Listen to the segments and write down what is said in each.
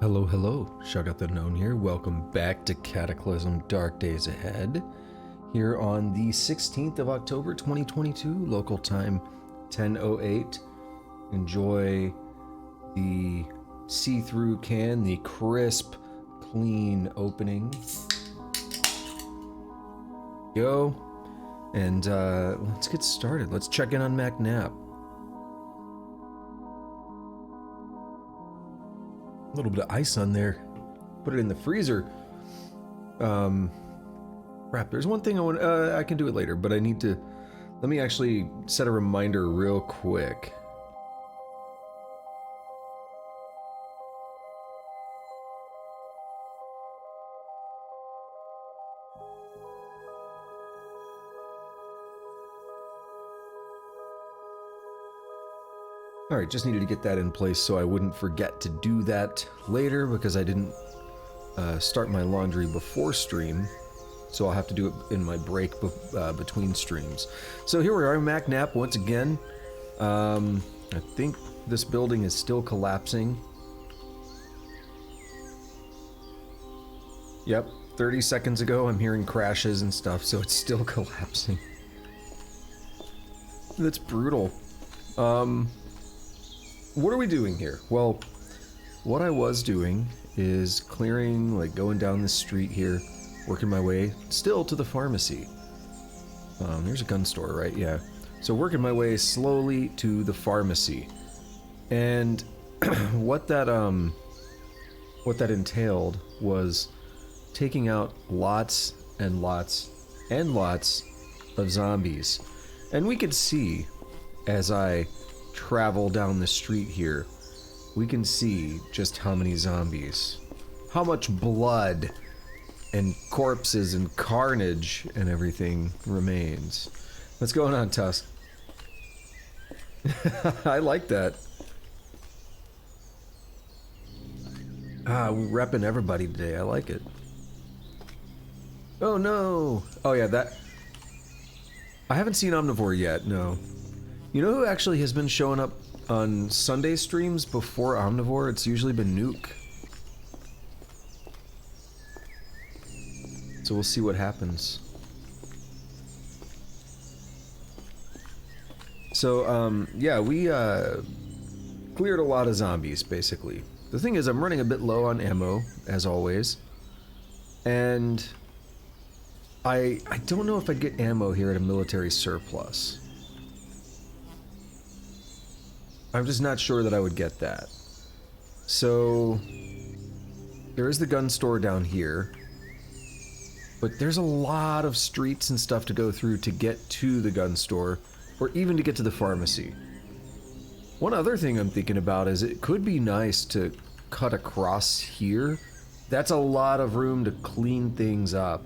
Hello, hello. Shuggot the Known here. Welcome back to Cataclysm Dark Days Ahead. Here on the 16th of October 2022, local time 10:08. Enjoy the see-through can, the crisp, clean opening. Go. And let's get started. Let's check in on Knapp. A little bit of ice on there. Put it in the freezer. Crap, there's one thing I can do it later, but I need to... Let me actually set a reminder real quick. Alright, just needed to get that in place so I wouldn't forget to do that later because I didn't start my laundry before stream. So I'll have to do it in my break between streams. So here we are, Knapp once again. I think this building is still collapsing. Yep, 30 seconds ago I'm hearing crashes and stuff, so it's still collapsing. That's brutal. What are we doing here? Well, what I was doing is clearing, like going down the street here, working my way still to the pharmacy. There's a gun store, right? Yeah. So working my way slowly to the pharmacy. And what that entailed was taking out lots and lots and lots of zombies. And we could see as I travel down the street here, we can see just how many zombies, how much blood and corpses and carnage and everything remains. What's going on, Tusk? I like that. We're repping everybody today. I like it. Oh no! Oh yeah, that... I haven't seen Omnivore yet, no. You know who actually has been showing up on Sunday streams before Omnivore? It's usually been Nuke. So we'll see what happens. So, yeah, we cleared a lot of zombies, basically. The thing is, I'm running a bit low on ammo, as always. And I don't know if I'd get ammo here at a military surplus. I'm just not sure that I would get that. So, there is the gun store down here. But there's a lot of streets and stuff to go through to get to the gun store, or even to get to the pharmacy. One other thing I'm thinking about is it could be nice to cut across here. That's a lot of room to clean things up.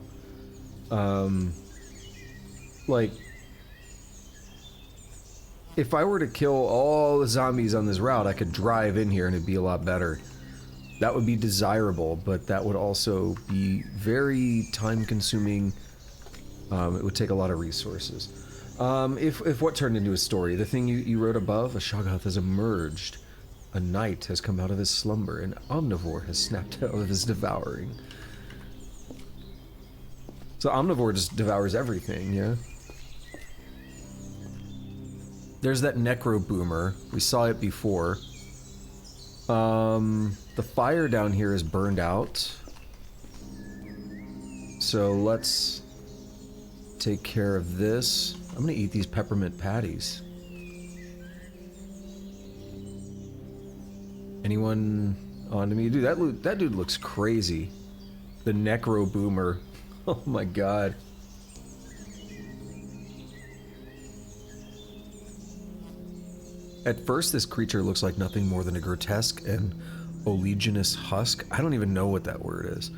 Like, if I were to kill all the zombies on this route, I could drive in here and it'd be a lot better. That would be desirable, but that would also be very time-consuming. It would take a lot of resources. If what turned into a story, the thing you wrote above, a Shoggoth has emerged. A knight has come out of his slumber. An omnivore has snapped out of his devouring. So Omnivore just devours everything, yeah? There's that necro boomer. We saw it before. The fire down here is burned out. So let's take care of this. I'm gonna eat these peppermint patties. Anyone on to me? Dude, that dude looks crazy. The necro boomer. Oh my god. At first, this creature looks like nothing more than a grotesque and oleaginous husk. I don't even know what that word is.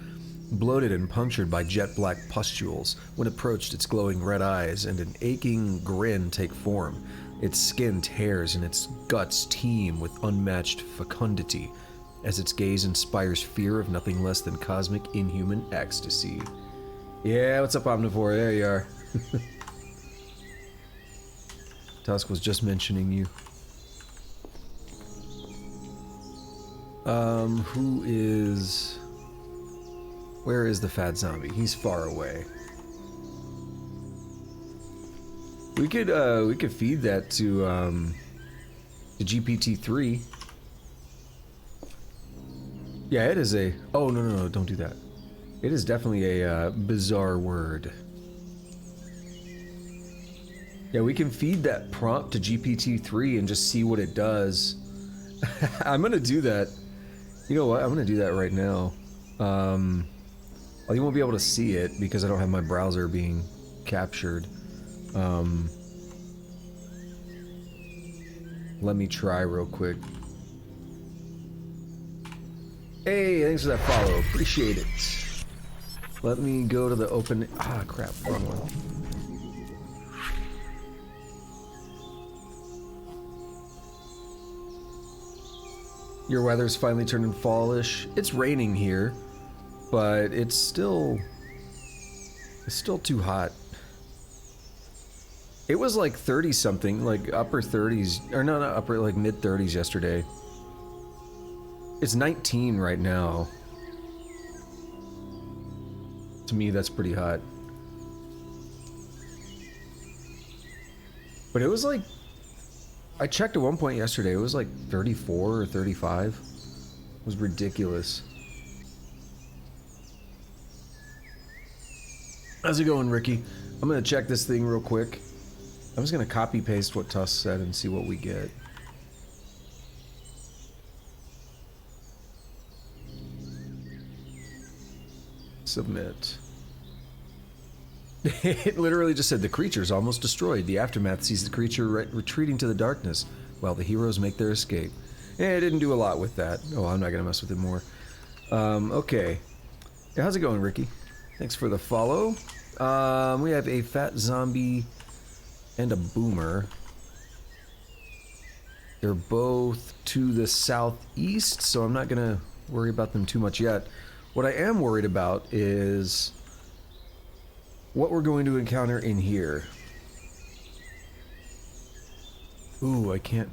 Bloated and punctured by jet black pustules. When approached, its glowing red eyes and an aching grin take form. Its skin tears and its guts teem with unmatched fecundity, as its gaze inspires fear of nothing less than cosmic inhuman ecstasy. Yeah, what's up, Omnivore? There you are. Tusk was just mentioning you. Who is... Where is the fat zombie? He's far away. We could feed that to GPT-3. Yeah, it is a... Oh, no, don't do that. It is definitely a bizarre word. Yeah, we can feed that prompt to GPT-3 and just see what it does. I'm gonna do that. You know what? I'm gonna do that right now. Well, you won't be able to see it because I don't have my browser being captured. Let me try real quick. Hey, thanks for that follow. Appreciate it. Let me go to the open... Ah, crap. Wrong one. Your weather's finally turning fallish. It's raining here, but it's still too hot. It was like 30 something, like upper 30s, or no, not upper, like mid 30s yesterday. It's 19 right now. To me, that's pretty hot. But it was like, I checked at one point yesterday, it was like 34 or 35. It was ridiculous. How's it going, Ricky? I'm gonna check this thing real quick. I'm just gonna copy paste what Tuss said and see what we get. Submit. It literally just said the creature's almost destroyed. The aftermath sees the creature retreating to the darkness while the heroes make their escape. It didn't do a lot with that. Oh, I'm not gonna mess with it more. Okay. Yeah, how's it going, Ricky? Thanks for the follow. We have a fat zombie and a boomer. They're both to the southeast, so I'm not gonna worry about them too much yet. What I am worried about is what we're going to encounter in here. Ooh, I can't.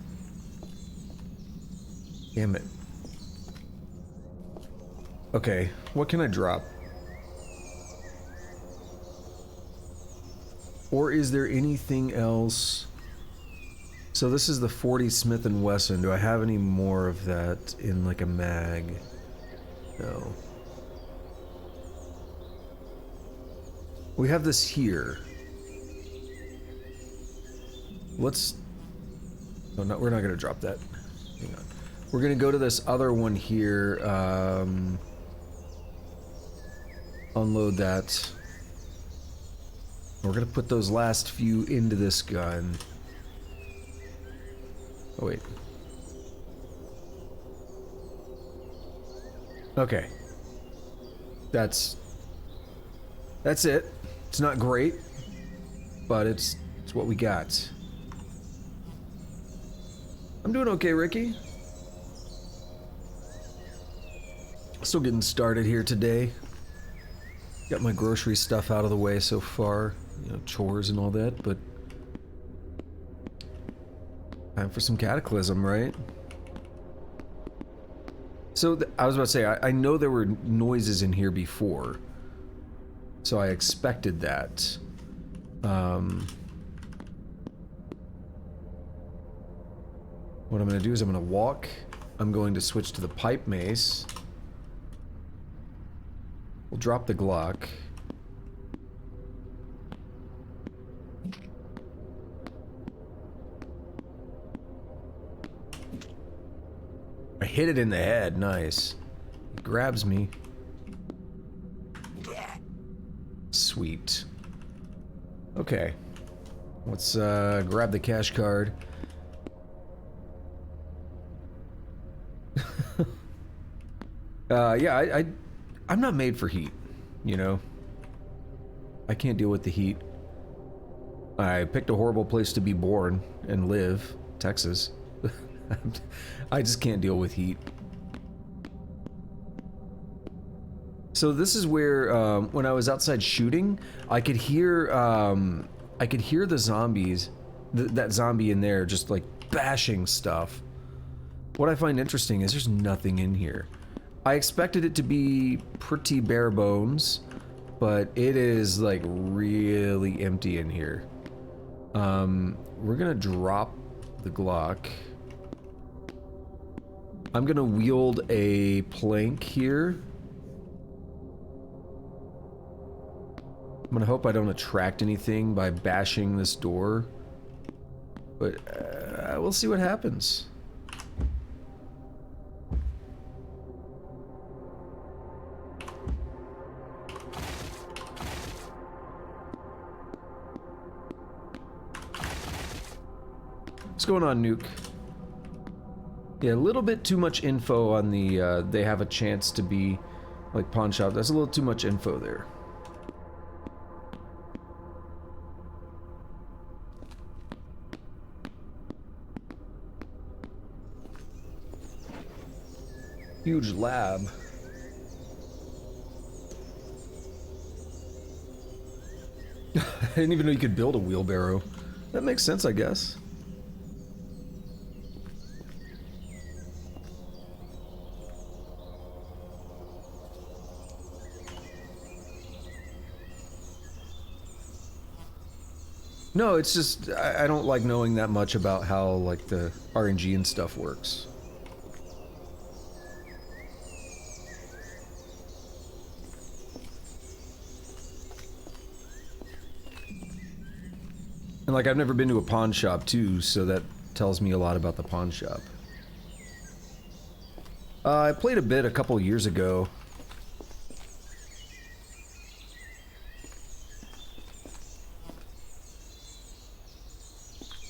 Damn it. Okay, what can I drop? Or is there anything else? So this is the 40 Smith & Wesson. Do I have any more of that in like a mag? No. We have this here. Let's... Oh, no, we're not going to drop that. Hang on. We're going to go to this other one here. Unload that. We're going to put those last few into this gun. Oh, wait. Okay. That's it. It's not great, but it's what we got. I'm doing okay, Ricky. Still getting started here today. Got my grocery stuff out of the way so far. You know, chores and all that, but time for some Cataclysm, right? So, I was about to say, I know there were noises in here before. So I expected that. What I'm going to do is I'm going to walk. I'm going to switch to the pipe mace. We'll drop the Glock. I hit it in the head. Nice. It grabs me. Sweet. Okay. Let's grab the cash card. Yeah, I'm not made for heat, you know? I can't deal with the heat. I picked a horrible place to be born and live, Texas. I just can't deal with heat. So this is where, when I was outside shooting, I could hear the zombies, that zombie in there just like bashing stuff. What I find interesting is there's nothing in here. I expected it to be pretty bare bones, but it is like really empty in here. We're gonna drop the Glock. I'm gonna wield a plank here. I'm gonna hope I don't attract anything by bashing this door, but we'll see what happens. What's going on, Nuke? Yeah, a little bit too much info on the, they have a chance to be, like, pawn shop. That's a little too much info there. Huge lab. I didn't even know you could build a wheelbarrow. That makes sense, I guess. No, it's just, I don't like knowing that much about how, like, the RNG and stuff works. And, like, I've never been to a pawn shop, too, so that tells me a lot about the pawn shop. I played a bit a couple years ago.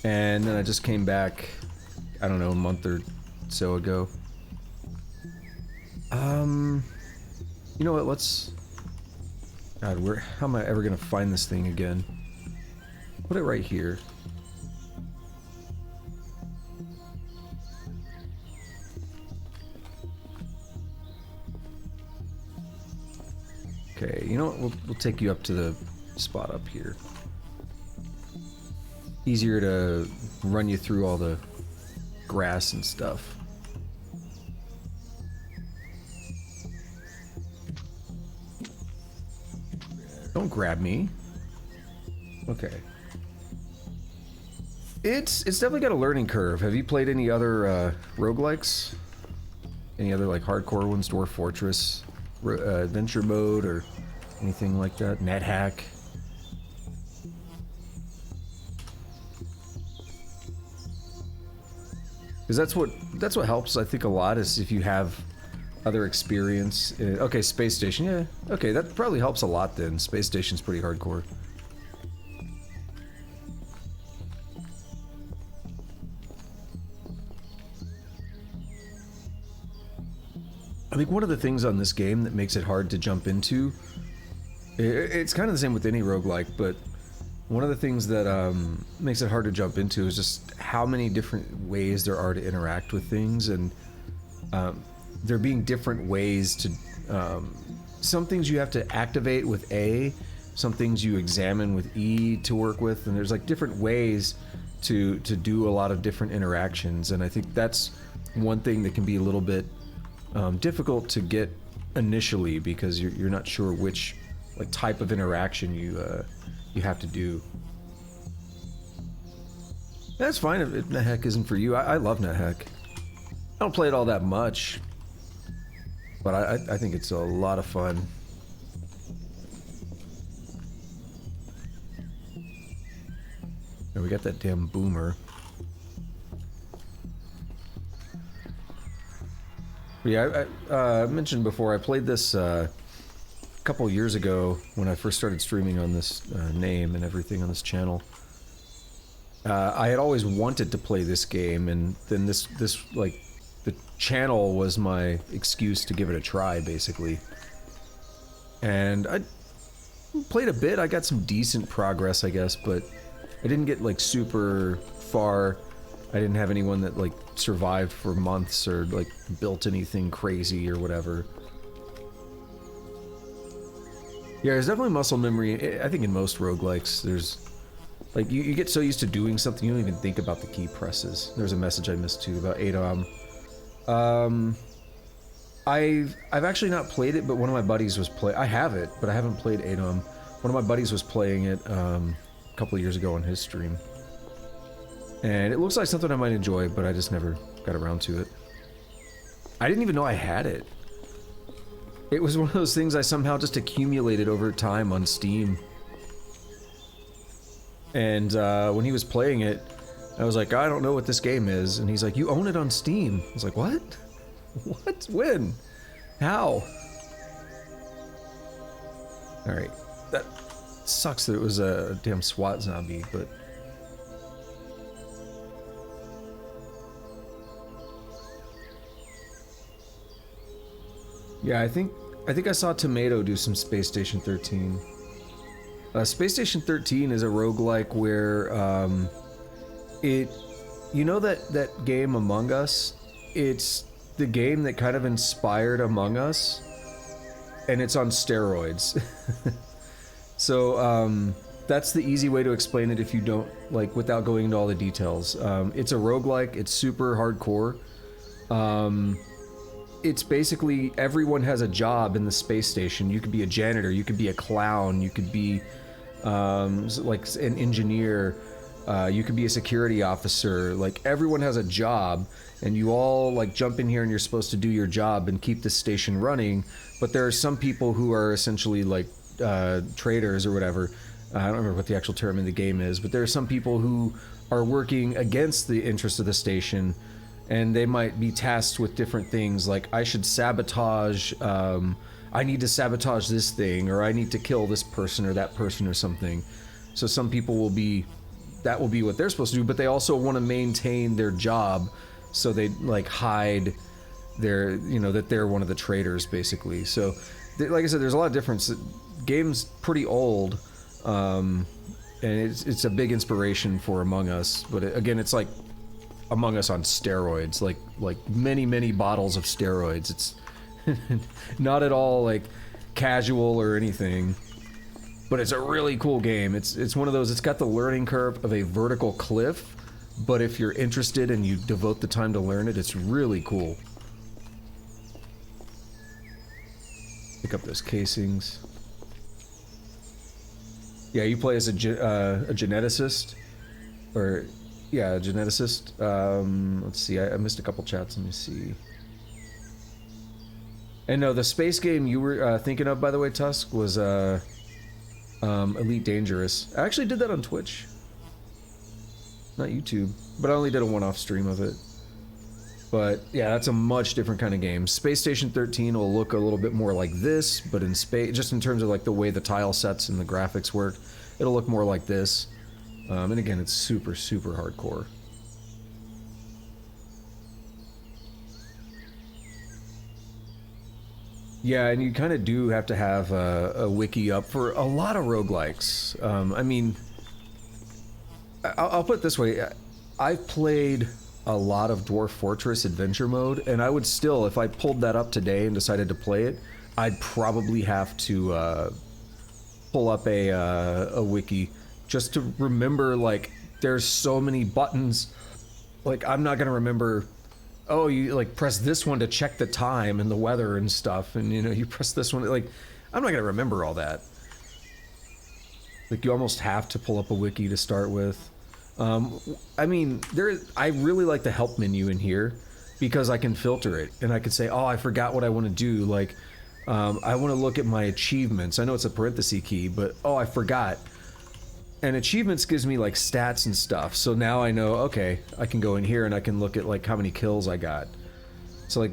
And then I just came back, I don't know, a month or so ago. You know what, let's... God, how am I ever gonna find this thing again? Put it right here. Okay, you know what, we'll take you up to the spot up here. Easier to run you through all the grass and stuff. Don't grab me. Okay. It's definitely got a learning curve. Have you played any other roguelikes? Any other like hardcore ones? Dwarf Fortress, Adventure Mode, or anything like that? NetHack? Because that's what helps, I think, a lot, is if you have other experience. Okay, Space Station, yeah. Okay, that probably helps a lot then. Space Station's pretty hardcore. I think one of the things on this game that makes it hard to jump into, it's kind of the same with any roguelike, but one of the things that makes it hard to jump into is just how many different ways there are to interact with things, and there being different ways to... some things you have to activate with A, some things you examine with E to work with, and there's like different ways to do a lot of different interactions, and I think that's one thing that can be a little bit difficult to get initially, because you're not sure which like type of interaction you have to do. That's fine if NetHack isn't for you. I love NetHack. I don't play it all that much, but I think it's a lot of fun. And we got that damn boomer. Yeah, I mentioned before, I played this a couple years ago when I first started streaming on this name and everything on this channel. I had always wanted to play this game, and then this like, the channel was my excuse to give it a try, basically. And I played a bit, I got some decent progress, I guess, but I didn't get like super far. I didn't have anyone that like survived for months or like built anything crazy or whatever. Yeah, there's definitely muscle memory. I think in most roguelikes, there's like you get so used to doing something you don't even think about the key presses. There's a message I missed too about ADOM. Um, I've actually not played it, but one of my buddies was I have it, but I haven't played ADOM. One of my buddies was playing it a couple of years ago on his stream. And it looks like something I might enjoy, but I just never got around to it. I didn't even know I had it. It was one of those things I somehow just accumulated over time on Steam. And when he was playing it, I was like, I don't know what this game is. And he's like, you own it on Steam. I was like, what? What? When? How? Alright. That sucks that it was a damn SWAT zombie, but... Yeah, I think I saw Tomato do some Space Station 13. Space Station 13 is a roguelike where, you know that game Among Us? It's the game that kind of inspired Among Us, and it's on steroids. So, that's the easy way to explain it if you don't, like, without going into all the details. It's a roguelike, it's super hardcore. It's basically everyone has a job in the space station. You could be a janitor, you could be a clown, you could be like an engineer, you could be a security officer. Like everyone has a job, and you all like jump in here and you're supposed to do your job and keep the station running. But there are some people who are essentially like traitors or whatever. I don't remember what the actual term in the game is, but there are some people who are working against the interests of the station. And they might be tasked with different things, like I should sabotage, I need to sabotage this thing, or I need to kill this person or that person or something. So some people will be, that will be what they're supposed to do, but they also want to maintain their job, so they like hide their, you know, that they're one of the traitors basically. So, like I said, there's a lot of difference. The game's pretty old, and it's a big inspiration for Among Us, but again, it's like Among Us on steroids, like many bottles of steroids. It's not at all like casual or anything, but it's a really cool game. It's one of those, it's got the learning curve of a vertical cliff, but if you're interested and you devote the time to learn it, it's really cool. Pick up those casings. Yeah, you play as a geneticist, or yeah, a geneticist. Let's see, I missed a couple chats, let me see. And no, the space game you were thinking of, by the way, Tusk, was Elite Dangerous. I actually did that on Twitch. Not YouTube, but I only did a one-off stream of it. But yeah, that's a much different kind of game. Space Station 13 will look a little bit more like this, but in space, just in terms of like the way the tile sets and the graphics work, it'll look more like this. And again, it's super hardcore. Yeah, and you kind of do have to have a wiki up for a lot of roguelikes. I mean, I'll put it this way. I've played a lot of Dwarf Fortress Adventure Mode, and I would still, if I pulled that up today and decided to play it, I'd probably have to pull up a wiki just to remember, like, there's so many buttons. Like, I'm not gonna remember, oh, you like press this one to check the time and the weather and stuff, and you know, you press this one, like, I'm not gonna remember all that. Like, you almost have to pull up a wiki to start with. I mean, I really like the help menu in here, because I can filter it, and I can say, oh, I forgot what I want to do, like, I want to look at my achievements. I know it's a parenthesis key, but, oh, I forgot. And achievements gives me like stats and stuff, so now I know, okay, I can go in here and I can look at like how many kills I got. So like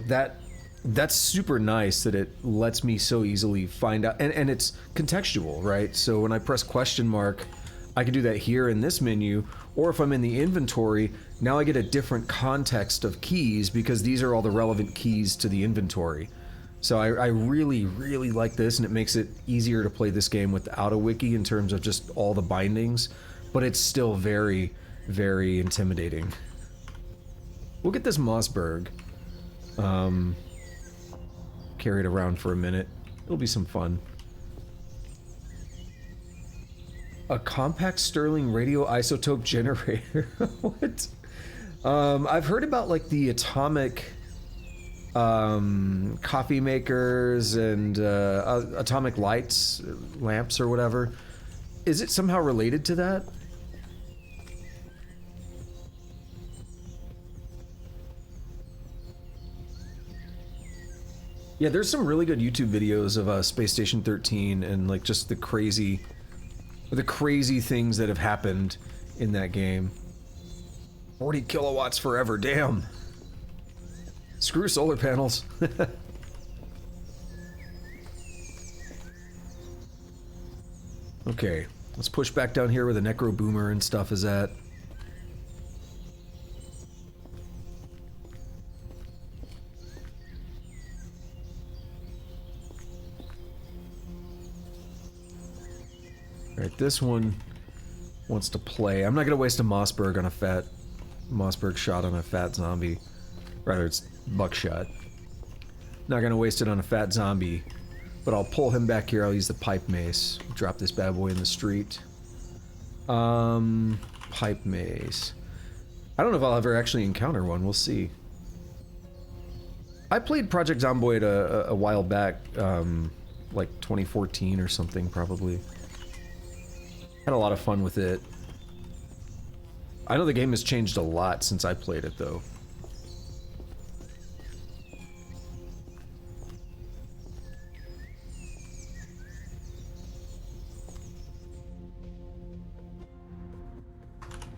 that's super nice that it lets me so easily find out, and it's contextual, right? So when I press question mark, I can do that here in this menu, or if I'm in the inventory, now I get a different context of keys because these are all the relevant keys to the inventory. So I really like this, and it makes it easier to play this game without a wiki in terms of just all the bindings, but it's still very intimidating. We'll get this Mossberg carried around for a minute. It'll be some fun. A compact Stirling radio isotope generator. What? I've heard about like the atomic coffee makers and atomic lights, lamps or whatever. Is it somehow related to that? Yeah, there's some really good YouTube videos of Space Station 13 and like just the crazy things that have happened in that game. 40 kilowatts forever, damn. Screw solar panels. Okay, let's push back down here where the Necro Boomer and stuff is at. Alright, this one wants to play. I'm not gonna waste a Mossberg on a fat... Mossberg shot on a fat zombie. Rather, it's buckshot. Not gonna waste it on a fat zombie. But I'll pull him back here, I'll use the pipe mace. Drop this bad boy in the street. Pipe mace. I don't know if I'll ever actually encounter one, we'll see. I played Project Zomboid a while back, like 2014 or something, probably. Had a lot of fun with it. I know the game has changed a lot since I played it, though.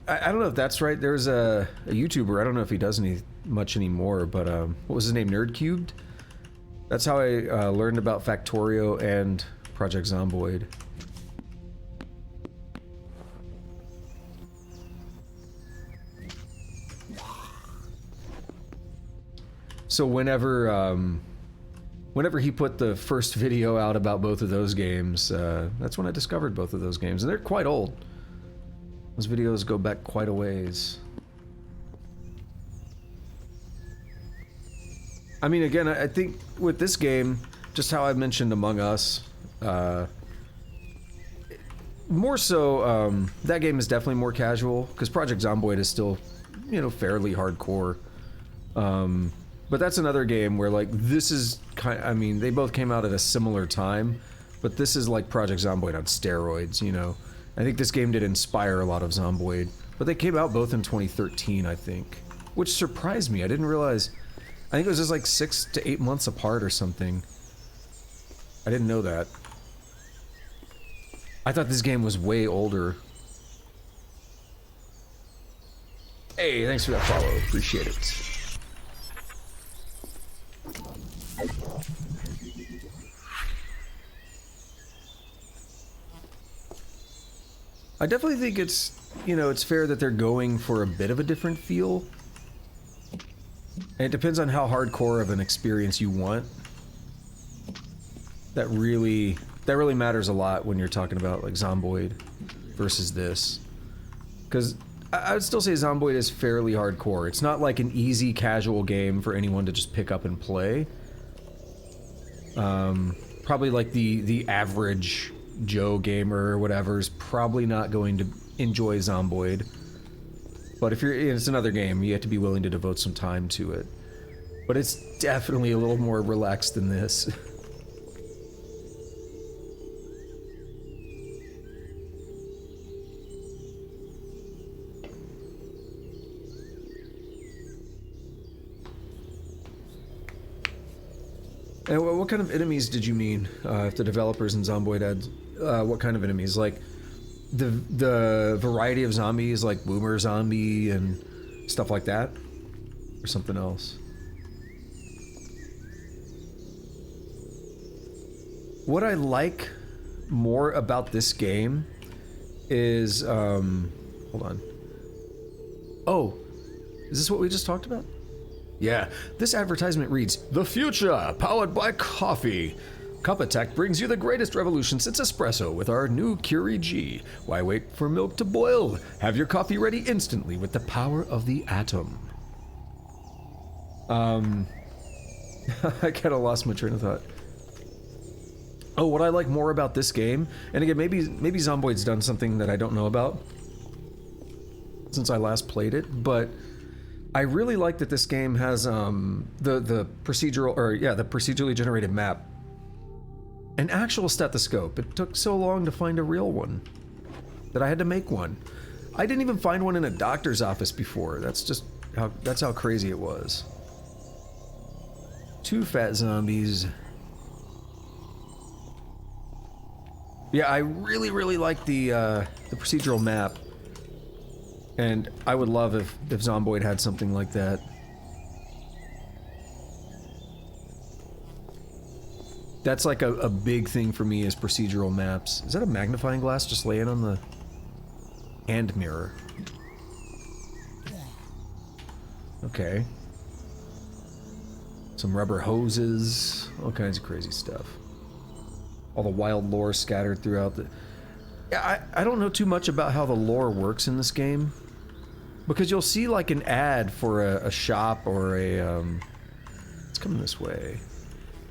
I don't know if that's right. There's a YouTuber, I don't know if he does much anymore, but what was his name? Nerd Cubed? That's how I learned about Factorio and Project Zomboid. So whenever he put the first video out about both of those games, that's when I discovered both of those games, and they're quite old. Those videos go back quite a ways. I mean, again, I think with this game, just how I mentioned Among Us, more so, that game is definitely more casual, because Project Zomboid is still, you know, fairly hardcore. But that's another game where, like, this is I mean, they both came out at a similar time, but this is like Project Zomboid on steroids, you know? I think this game did inspire a lot of Zomboid, but they came out both in 2013, I think. Which surprised me, I didn't realize... I think it was just like 6 to 8 months apart or something. I didn't know that. I thought this game was way older. Hey, thanks for that follow, appreciate it. I definitely think it's, you know, it's fair that they're going for a bit of a different feel. And it depends on how hardcore of an experience you want. That really matters a lot when you're talking about, like, Zomboid versus this. Because I would still say Zomboid is fairly hardcore. It's not like an easy, casual game for anyone to just pick up and play. Probably like the average Joe gamer or whatever is probably not going to enjoy Zomboid. But if you're, it's another game, you have to be willing to devote some time to it. But it's definitely a little more relaxed than this. And what kind of enemies did you mean? If the developers in Zomboid had, what kind of enemies? Like the variety of zombies, like Boomer Zombie and stuff like that, or something else? What I like more about this game is, hold on. Oh, is this what we just talked about? Yeah, this advertisement reads, "The future, powered by coffee. Cup Attack brings you the greatest revolution since espresso with our new Curie G. Why wait for milk to boil? Have your coffee ready instantly with the power of the atom." I kinda lost my train of thought. Oh, what I like more about this game, and again, maybe Zomboid's done something that I don't know about since I last played it, but I really like that this game has the procedural, or yeah, the procedurally generated map. An actual stethoscope. It took so long to find a real one that I had to make one. I didn't even find one in a doctor's office before. That's how crazy it was. 2 fat zombies. Yeah, I really like the procedural map. And I would love if Zomboid had something like that. That's like a big thing for me is procedural maps. Is that a magnifying glass just laying on the hand mirror? Okay. Some rubber hoses, all kinds of crazy stuff. All the wild lore scattered throughout the... Yeah, I don't know too much about how the lore works in this game. Because you'll see like an ad for a shop or a... It's coming this way.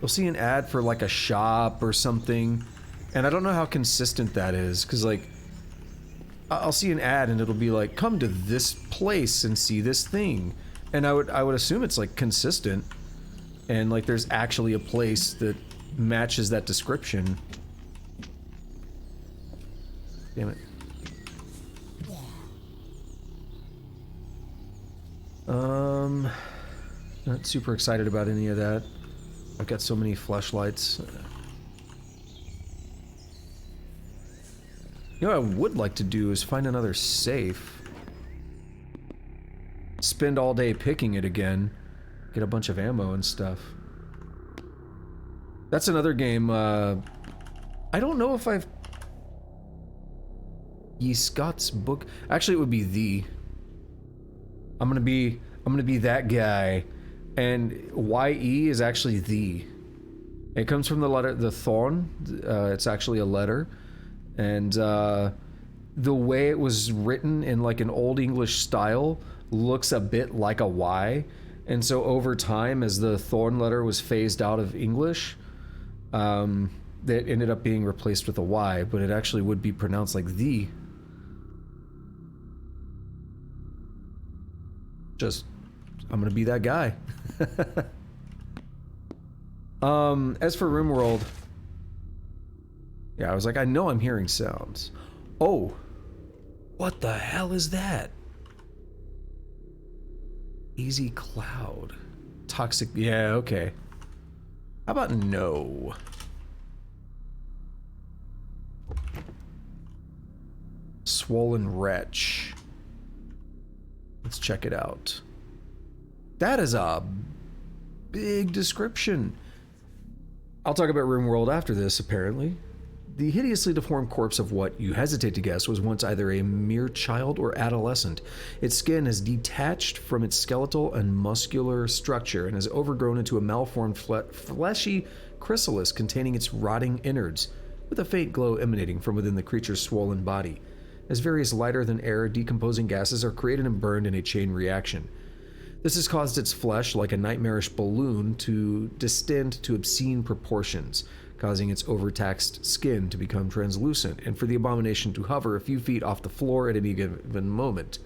You'll see an ad for like a shop or something. And I don't know how consistent that is. Because like... I'll see an ad and it'll be like, come to this place and see this thing. And I would assume it's like consistent. And like there's actually a place that matches that description. Damn it. Not super excited about any of that. I've got so many flashlights. You know what I would like to do is find another safe. Spend all day picking it again. Get a bunch of ammo and stuff. That's another game, I don't know if I've... Ye Scott's book... Actually, it would be the... I'm gonna be that guy. And Y-E is actually the. It comes from the letter, the thorn. It's actually a letter. And, the way it was written in like an Old English style looks a bit like a Y. And so over time, as the thorn letter was phased out of English, that ended up being replaced with a Y, but it actually would be pronounced like the. Just, I'm gonna be that guy. As for RimWorld, yeah, I was like, I know I'm hearing sounds. Oh, what the hell is that? Easy Cloud. Toxic, yeah, okay. How about no? Swollen Wretch. Let's check it out. That is a big description. I'll talk about RimWorld after this, apparently. The hideously deformed corpse of what you hesitate to guess was once either a mere child or adolescent. Its skin has detached from its skeletal and muscular structure and has overgrown into a malformed fleshy chrysalis containing its rotting innards, with a faint glow emanating from within the creature's swollen body, as various lighter-than-air decomposing gases are created and burned in a chain reaction. This has caused its flesh, like a nightmarish balloon, to distend to obscene proportions, causing its overtaxed skin to become translucent, and for the abomination to hover a few feet off the floor at any given moment.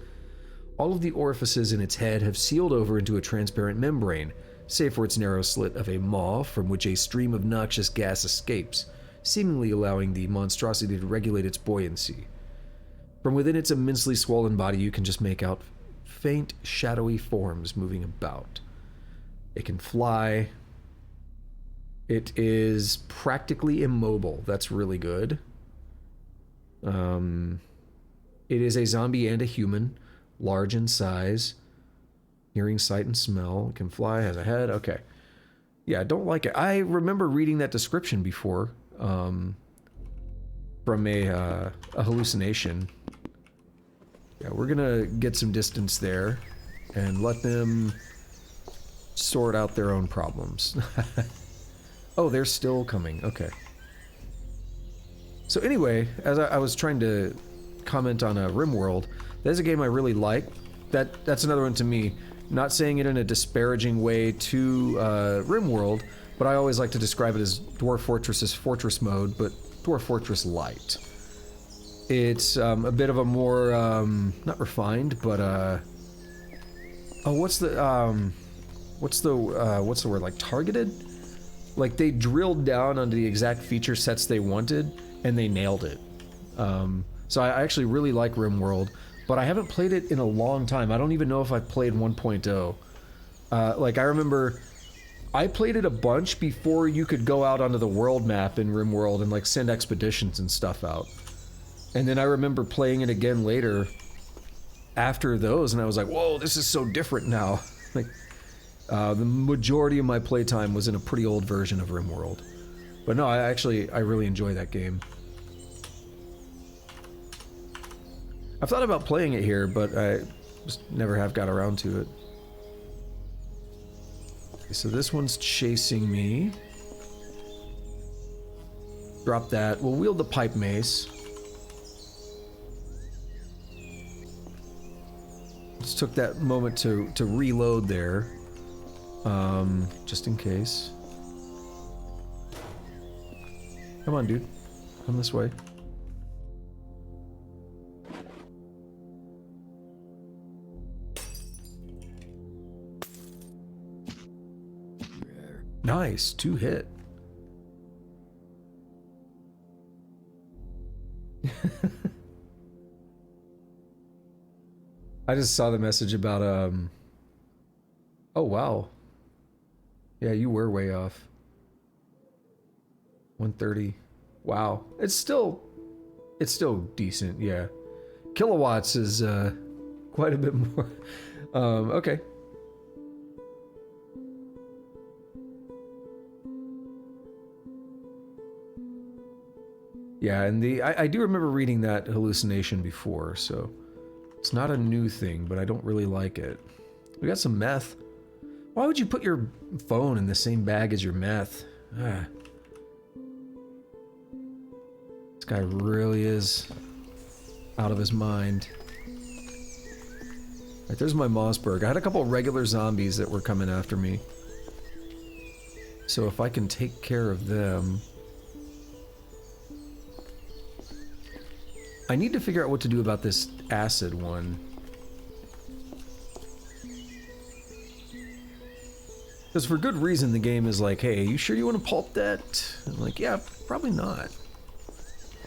All of the orifices in its head have sealed over into a transparent membrane, save for its narrow slit of a maw from which a stream of noxious gas escapes, seemingly allowing the monstrosity to regulate its buoyancy. From within its immensely swollen body, you can just make out faint, shadowy forms moving about. It can fly. It is practically immobile. That's really good. It is a zombie and a human, large in size, hearing, sight, and smell. It can fly, has a head. Okay. Yeah, I don't like it. I remember reading that description before, from a hallucination. Yeah, we're gonna get some distance there and let them sort out their own problems. Oh, they're still coming. Okay. So anyway, as I was trying to comment on RimWorld, that's a game I really like. That's another one to me. Not saying it in a disparaging way to RimWorld, but I always like to describe it as Dwarf Fortress's Fortress mode, but Dwarf Fortress Light. It's a bit of a more, not refined, but a Oh, what's the word, like targeted? Like they drilled down onto the exact feature sets they wanted and they nailed it. So I actually really like RimWorld, but I haven't played it in a long time. I don't even know if I've played 1.0. Like I remember I played it a bunch before you could go out onto the world map in RimWorld and like send expeditions and stuff out. And then I remember playing it again later after those, and I was like, whoa, this is so different now. Like, the majority of my playtime was in a pretty old version of RimWorld. But no, I really enjoy that game. I've thought about playing it here, but I just never have got around to it. Okay, so this one's chasing me. Drop that. We'll wield the pipe mace. Just took that moment to reload there. Just in case. Come on, dude. Come this way. Nice, 2 hit. I just saw the message about, oh wow. Yeah, you were way off. 130. Wow. It's still decent, yeah. Kilowatts is, quite a bit more. Okay. Yeah, and I do remember reading that hallucination before, so it's not a new thing, but I don't really like it. We got some meth. Why would you put your phone in the same bag as your meth? Ah. This guy really is out of his mind. Right, there's my Mossberg. I had a couple of regular zombies that were coming after me. So if I can take care of them... I need to figure out what to do about this acid one. Because for good reason the game is like, hey, you sure you want to pulp that? I'm like, yeah, probably not.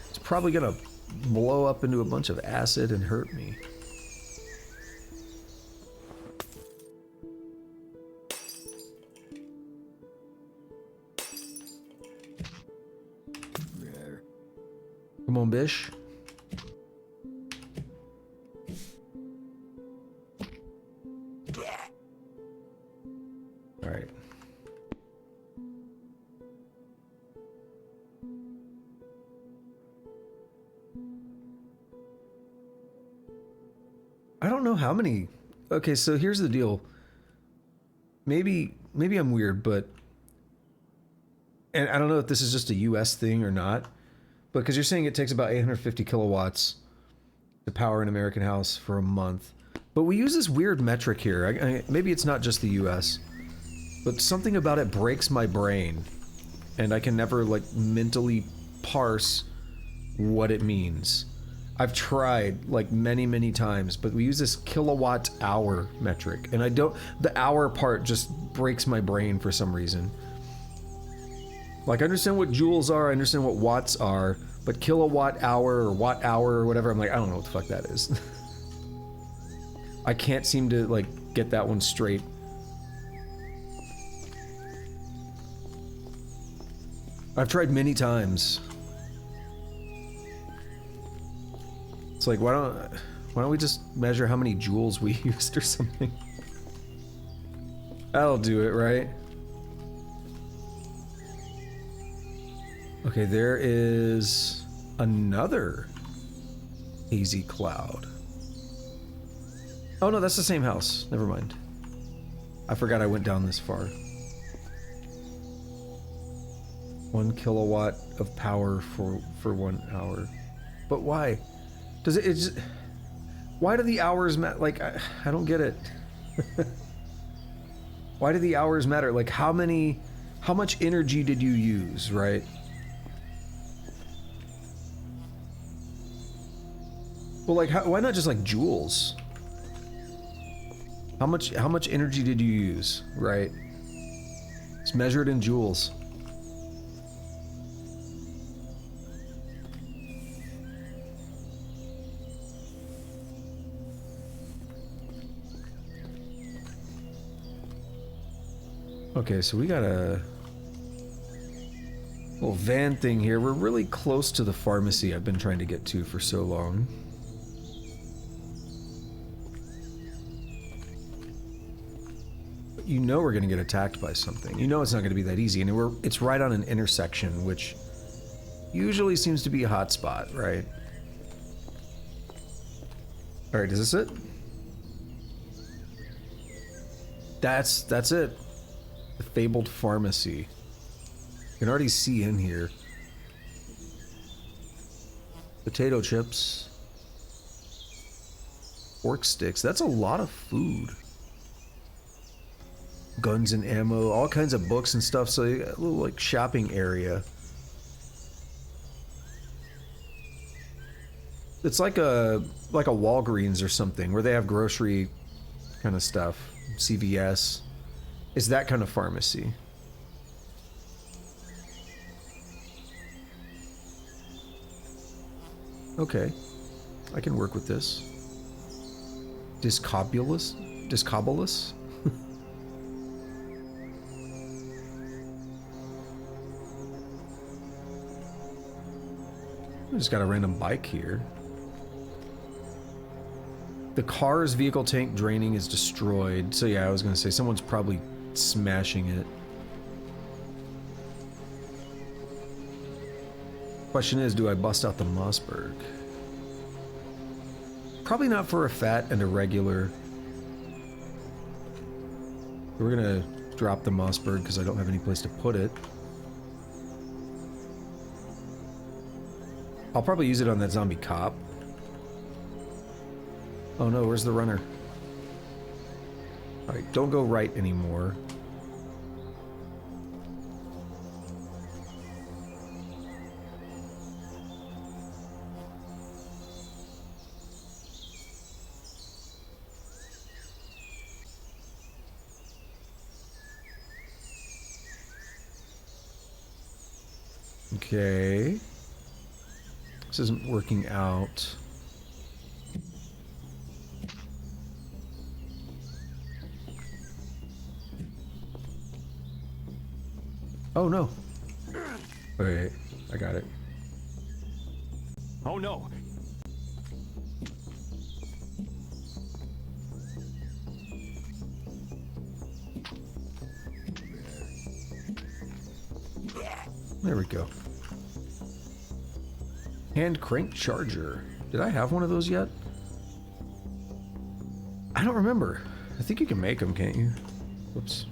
It's probably gonna blow up into a bunch of acid and hurt me. Come on, Bish. Alright. I don't know how many... Okay, so here's the deal. Maybe I'm weird, but... And I don't know if this is just a US thing or not, but because you're saying it takes about 850 kilowatts to power an American house for a month. But we use this weird metric here. Maybe it's not just the US. But something about it breaks my brain, and I can never, like, mentally parse what it means. I've tried, like, many times, but we use this kilowatt-hour metric, and I don't... The hour part just breaks my brain for some reason. Like, I understand what joules are, I understand what watts are, but kilowatt-hour or watt-hour or whatever, I'm like, I don't know what the fuck that is. I can't seem to, like, get that one straight. I've tried many times. It's like, why don't we just measure how many joules we used or something? That'll do it, right? Okay, there is another hazy cloud. Oh no, that's the same house. Never mind. I forgot I went down this far. 1 kilowatt of power for 1 hour. But why? Does it just... Why do the hours matter? Like, I don't get it. Why do the hours matter? Like, how much energy did you use, right? Well, like, why not just, like, joules? How much energy did you use? Right. It's measured in joules. Okay, so we got a little van thing here. We're really close to the pharmacy I've been trying to get to for so long. But you know we're gonna get attacked by something. You know it's not gonna be that easy, and it's right on an intersection, which usually seems to be a hot spot, right? Alright, is this it? That's it. The fabled pharmacy. You can already see in here. Potato chips. Pork sticks. That's a lot of food. Guns and ammo. All kinds of books and stuff. So you got a little like shopping area. It's like a Walgreens or something where they have grocery kind of stuff. CVS. Is that kind of pharmacy. Okay. I can work with this. Discobulus? Discobulus? I just got a random bike here. The car's vehicle tank draining is destroyed. So yeah, I was gonna say someone's probably smashing it. Question is, do I bust out the Mossberg? Probably not for a fat and a regular. We're gonna drop the Mossberg because I don't have any place to put it. I'll probably use it on that zombie cop. Oh no, where's the runner? Alright, don't go right anymore. Okay. This isn't working out. Oh no. Wait, I got it. Oh no. There we go. Hand crank charger. Did I have one of those yet? I don't remember. I think you can make them, can't you? Whoops.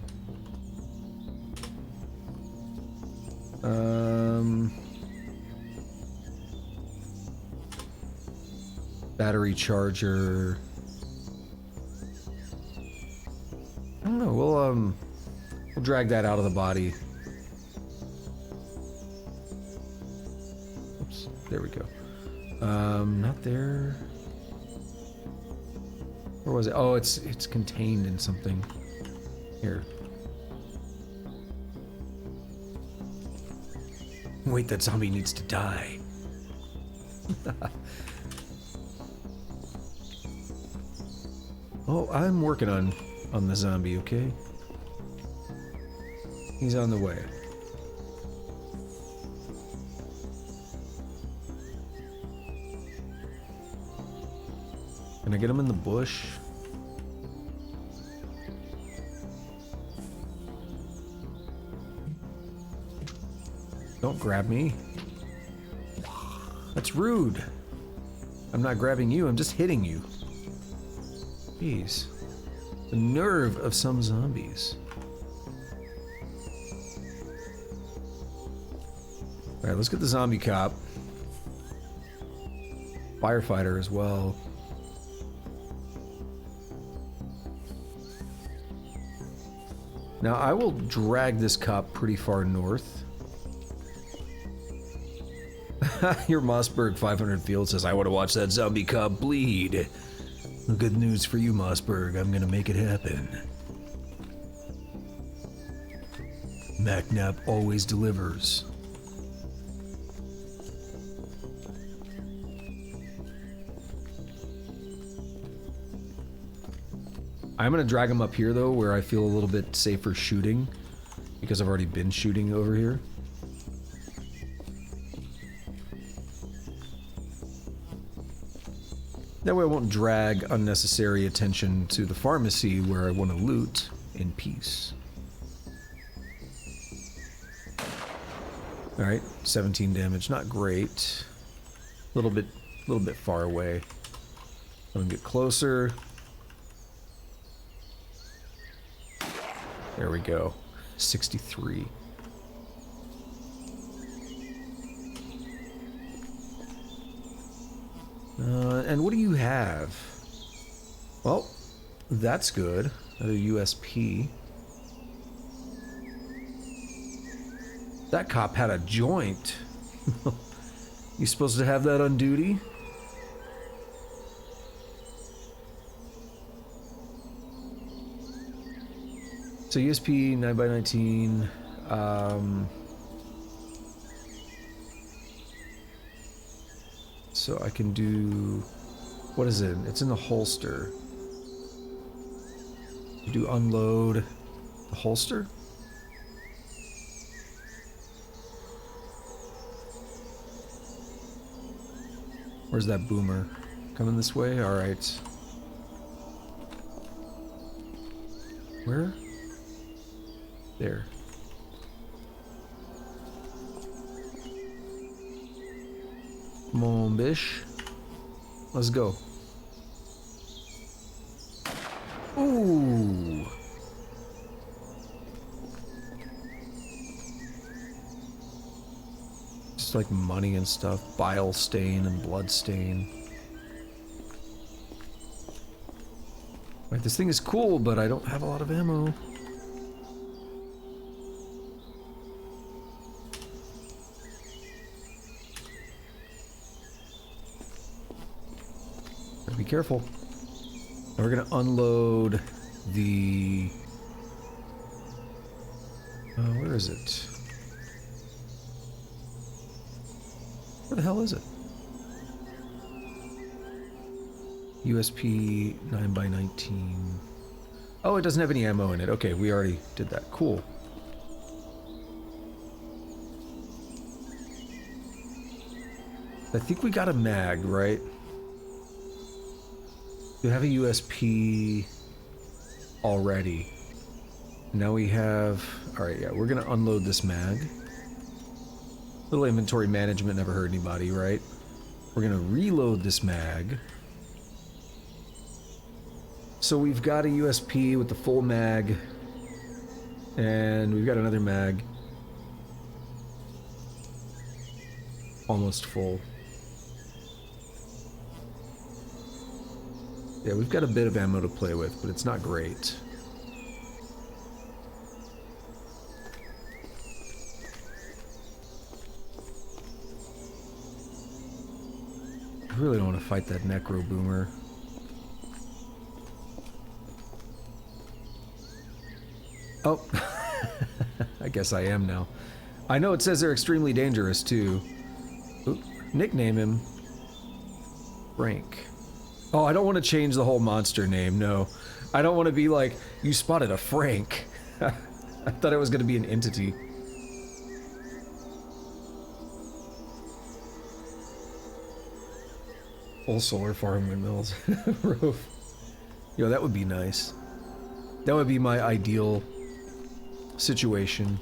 Battery charger. I don't know. We'll drag that out of the body. Oops. There we go. Not there. Where was it? Oh, it's contained in something. Here. Wait, that zombie needs to die. Oh, I'm working on the zombie, okay? He's on the way. Can I get him in the bush? Don't grab me. That's rude. I'm not grabbing you, I'm just hitting you. Jeez. The nerve of some zombies. Alright, let's get the zombie cop. Firefighter as well. Now I will drag this cop pretty far north. Your Mossberg 500 field says, I want to watch that zombie cop bleed. Good news for you, Mossberg. I'm gonna make it happen. Mack Knapp always delivers. I'm gonna drag him up here though, where I feel a little bit safer shooting, because I've already been shooting over here. That way I won't drag unnecessary attention to the pharmacy where I want to loot in peace. Alright, 17 damage, not great. A little bit far away. Let him get closer. There we go. 63. And what do you have? Well, that's good. Another USP. That cop had a joint. You supposed to have that on duty? So USP 9x19. So I can do... What is it? It's in the holster. You do unload the holster? Where's that boomer? Coming this way? Alright. Where? There. Come on, bish. Let's go. Ooh. Just like money and stuff. Bile stain and blood stain. Right, this thing is cool, but I don't have a lot of ammo. Be careful. And we're gonna unload the... where is it? Where the hell is it? USP 9x19. Oh, it doesn't have any ammo in it. Okay, we already did that. Cool. I think we got a mag, right? We have a USP already. Now we have... Alright, yeah, we're gonna unload this mag. Little inventory management never hurt anybody, right? We're gonna reload this mag. So we've got a USP with the full mag. And we've got another mag. Almost full. Yeah, we've got a bit of ammo to play with, but it's not great. I really don't want to fight that necro boomer. Oh, I guess I am now. I know it says they're extremely dangerous too. Oop, nickname him Frank. Oh, I don't want to change the whole monster name, no. I don't want to be like, you spotted a Frank. I thought it was going to be an entity. Full solar farm windmills. Roof. Yo, that would be nice. That would be my ideal situation.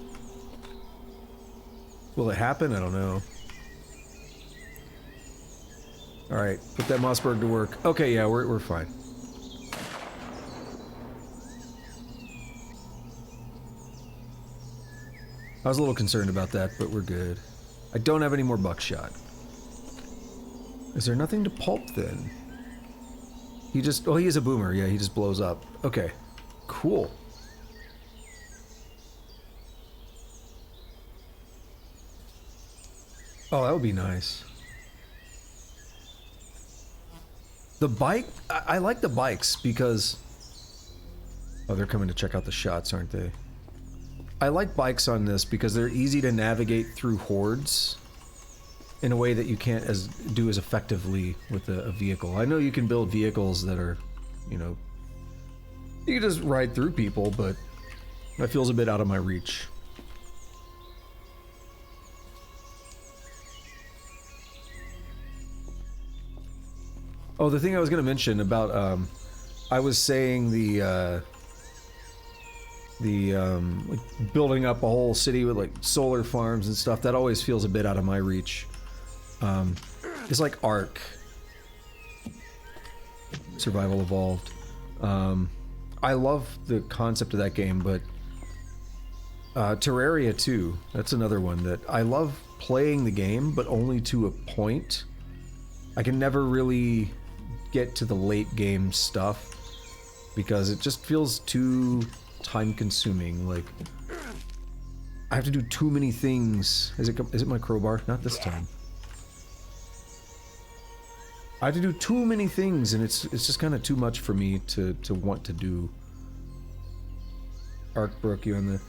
Will it happen? I don't know. Alright, put that Mossberg to work. Okay, yeah, we're fine. I was a little concerned about that, but we're good. I don't have any more buckshot. Is there nothing to pulp then? He just... Oh, he is a boomer. Yeah, he just blows up. Okay. Cool. Oh, that would be nice. The bike, I like the bikes because... Oh, they're coming to check out the shots, aren't they? I like bikes on this because they're easy to navigate through hordes in a way that you can't do as effectively with a vehicle. I know you can build vehicles that are, you know, you can just ride through people, but that feels a bit out of my reach. Oh, the thing I was going to mention about, I was saying like building up a whole city with like solar farms and stuff, that always feels a bit out of my reach. It's like Ark. Survival Evolved. I love the concept of that game, but Terraria 2, that's another one that I love playing the game, but only to a point. I can never really get to the late game stuff because it just feels too time consuming. Like I have to do too many things. Is it my crowbar? Not this time. I have to do too many things, and it's just kind of too much for me to want to do. Arc broke you on the...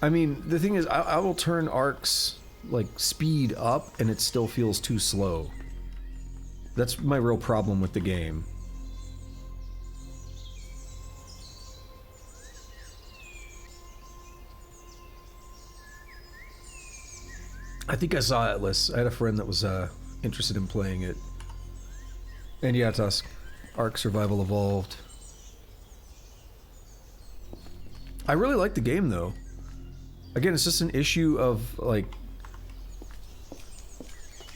I mean, the thing is, I will turn Arc's like speed up, and it still feels too slow. That's my real problem with the game. I think I saw Atlas. I had a friend that was interested in playing it. And yeah, Tusk. Ark Survival Evolved. I really like the game, though. Again, it's just an issue of, like...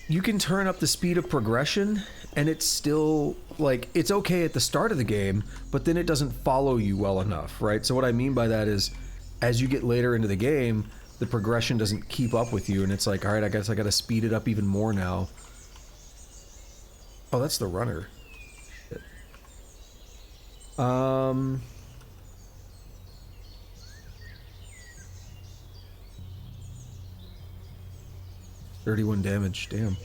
You can turn up the speed of progression, and it's still, like, it's okay at the start of the game, but then it doesn't follow you well enough, right? So what I mean by that is, as you get later into the game, the progression doesn't keep up with you, and it's like, alright, I guess I gotta speed it up even more now. Oh, that's the runner. Shit. 31 damage, damn.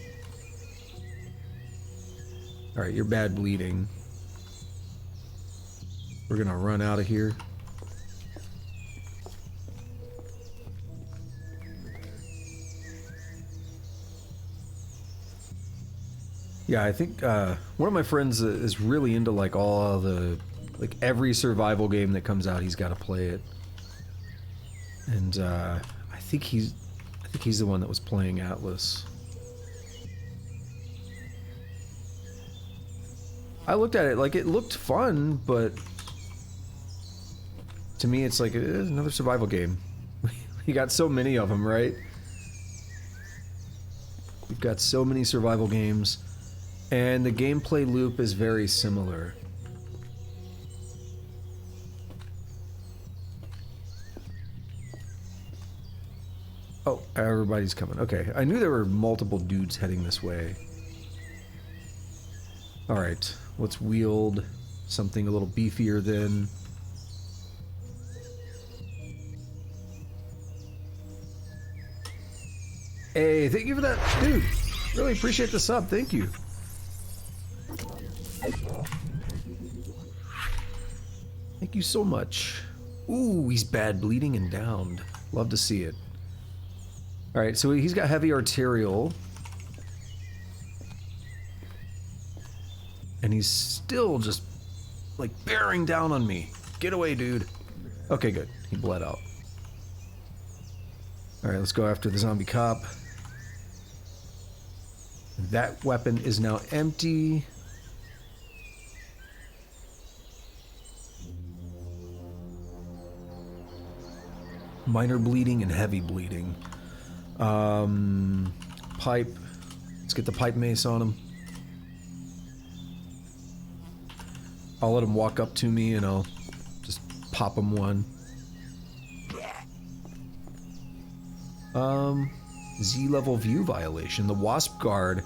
Alright, you're bad bleeding. We're gonna run out of here. Yeah, I think one of my friends is really into like all the, like every survival game that comes out, he's got to play it. And I think he's the one that was playing Atlas. I looked at it, like it looked fun, but to me it's like another survival game. You got so many of them, right? We've got so many survival games. And the gameplay loop is very similar. Oh, everybody's coming. Okay, I knew there were multiple dudes heading this way. Alright, let's wield something a little beefier then. Hey, thank you for that, dude. Really appreciate the sub, thank you. Thank you so much. Ooh, he's bad bleeding and downed. Love to see it. Alright, so he's got heavy arterial. And he's still just, like, bearing down on me. Get away, dude. Okay, good. He bled out. Alright, let's go after the zombie cop. That weapon is now empty. Minor bleeding and heavy bleeding. Pipe. Let's get the pipe mace on him. I'll let him walk up to me and I'll just pop him one. Z-level view violation. The wasp guard.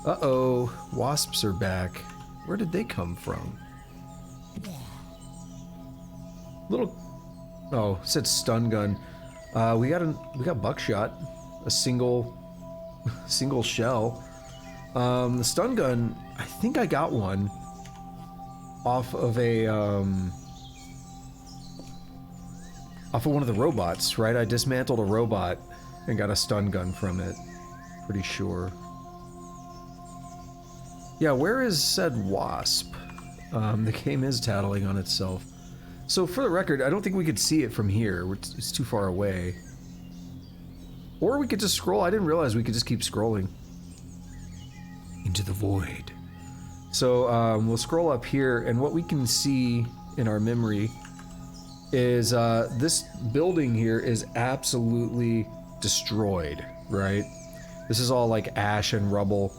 Uh-oh. Wasps are back. Where did they come from? Little... Oh, it said stun gun. We got buckshot. A single shell. The stun gun, I think I got one. off of a, off of one of the robots, right? I dismantled a robot and got a stun gun from it. Pretty sure. Yeah, where is said wasp? The game is tattling on itself. So for the record, I don't think we could see it from here. It's too far away. Or we could just scroll. I didn't realize we could just keep scrolling. Into the void. So we'll scroll up here, and what we can see in our memory is this building here is absolutely destroyed, right? This is all like ash and rubble.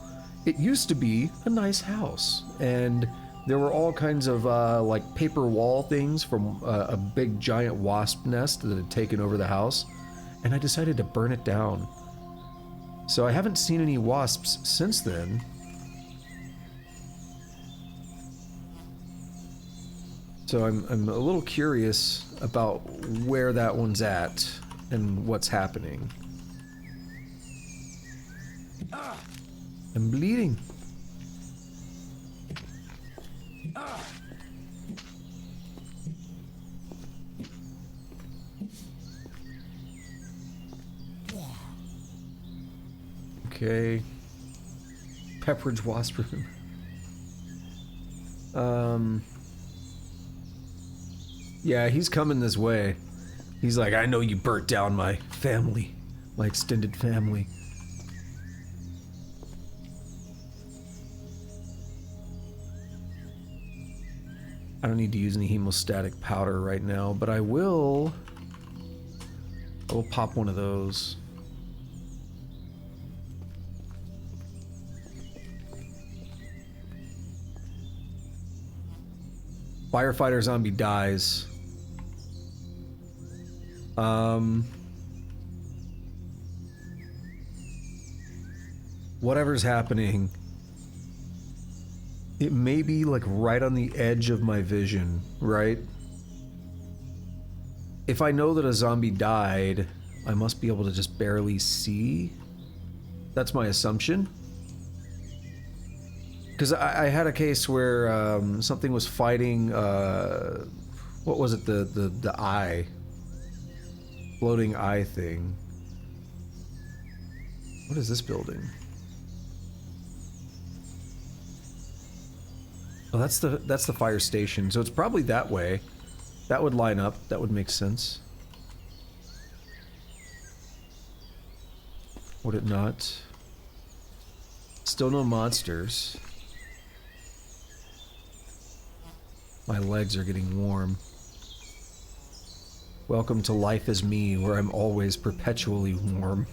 It used to be a nice house, and there were all kinds of like paper wall things from a big giant wasp nest that had taken over the house, and I decided to burn it down. So I haven't seen any wasps since then. So I'm a little curious about where that one's at and what's happening. I'm bleeding. Okay. Pepperidge wasp room. Yeah, he's coming this way. He's like, I know you burnt down my family, my extended family. I don't need to use any hemostatic powder right now, but I will pop one of those. Firefighter zombie dies. Whatever's happening, it may be like right on the edge of my vision, right? If I know that a zombie died, I must be able to just barely see. That's my assumption. Because I had a case where something was fighting, what was it, the eye? Floating eye thing. What is this building? Oh, that's the fire station, so it's probably that way. That would line up, that would make sense. Would it not? Still no monsters. My legs are getting warm. Welcome to Life as Me, where I'm always perpetually warm.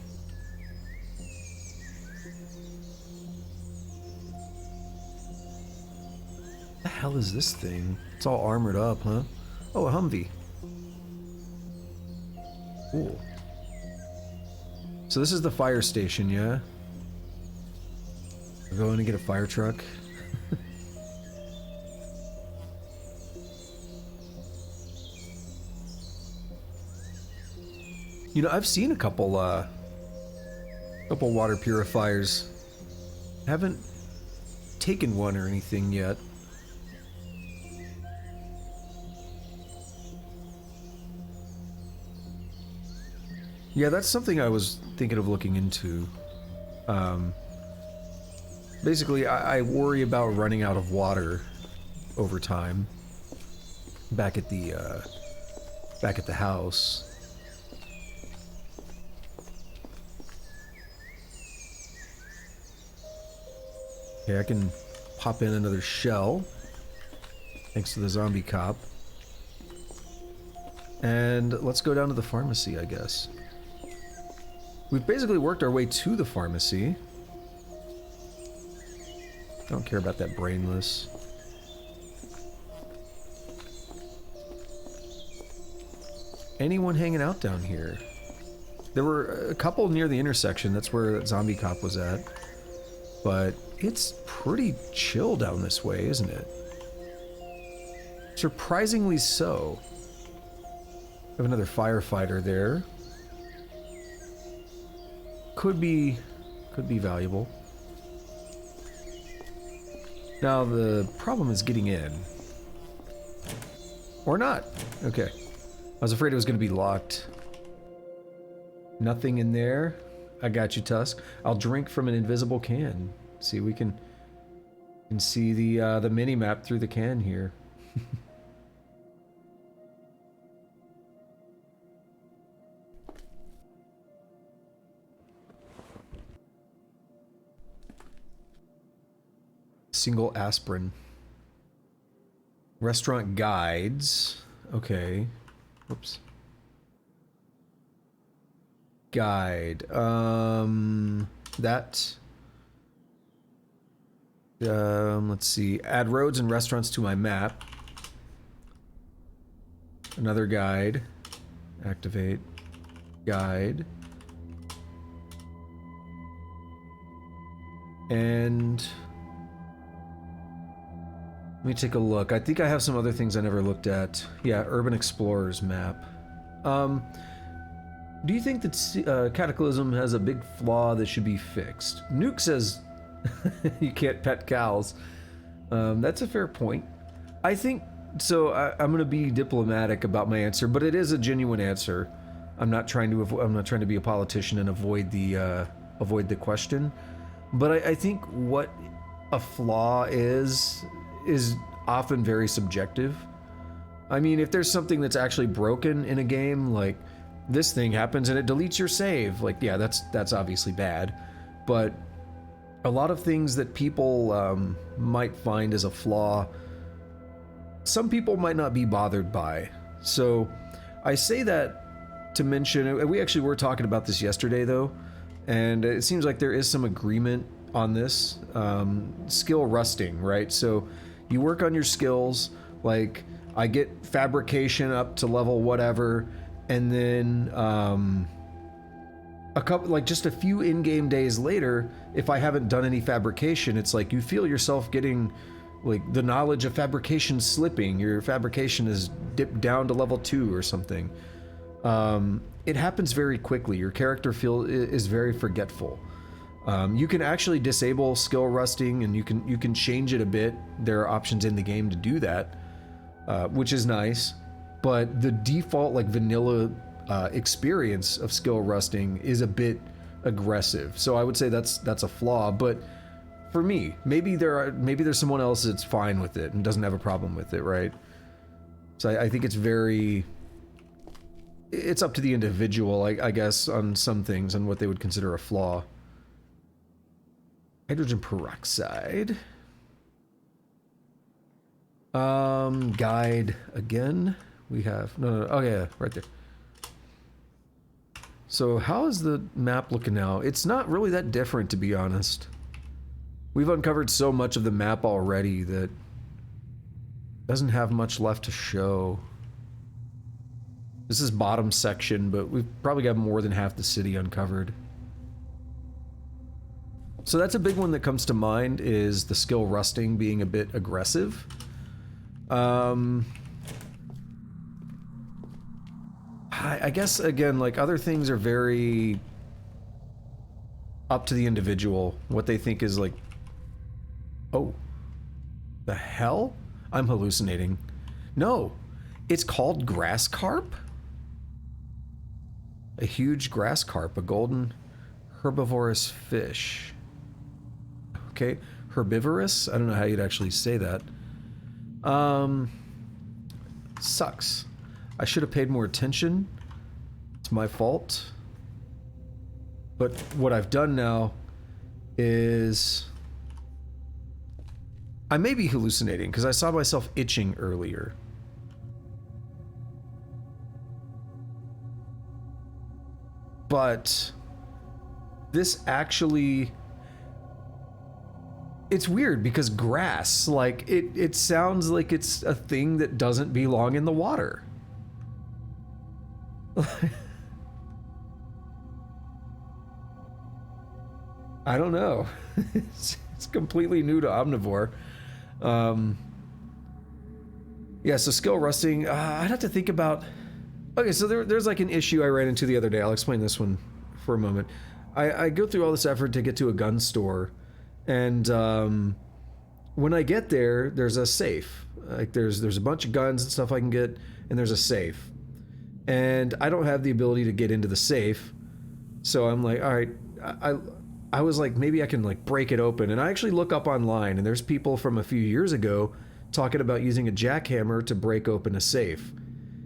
What the hell is this thing? It's all armored up, huh? Oh, a Humvee. Cool. So this is the fire station, yeah? We're going to get a fire truck. You know, I've seen a couple water purifiers. Haven't taken one or anything yet. Yeah, that's something I was thinking of looking into. Basically, I worry about running out of water over time. Back at the house. Okay, I can pop in another shell. Thanks to the zombie cop. And let's go down to the pharmacy, I guess. We've basically worked our way to the pharmacy. I don't care about that brainless. Anyone hanging out down here? There were a couple near the intersection. That's where that zombie cop was at. But it's pretty chill down this way, isn't it? Surprisingly so. Have another firefighter there. Could be valuable. Now the problem is getting in. Or not. Okay. I was afraid it was going to be locked. Nothing in there. I got you, Tusk. I'll drink from an invisible can. See, we can see the mini map through the can here. Single aspirin. Restaurant guides. Okay. Whoops. Guide. That. Let's see. Add roads and restaurants to my map. Another guide. Activate. Guide. And let me take a look. I think I have some other things I never looked at. Yeah, Urban Explorer's map. Do you think that Cataclysm has a big flaw that should be fixed? Nuke says you can't pet cows. That's a fair point. I think so. I'm going to be diplomatic about my answer, but it is a genuine answer. I'm not trying to be a politician and avoid the question. But I think what a flaw is often very subjective. I mean, if there's something that's actually broken in a game, like this thing happens and it deletes your save, like, yeah, that's obviously bad. But a lot of things that people might find as a flaw, some people might not be bothered by. So I say that to mention, we actually were talking about this yesterday though, and it seems like there is some agreement on this. Skill rusting, right? So you work on your skills, like I get fabrication up to level whatever, and then just a few in-game days later, if I haven't done any fabrication, it's like you feel yourself getting like the knowledge of fabrication slipping. Your fabrication is dipped down to level 2 or something. It happens very quickly. Your character is very forgetful. You can actually disable skill rusting, and you can change it a bit. There are options in the game to do that, which is nice. But the default, like vanilla experience of skill rusting is a bit aggressive. So I would say that's a flaw. But for me, maybe there's someone else that's fine with it and doesn't have a problem with it, right? So I think it's up to the individual, I guess, on some things and what they would consider a flaw. Hydrogen peroxide. Guide again. We have no. Oh yeah, right there. So how is the map looking now? It's not really that different, to be honest. We've uncovered so much of the map already that doesn't have much left to show. This is bottom section, but we've probably got more than half the city uncovered. So that's a big one that comes to mind, is the skill rusting being a bit aggressive. I guess, again, like, other things are very up to the individual, what they think is like, oh, the hell? I'm hallucinating. No, it's called grass carp? A huge grass carp, a golden herbivorous fish. Okay, herbivorous? I don't know how you'd actually say that. Sucks. I should have paid more attention. It's my fault. But what I've done now is I may be hallucinating because I saw myself itching earlier. But this actually, it's weird because grass, like, it sounds like it's a thing that doesn't belong in the water. I don't know. It's completely new to Omnivore. Yeah, so skill rusting, I'd have to think about... Okay, so there's like an issue I ran into the other day. I'll explain this one for a moment. I go through all this effort to get to a gun store, and when I get there, there's a safe. Like there's a bunch of guns and stuff I can get, and there's a safe. And I don't have the ability to get into the safe. So I'm like, all right, I was like, maybe I can like break it open. And I actually look up online, and there's people from a few years ago talking about using a jackhammer to break open a safe.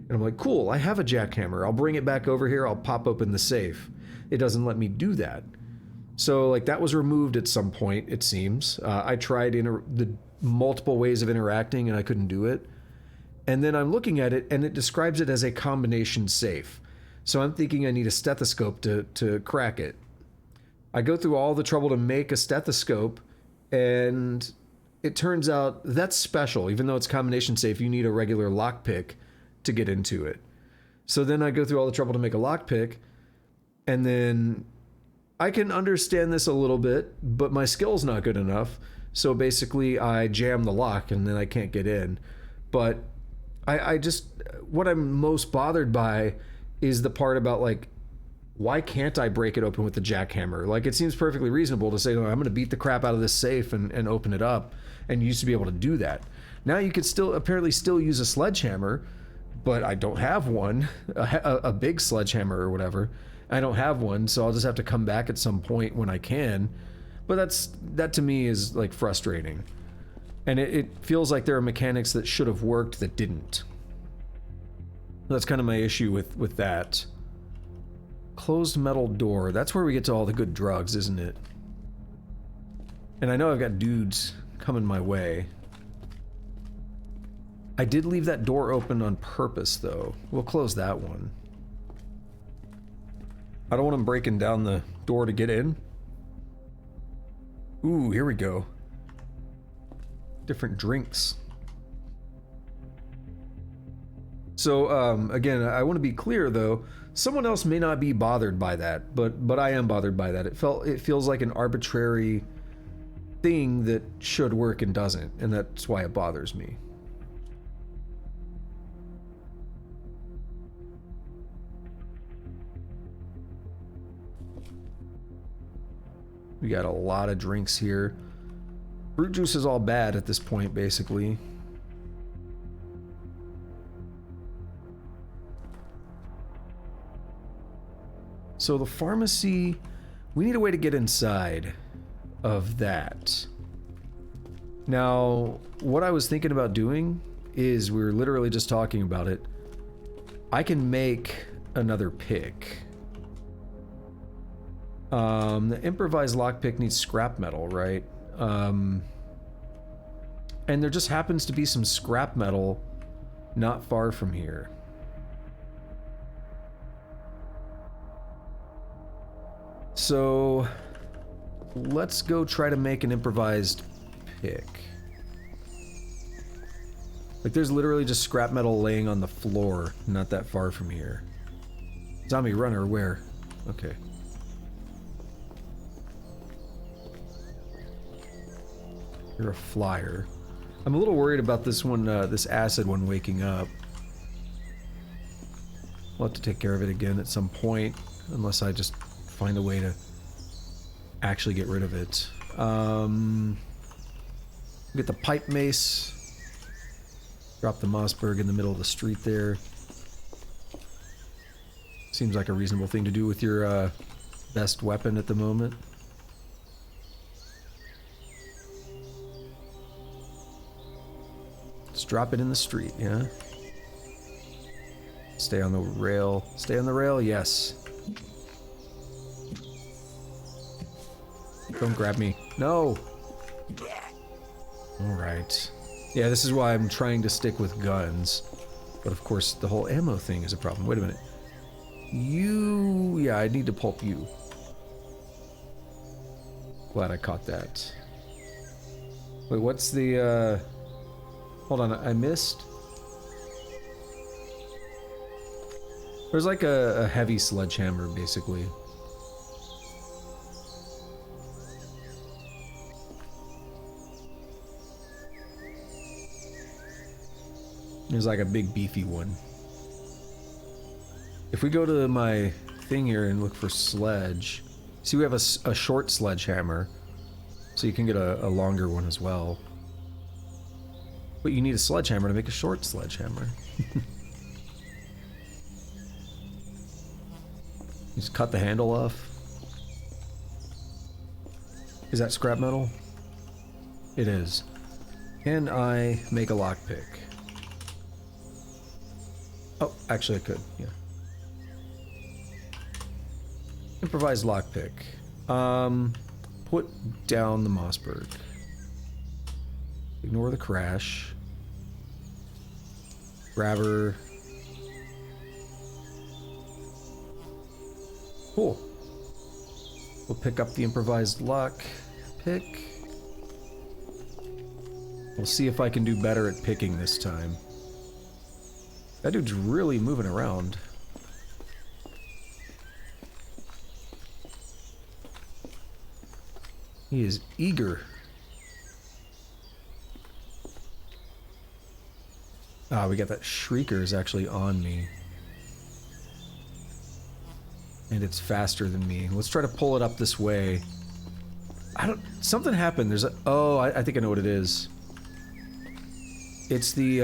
And I'm like, cool, I have a jackhammer. I'll bring it back over here. I'll pop open the safe. It doesn't let me do that. So like that was removed at some point, it seems. I tried the multiple ways of interacting, and I couldn't do it. And then I'm looking at it, and it describes it as a combination safe. So I'm thinking I need a stethoscope to crack it. I go through all the trouble to make a stethoscope, and it turns out that's special. Even though it's combination safe, you need a regular lockpick to get into it. So then I go through all the trouble to make a lockpick, and then I can understand this a little bit, but my skill's not good enough. So basically I jam the lock, and then I can't get in. But I just, what I'm most bothered by is the part about like, why can't I break it open with the jackhammer? Like, it seems perfectly reasonable to say, oh, I'm going to beat the crap out of this safe and open it up. And you used to be able to do that. Now you could apparently still use a sledgehammer, but I don't have one, a big sledgehammer or whatever. I don't have one, so I'll just have to come back at some point when I can. But that to me is like frustrating. And it feels like there are mechanics that should have worked that didn't. That's kind of my issue with that. Closed metal door. That's where we get to all the good drugs, isn't it? And I know I've got dudes coming my way. I did leave that door open on purpose, though. We'll close that one. I don't want them breaking down the door to get in. Ooh, here we go. Different drinks. So, again, I want to be clear, though. Someone else may not be bothered by that, but I am bothered by that. It feels like an arbitrary thing that should work and doesn't, and that's why it bothers me. We got a lot of drinks here. Fruit juice is all bad at this point, basically. So the pharmacy, we need a way to get inside of that. Now, what I was thinking about doing is, we were literally just talking about it. I can make another pick. The improvised lockpick needs scrap metal, right? And there just happens to be some scrap metal not far from here. So let's go try to make an improvised pick. Like, there's literally just scrap metal laying on the floor, not that far from here. Zombie runner, where? Okay. You're a flyer. I'm a little worried about this one, this acid one waking up. We'll have to take care of it again at some point, unless I just find a way to actually get rid of it. Get the pipe mace. Drop the Mossberg in the middle of the street there. Seems like a reasonable thing to do with your best weapon at the moment. Just drop it in the street, yeah? Stay on the rail. Stay on the rail, yes. Don't grab me. No! Alright. Yeah, this is why I'm trying to stick with guns. But of course, the whole ammo thing is a problem. Wait a minute. You... yeah, I need to pulp you. Glad I caught that. Wait, what's the, hold on, I missed? There's like a heavy sledgehammer, basically. There's like a big beefy one. If we go to my thing here and look for sledge, see we have a short sledgehammer, so you can get a longer one as well. But you need a sledgehammer to make a short sledgehammer. Just cut the handle off. Is that scrap metal? It is. Can I make a lockpick? Oh, actually I could, yeah. Improvised lockpick. Put down the Mossberg. Ignore the crash. Grabber. Cool. We'll pick up the improvised lock pick. We'll see if I can do better at picking this time. That dude's really moving around. He is eager. Ah, we got that Shrieker is actually on me. And it's faster than me. Let's try to pull it up this way. Something happened. There's a... Oh, I think I know what it is. It's the,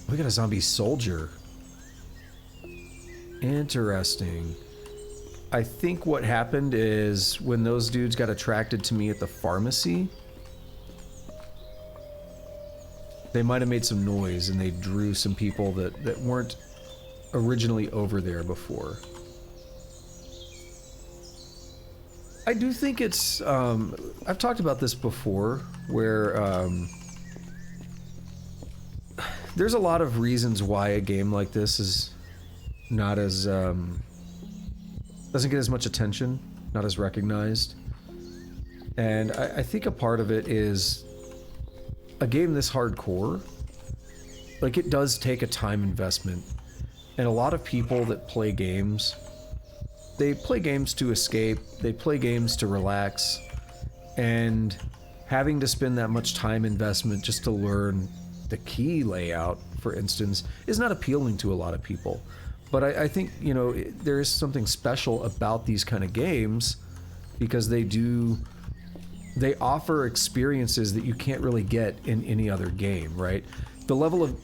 we got a zombie soldier. Interesting. I think what happened is when those dudes got attracted to me at the pharmacy, they might have made some noise and they drew some people that weren't originally over there before. I do think it's, I've talked about this before, where, there's a lot of reasons why a game like this is not as, doesn't get as much attention, not as recognized. And I think a part of it is a game this hardcore, like, it does take a time investment. And a lot of people that play games, they play games to escape, they play games to relax, and having to spend that much time investment just to learn the key layout, for instance, is not appealing to a lot of people. But I think, you know, there is something special about these kind of games, because they offer experiences that you can't really get in any other game, right? The level of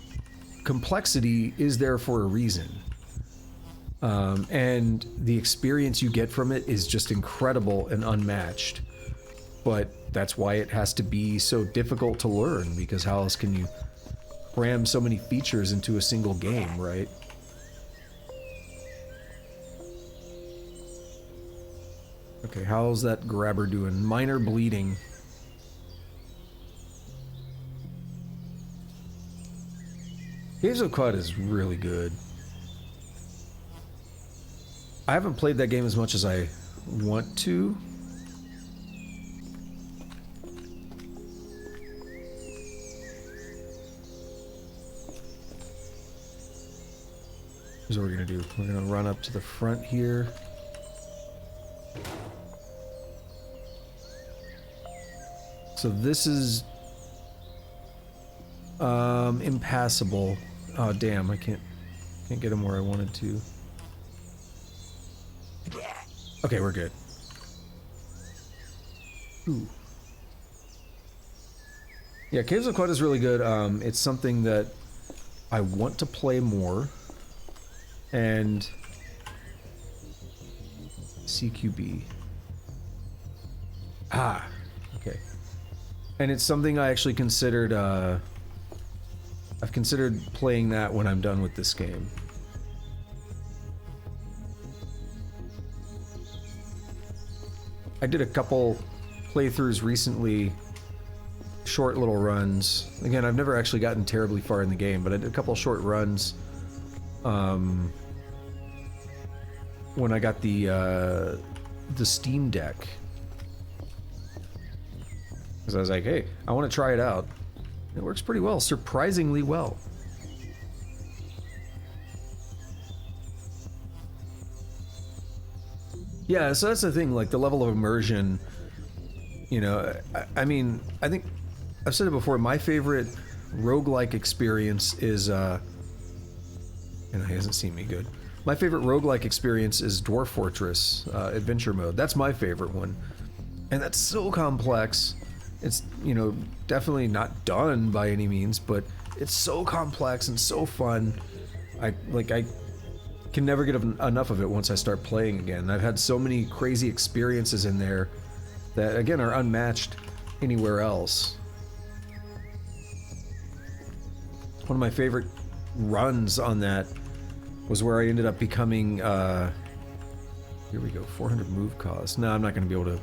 complexity is there for a reason. And the experience you get from it is just incredible and unmatched. But that's why it has to be so difficult to learn, because how else can you cram so many features into a single game, right? Okay, how's that grabber doing? Minor bleeding. Caves of Qud is really good. I haven't played that game as much as I want to. Here's what we're gonna do. We're gonna run up to the front here. So this is impassable. Oh damn, I can't get him where I wanted to. Okay, we're good. Ooh. Yeah, Caves of Qud is really good. It's something that I want to play more. And CQB. Ah, okay. And it's something I actually considered, I've considered playing that when I'm done with this game. I did a couple playthroughs recently, short little runs. Again, I've never actually gotten terribly far in the game, but I did a couple short runs when I got the Steam Deck. Because I was like, hey, I want to try it out. It works pretty well, surprisingly well. Yeah, so that's the thing, like the level of immersion, you know, I mean, I think, I've said it before, my favorite roguelike experience is, and he hasn't seen me good. My favorite roguelike experience is Dwarf Fortress Adventure Mode. That's my favorite one. And that's so complex, It's, you know, definitely not done by any means, but it's so complex and so fun. I can never get enough of it once I start playing again. I've had so many crazy experiences in there that, again, are unmatched anywhere else. One of my favorite runs on that was where I ended up becoming, here we go, 400 move cost. No, I'm not going to be able to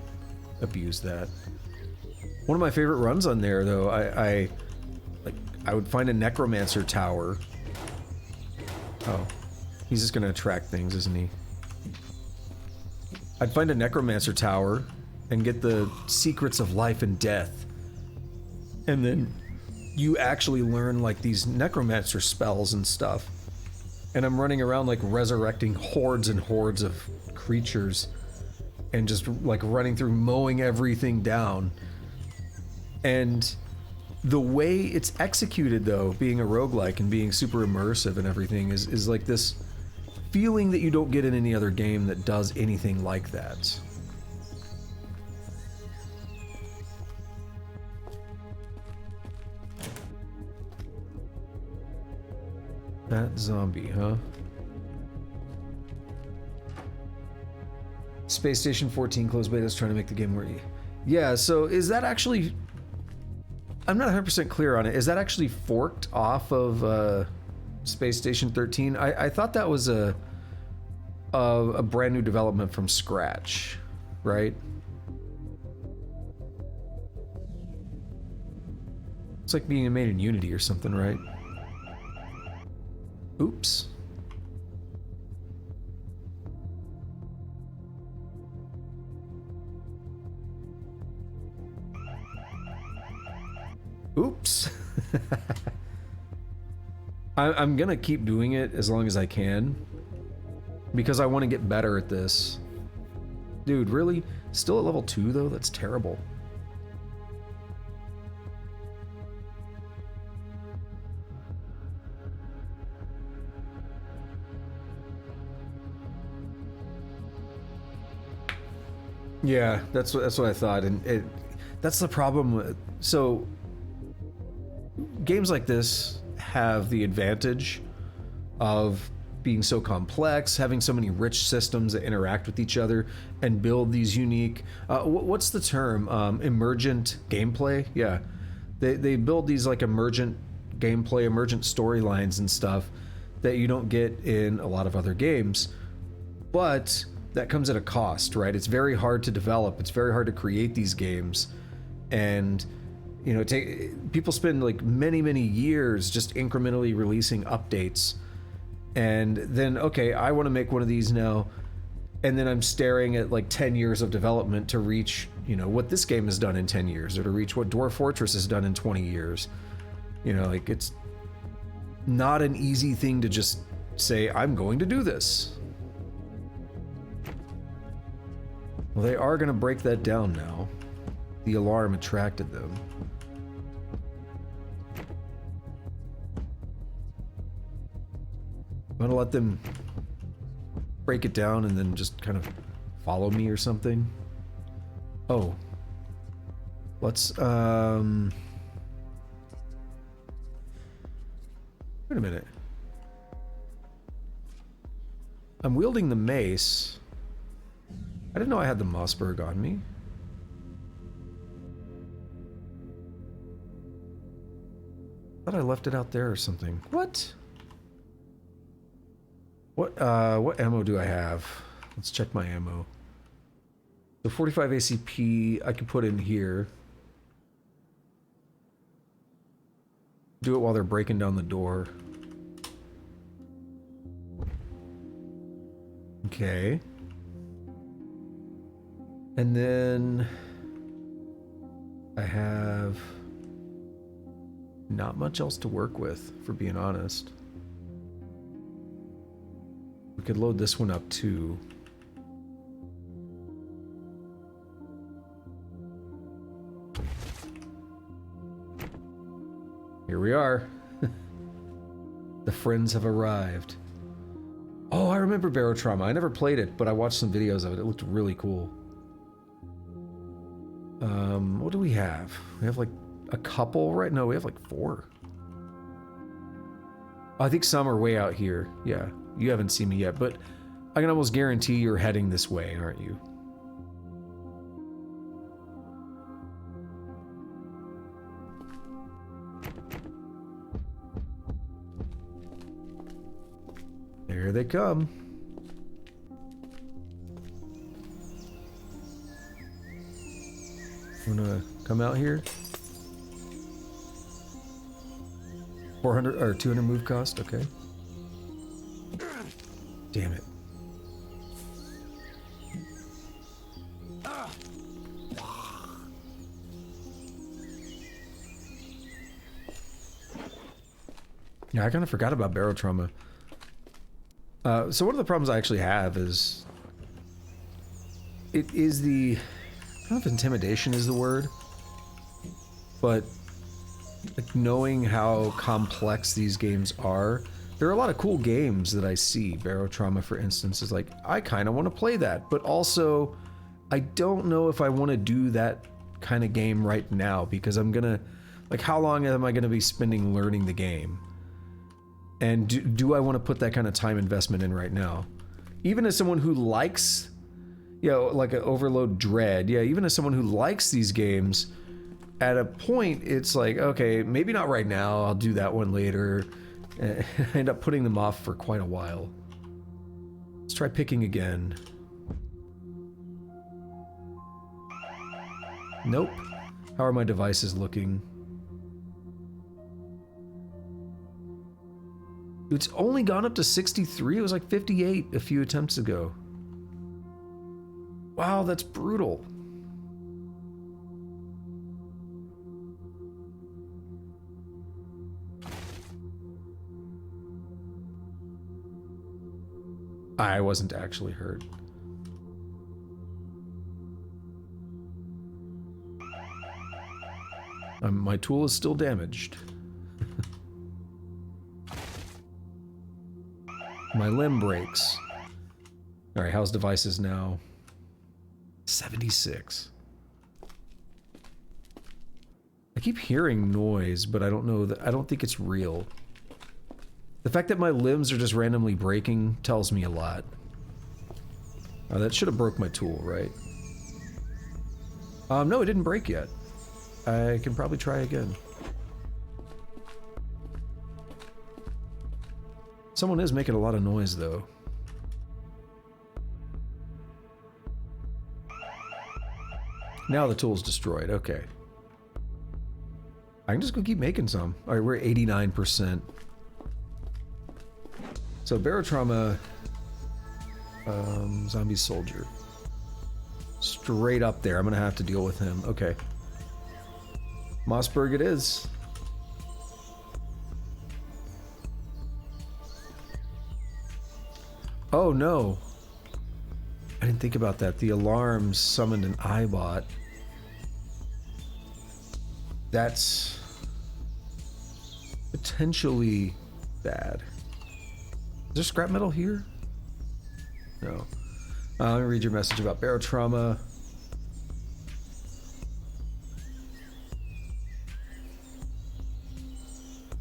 abuse that. One of my favorite runs on there, though, I would find a necromancer tower. Oh, he's just going to attract things, isn't he? I'd find a necromancer tower and get the secrets of life and death. And then you actually learn, like, these necromancer spells and stuff. And I'm running around, like, resurrecting hordes and hordes of creatures. And just, like, running through, mowing everything down. And the way it's executed, though, being a roguelike and being super immersive and everything, is like this feeling that you don't get in any other game that does anything like that. That zombie, huh? Space Station 14 closed beta is trying to make the game more Yeah, so is that actually... I'm not 100% clear on it. Is that actually forked off of Space Station 13? I thought that was a brand new development from scratch, right? It's like being made in Unity or something, right? Oops. Oops. I'm gonna keep doing it as long as I can because I want to get better at this. Dude, really? Still at level 2 though? That's terrible. Yeah, that's what I thought, and that's the problem. So games like this have the advantage of being so complex, having so many rich systems that interact with each other and build these unique, what's the term? Emergent gameplay? Yeah. They build these like emergent gameplay, emergent storylines and stuff that you don't get in a lot of other games. But that comes at a cost, right? It's very hard to develop. It's very hard to create these games. And you know, people spend like many years just incrementally releasing updates, and then okay, I want to make one of these now, and then I'm staring at like 10 years of development to reach, you know, what this game has done in 10 years, or to reach what Dwarf Fortress has done in 20 years. You know, like it's not an easy thing to just say, I'm going to do this. Well, they are going to break that down now. The alarm attracted them. I'm gonna let them break it down and then just kind of follow me or something. Oh. Let's, wait a minute. I'm wielding the mace. I didn't know I had the Mossberg on me. I thought I left it out there or something. What? What ammo do I have? Let's check my ammo. So 45 ACP I can put in here. Do it while they're breaking down the door. Okay. And then I have not much else to work with, for being honest. We could load this one up too. Here we are. The friends have arrived. Oh, I remember Barotrauma. I never played it, but I watched some videos of it. It looked really cool. What do we have? We have like a couple, right? No, we have like 4. I think some are way out here. Yeah, you haven't seen me yet, but I can almost guarantee you're heading this way, aren't you? There they come. Wanna come out here? 400 or 200 move cost, okay. Damn it. Yeah, I kind of forgot about barrel trauma. So one of the problems I actually have is it is the, I don't know if intimidation is the word, but like knowing how complex these games are. There are a lot of cool games that I see. Barrel Trauma, for instance, is like, I kind of want to play that, but also I don't know if I want to do that kind of game right now, because I'm gonna, like, how long am I gonna be spending learning the game? And do I want to put that kind of time investment in right now? Even as someone who likes, you know, like an Overload Dread, yeah, even as someone who likes these games, at a point, it's like, okay, maybe not right now, I'll do that one later. I end up putting them off for quite a while. Let's try picking again. Nope. How are my devices looking? It's only gone up to 63. It was like 58 a few attempts ago. Wow, that's brutal. I wasn't actually hurt. My tool is still damaged. My limb breaks. Alright, how's devices now? 76. I keep hearing noise, but I don't know that, I don't think it's real. The fact that my limbs are just randomly breaking tells me a lot. Oh, that should have broke my tool, right? No, it didn't break yet. I can probably try again. Someone is making a lot of noise, though. Now the tool's destroyed. Okay. I can just go keep making some. Alright, we're at 89%. So, Barotrauma... zombie soldier. Straight up there. I'm gonna have to deal with him. Okay. Mossberg it is. Oh no. I didn't think about that. The alarms summoned an iBot. That's potentially bad. Is there scrap metal here? No. Let me read your message about barotrauma.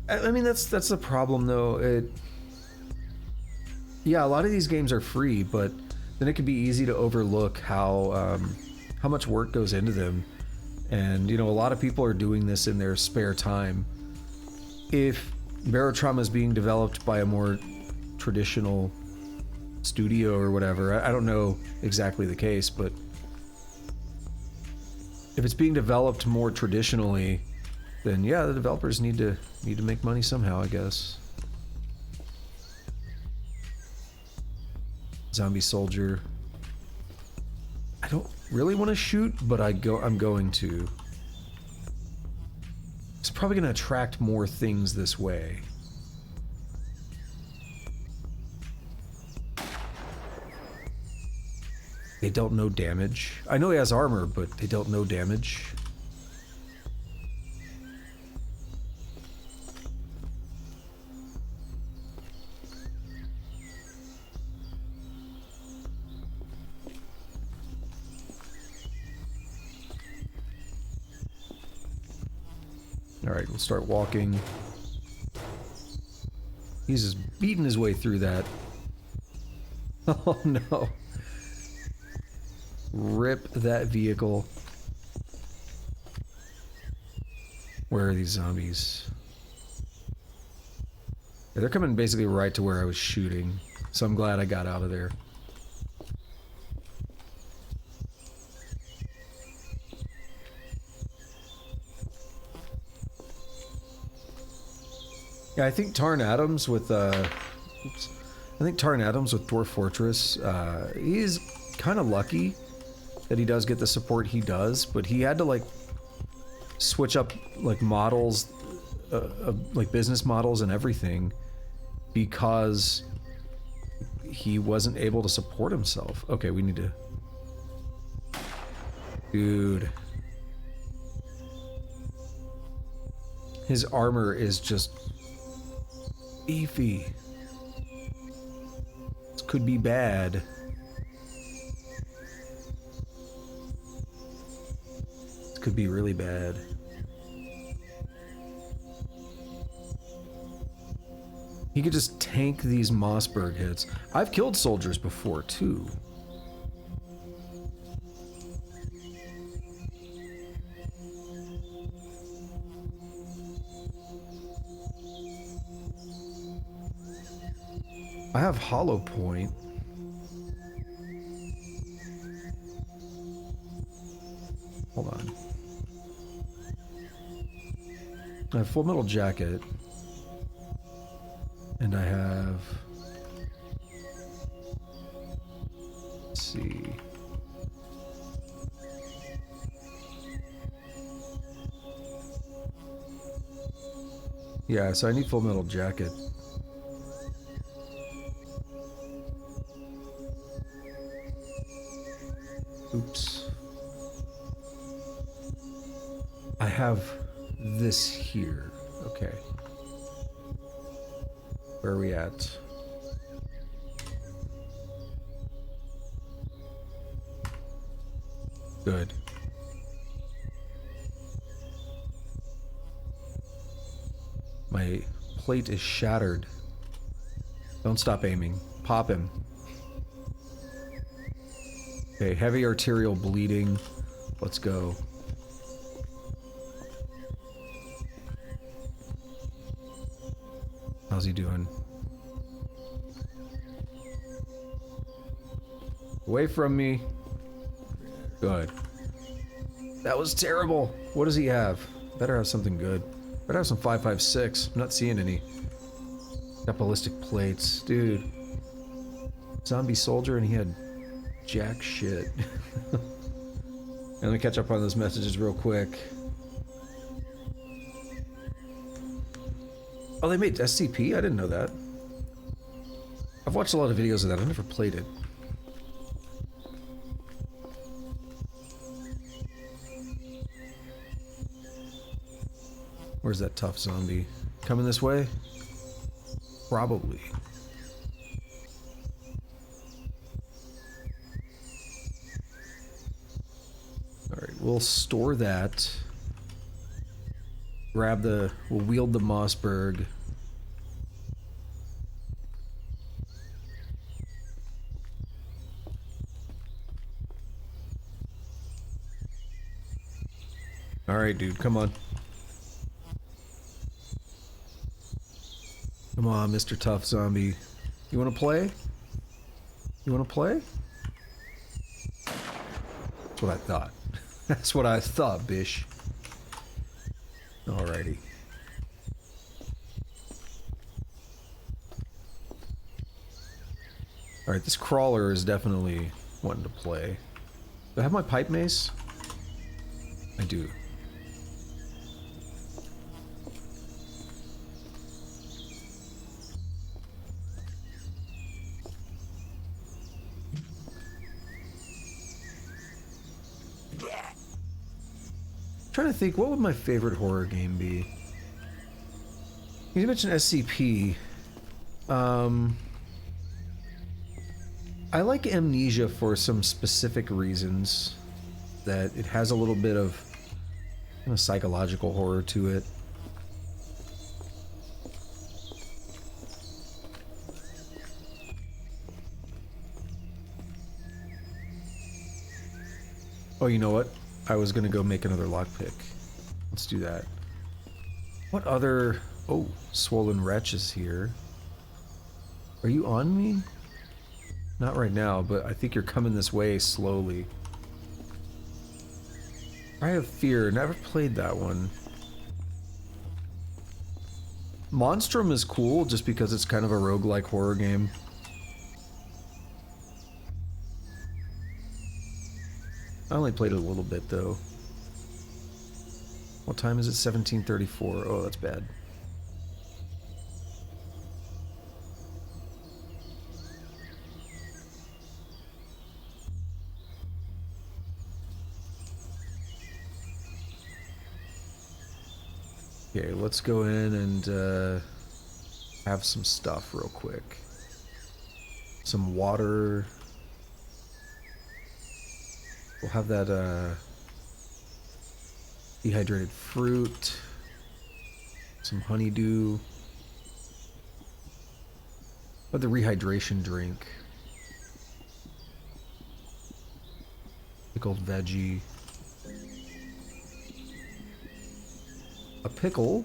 I mean, that's the problem, though. Yeah, a lot of these games are free, but then it can be easy to overlook how much work goes into them. And, you know, a lot of people are doing this in their spare time. If Barotrauma is being developed by a more traditional studio or whatever, I don't know exactly the case, but if it's being developed more traditionally, then yeah, the developers need to make money somehow, I guess. Zombie soldier. I don't really want to shoot, but I'm going to. It's probably going to attract more things this way. They don't know damage. I know he has armor, but they don't know damage. Alright, we'll start walking. He's just beating his way through that. Oh no. Rip that vehicle. Where are these zombies? Yeah, they're coming basically right to where I was shooting. So I'm glad I got out of there. Yeah, I think Tarn Adams with Dwarf Fortress, he's kind of lucky that he does get the support he does, but he had to like switch up like models, like business models and everything because he wasn't able to support himself. Okay, we need to... Dude. His armor is just beefy. This could be bad. This could be really bad. He could just tank these Mossberg hits. I've killed soldiers before, too. I have Hollow Point. Hold on. I have Full Metal Jacket. And I have... Let's see... Yeah, so I need Full Metal Jacket. Oops. I have this here. Okay. Where are we at? Good. My plate is shattered. Don't stop aiming. Pop him. Okay, heavy arterial bleeding. Let's go. How's he doing? Away from me. Good. That was terrible. What does he have? Better have something good. Better have some 5.56. I'm not seeing any. Got ballistic plates. Dude. Zombie soldier and he had jack shit. And let me catch up on those messages real quick. Oh, they made SCP? I didn't know that. I've watched a lot of videos of that. I've never played it. Where's that tough zombie? Coming this way? Probably. Alright, we'll store that. Grab the... We'll wield the Mossberg. Alright, dude, come on. Come on, Mr. Tough Zombie. You wanna play? You wanna play? That's what I thought. That's what I thought, bish. Alrighty. Alright, this crawler is definitely wanting to play. Do I have my pipe mace? I do. Trying to think, what would my favorite horror game be? You mentioned SCP. I like Amnesia for some specific reasons. That it has a little bit of psychological horror to it. Oh, you know what? I was gonna go make another lockpick. Let's do that. What other... Oh, Swollen Wretch is here. Are you on me? Not right now, but I think you're coming this way slowly. I have Fear. Never played that one. Monstrum is cool just because it's kind of a roguelike horror game. I only played it a little bit though. What time is it? 17:34. Oh, that's bad. Okay, let's go in and have some stuff real quick. Some water. We'll have that dehydrated fruit. Some honeydew. But the rehydration drink. Pickled veggie. A pickle.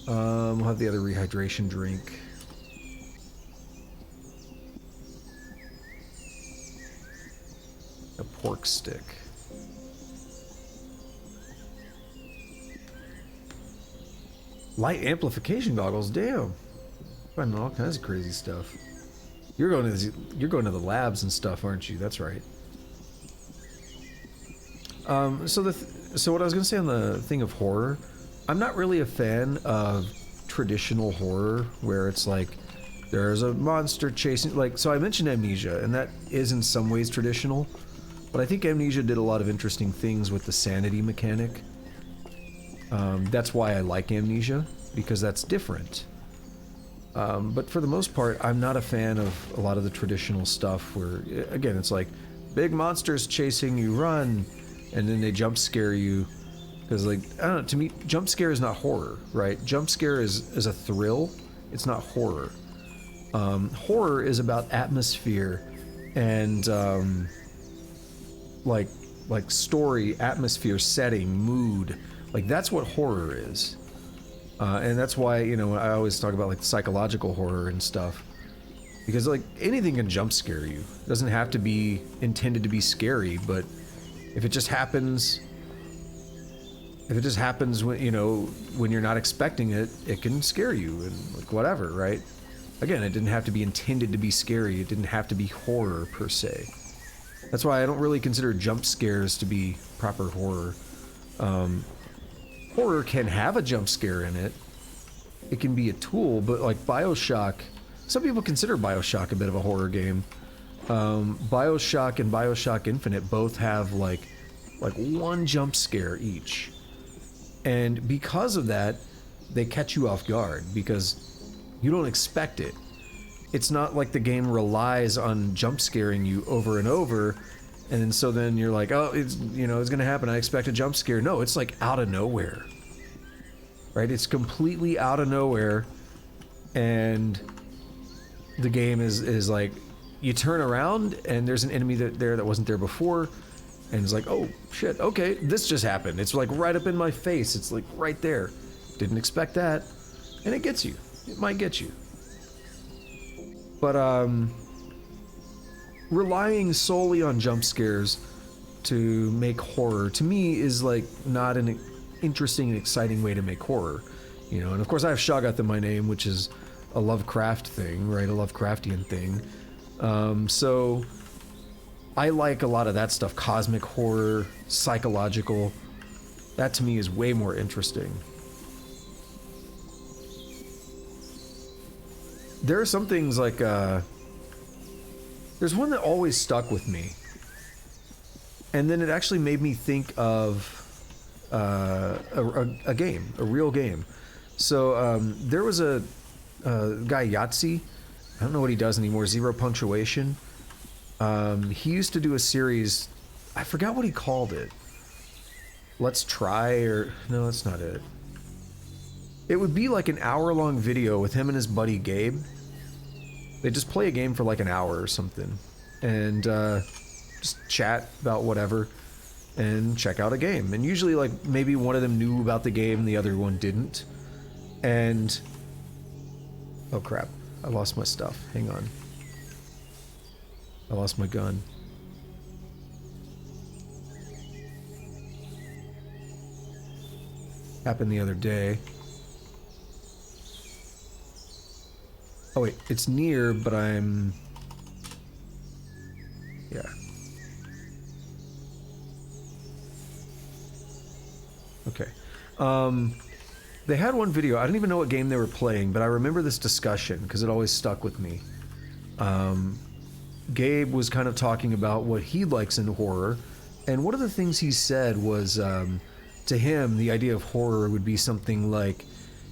We'll have the other rehydration drink. A pork stick. Light amplification goggles, damn. Finding all kinds of crazy stuff. You're going to the labs and stuff, aren't you? That's right. So what I was gonna say on the thing of horror, I'm not really a fan of traditional horror where it's like there's a monster chasing, like, so I mentioned Amnesia, and that is in some ways traditional, but I think Amnesia did a lot of interesting things with the sanity mechanic. That's why I like Amnesia, because that's different. But for the most part, I'm not a fan of a lot of the traditional stuff where, again, it's like big monsters chasing you, run, and then they jump scare you. Because, like, I don't know, to me, jump scare is not horror, right? Jump scare is a thrill, it's not horror. Horror is about atmosphere and, like story, atmosphere, setting, mood. Like, that's what horror is. And that's why, you know, I always talk about, like, psychological horror and stuff. Because, like, anything can jump scare you. It doesn't have to be intended to be scary, but if it just happens... If it just happens when, you know, when you're not expecting it, it can scare you and, like, whatever, right? Again, it didn't have to be intended to be scary. It didn't have to be horror, per se. That's why I don't really consider jump scares to be proper horror. Horror can have a jump scare in it. It can be a tool, but like BioShock, some people consider BioShock a bit of a horror game. BioShock and BioShock Infinite both have like one jump scare each. And because of that, they catch you off guard because you don't expect it. It's not like the game relies on jump scaring you over and over, and then so then you're like, oh, it's, you know, it's gonna happen. I expect a jump scare. No, it's like out of nowhere, right? It's completely out of nowhere, and the game is like, you turn around and there's an enemy there that wasn't there before, and it's like, oh shit, okay, this just happened. It's like right up in my face. It's like right there. Didn't expect that, and it gets you. It might get you. But relying solely on jump scares to make horror, to me, is like not an interesting and exciting way to make horror, you know. And of course I have Shoggoth in my name, which is a Lovecraft thing, right? A Lovecraftian thing. So I like a lot of that stuff, cosmic horror, psychological. That to me is way more interesting. There are some things like, there's one that always stuck with me. And then it actually made me think of a game, a real game. So there was a guy, Yahtzee. I don't know what he does anymore, Zero Punctuation. He used to do a series, I forgot what he called it. Let's Try, or no, that's not it. It would be like an hour-long video with him and his buddy Gabe. They just play a game for like an hour or something, and just chat about whatever and check out a game. And usually, like, maybe one of them knew about the game and the other one didn't. And oh crap, I lost my stuff. Hang on. I lost my gun. Happened the other day. Oh wait, it's near, but I'm... Yeah. Okay. They had one video, I don't even know what game they were playing, but I remember this discussion, because it always stuck with me. Gabe was kind of talking about what he likes in horror, and one of the things he said was, to him, the idea of horror would be something like,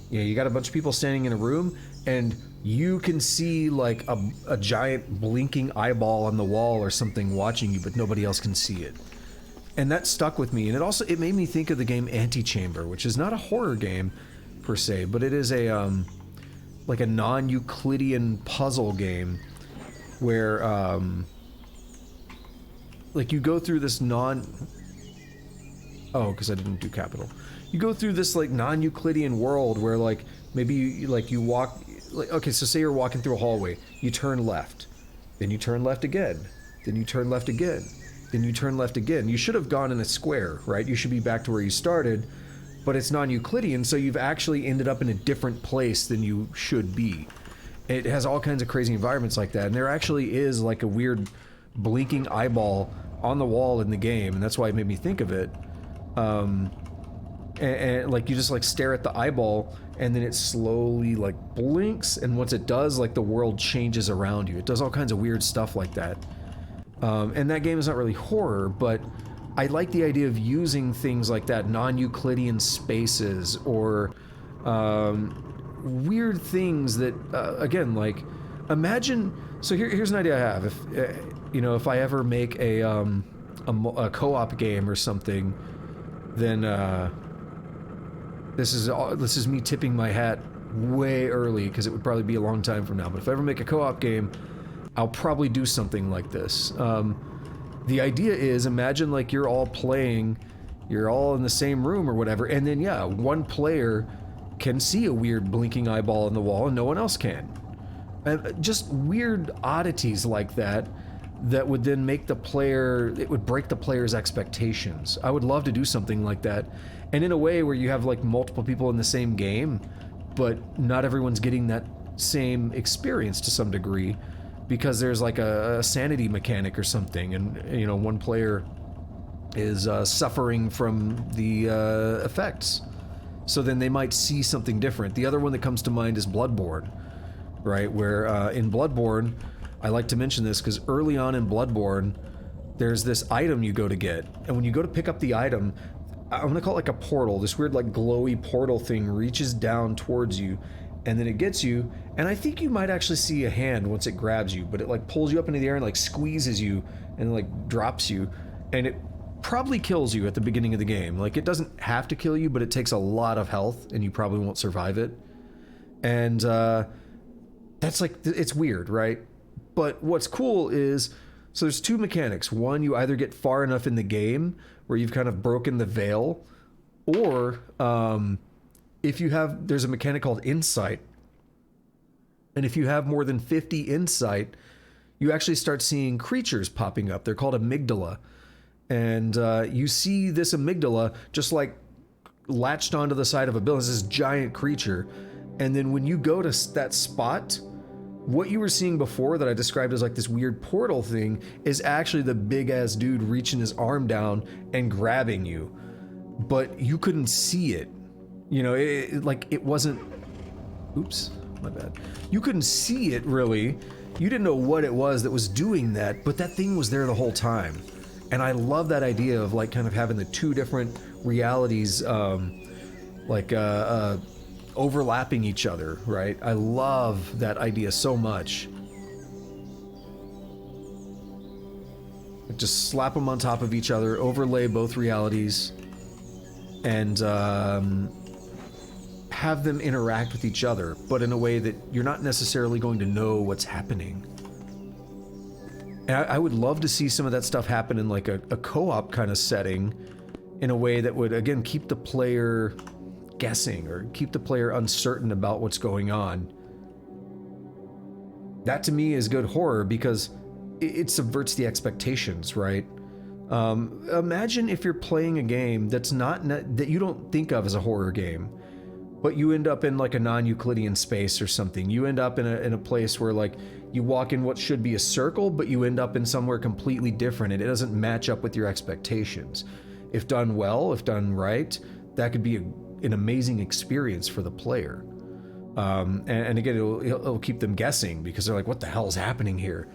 you know, you got a bunch of people standing in a room, and you can see like a giant blinking eyeball on the wall or something watching you, but nobody else can see it. And that stuck with me, and it made me think of the game Antechamber, which is not a horror game per se, but it is a like a non-Euclidean puzzle game where like you go through this because I didn't do capital. You go through this like non-Euclidean world where like maybe you walk, like, okay, so say you're walking through a hallway, you turn left, then you turn left again, then you turn left again, then you turn left again. You should have gone in a square, right? You should be back to where you started, but it's non-Euclidean, so you've actually ended up in a different place than you should be. It has all kinds of crazy environments like that, and there actually is like a weird blinking eyeball on the wall in the game, and that's why it made me think of it. And like you just like stare at the eyeball, and then it slowly like blinks, and once it does, like the world changes around you. It does all kinds of weird stuff like that. And that game is not really horror, but I like the idea of using things like that, non-Euclidean spaces, or weird things that, again, like, imagine, so here's an idea I have. If, you know, if I ever make a co-op game or something, then, this is me tipping my hat way early, because it would probably be a long time from now, but if I ever make a co-op game, I'll probably do something like this. The idea is, imagine like you're all playing, you're all in the same room or whatever, and then yeah, one player can see a weird blinking eyeball on the wall and no one else can. And just weird oddities like that that would then make the player, it would break the player's expectations. I would love to do something like that, and in a way where you have like multiple people in the same game, but not everyone's getting that same experience to some degree, because there's like a sanity mechanic or something, and you know, one player is suffering from the effects, so then they might see something different. The other one that comes to mind is Bloodborne, right, where in Bloodborne, I like to mention this because early on in Bloodborne, there's this item you go to get, and when you go to pick up the item, I'm gonna call it like a portal, this weird like glowy portal thing reaches down towards you, and then it gets you, and I think you might actually see a hand once it grabs you, but it like pulls you up into the air and like squeezes you and like drops you, and it probably kills you at the beginning of the game. Like, it doesn't have to kill you, but it takes a lot of health and you probably won't survive it. And that's like, it's weird, right? But what's cool is, so there's two mechanics. One, you either get far enough in the game where you've kind of broken the veil, or if you have, there's a mechanic called insight, and if you have more than 50 insight, you actually start seeing creatures popping up. They're called amygdala, and you see this amygdala just like latched onto the side of a building. It's this giant creature, and then when you go to that spot, what you were seeing before that I described as like this weird portal thing is actually the big ass dude reaching his arm down and grabbing you, but you couldn't see it. You know, it wasn't, oops, my bad. You couldn't see it really. You didn't know what it was that was doing that, but that thing was there the whole time. And I love that idea of like kind of having the two different realities, overlapping each other, right? I love that idea so much. Just slap them on top of each other, overlay both realities, and have them interact with each other, but in a way that you're not necessarily going to know what's happening. And I would love to see some of that stuff happen in like a co-op kind of setting, in a way that would, again, keep the player guessing or keep the player uncertain about what's going on. That to me is good horror, because it subverts the expectations, right? Imagine if you're playing a game that's that you don't think of as a horror game, but you end up in like a non-Euclidean space or something. You end up in a place where like you walk in what should be a circle, but you end up in somewhere completely different, and it doesn't match up with your expectations. If done well, if done right, that could be an amazing experience for the player. And again, it'll keep them guessing, because they're like, what the hell is happening here?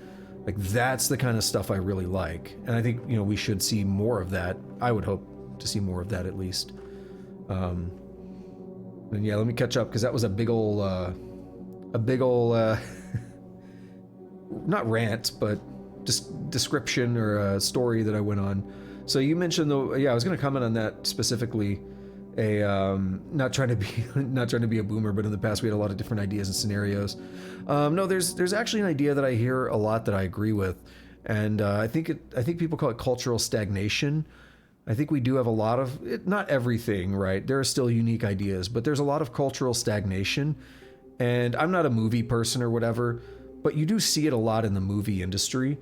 Like, that's the kind of stuff I really like. And I think, we should see more of that. I would hope to see more of that, at least. And yeah, let me catch up, because that was a big ol' not rant, but just description or a story that I went on. So you mentioned I was going to comment on that specifically. Not trying to be a boomer, but in the past we had a lot of different ideas and scenarios. No, there's actually an idea that I hear a lot that I agree with, and I think people call it cultural stagnation. I think we do have a lot of not everything, right? There are still unique ideas, but there's a lot of cultural stagnation. And I'm not a movie person or whatever, but you do see it a lot in the movie industry,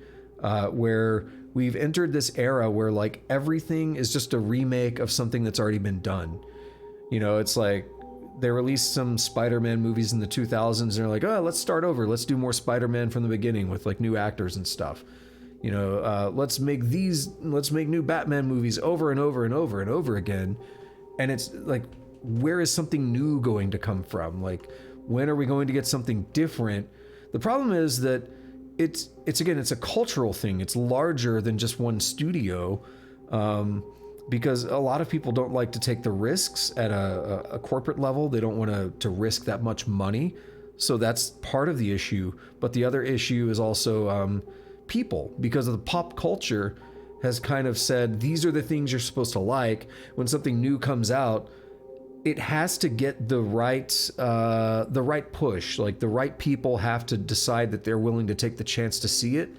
where we've entered this era where like everything is just a remake of something that's already been done. It's like they released some Spider-Man movies in the 2000s, and they're like, oh, let's start over. Let's do more Spider-Man from the beginning with like new actors and stuff. Let's make new Batman movies over and over and over and over again. And it's like, where is something new going to come from? Like, when are we going to get something different? The problem is that it's a cultural thing. It's larger than just one studio, because a lot of people don't like to take the risks at a corporate level. They don't want to risk that much money. So that's part of the issue. But the other issue is also people, because of the pop culture has kind of said, these are the things you're supposed to like. When something new comes out, it has to get the right push. Like, the right people have to decide that they're willing to take the chance to see it,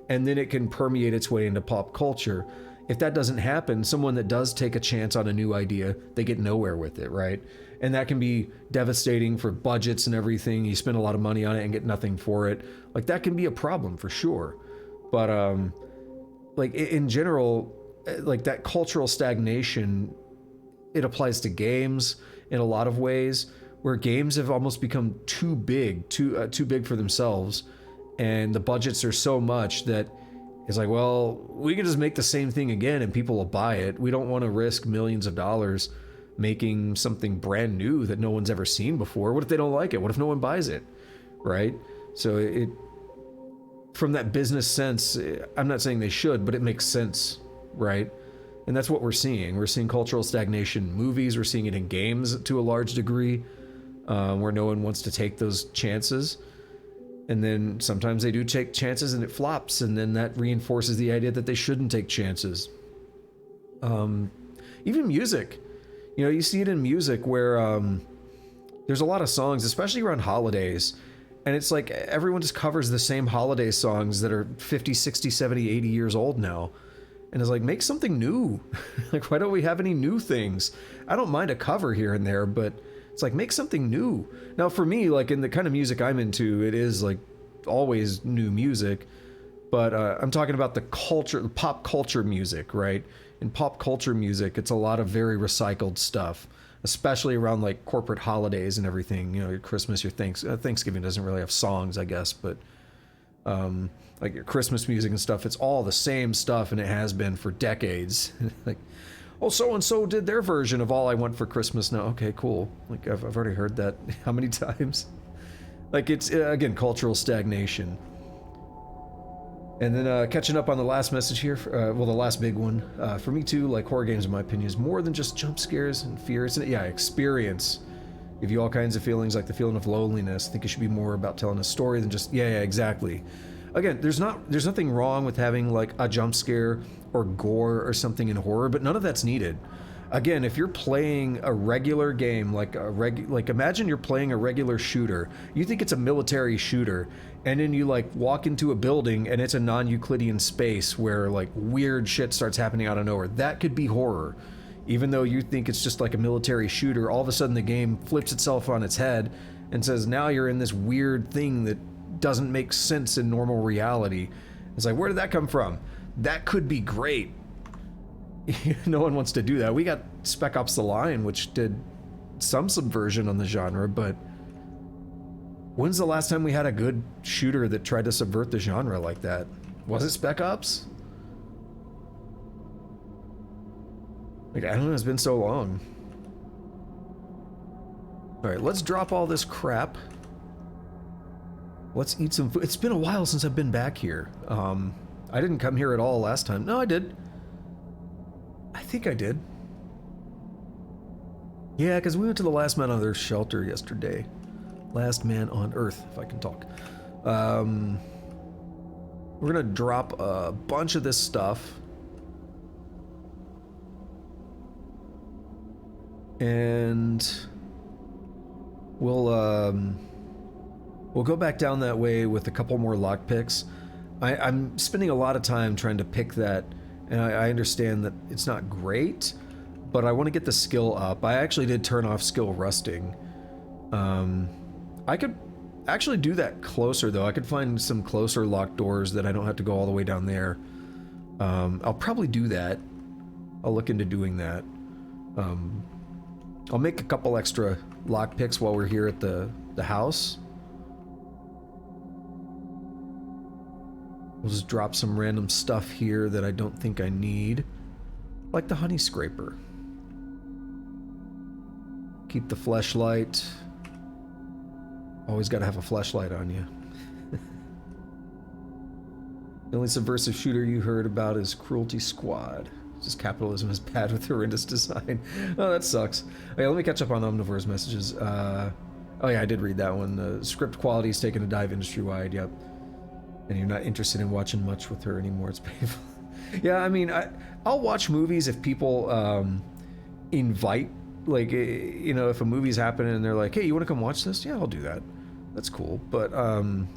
and then it can permeate its way into pop culture. If that doesn't happen, someone that does take a chance on a new idea, they get nowhere with it, right? And that can be devastating for budgets and everything. You spend a lot of money on it and get nothing for it. Like, that can be a problem for sure. But like, in general, like, that cultural stagnation, it applies to games in a lot of ways, where games have almost become too big for themselves, and the budgets are so much that it's like, well, we can just make the same thing again and people will buy it. We don't want to risk millions of dollars making something brand new that no one's ever seen before. What if they don't like it? What if no one buys it? Right? So it, from that business sense, I'm not saying they should, but it makes sense, right? And that's what we're seeing. We're seeing cultural stagnation in movies. We're seeing it in games to a large degree, where no one wants to take those chances. And then sometimes they do take chances and it flops, and then that reinforces the idea that they shouldn't take chances. Even music. You see it in music where there's a lot of songs, especially around holidays, and it's like everyone just covers the same holiday songs that are 50, 60, 70, 80 years old now. And it's like, make something new. Like, why don't we have any new things? I don't mind a cover here and there, but it's like, make something new. Now, for me, like, in the kind of music I'm into, it is like always new music. But I'm talking about the pop culture music, right? In pop culture music, it's a lot of very recycled stuff, especially around like corporate holidays and everything. Your Christmas, your Thanksgiving doesn't really have songs, I guess, but like your Christmas music and stuff, it's all the same stuff, and it has been for decades. Like, oh, so-and-so did their version of All I Want for Christmas Now. Okay, cool. Like, I've already heard that how many times? Like, it's, again, cultural stagnation. And then catching up on the last message here, the last big one. For me too, like, horror games, in my opinion, is more than just jump scares and fear. It's, experience. Give you all kinds of feelings, like the feeling of loneliness. I think it should be more about telling a story than just, exactly. Again, there's nothing wrong with having like a jump scare or gore or something in horror, but none of that's needed. Again, if you're playing a regular game, like imagine you're playing a regular shooter. You think it's a military shooter, and then you like walk into a building and it's a non-Euclidean space where like weird shit starts happening out of nowhere. That could be horror. Even though you think it's just like a military shooter, all of a sudden the game flips itself on its head and says now you're in this weird thing that doesn't make sense in normal reality. It's like, where did that come from? That could be great. No one wants to do that. We got Spec Ops: The Line, which did some subversion on the genre, but when's the last time we had a good shooter that tried to subvert the genre like that? Was it Spec Ops? Like, I don't know, it's been so long. Alright, let's drop all this crap. Let's eat some food. It's been a while since I've been back here. I didn't come here at all last time. No, I did. I think I did. Yeah, because we went to the Last Man on Earth shelter yesterday. Last Man on Earth, if I can talk. We're gonna drop a bunch of this stuff. And we'll go back down that way with a couple more lockpicks. I'm spending a lot of time trying to pick that, and I understand that it's not great, but I want to get the skill up. I actually did turn off skill rusting. I could actually do that closer, though. I could find some closer locked doors that I don't have to go all the way down there. I'll probably do that. I'll look into doing that. I'll make a couple extra lockpicks while we're here at the house. We'll just drop some random stuff here that I don't think I need. Like the honey scraper. Keep the fleshlight. Always gotta have a fleshlight on you. The only subversive shooter you heard about is Cruelty Squad. Just capitalism is bad with horrendous design. Oh, that sucks. Okay, let me catch up on Omnivore's messages. Oh yeah, I did read that one. The script quality is taking a dive industry-wide, yep. And you're not interested in watching much with her anymore, it's painful. Yeah, I mean, I'll watch movies if people invite, like, you know, if a movie's happening and they're like, hey, you want to come watch this? Yeah, I'll do that. That's cool. But on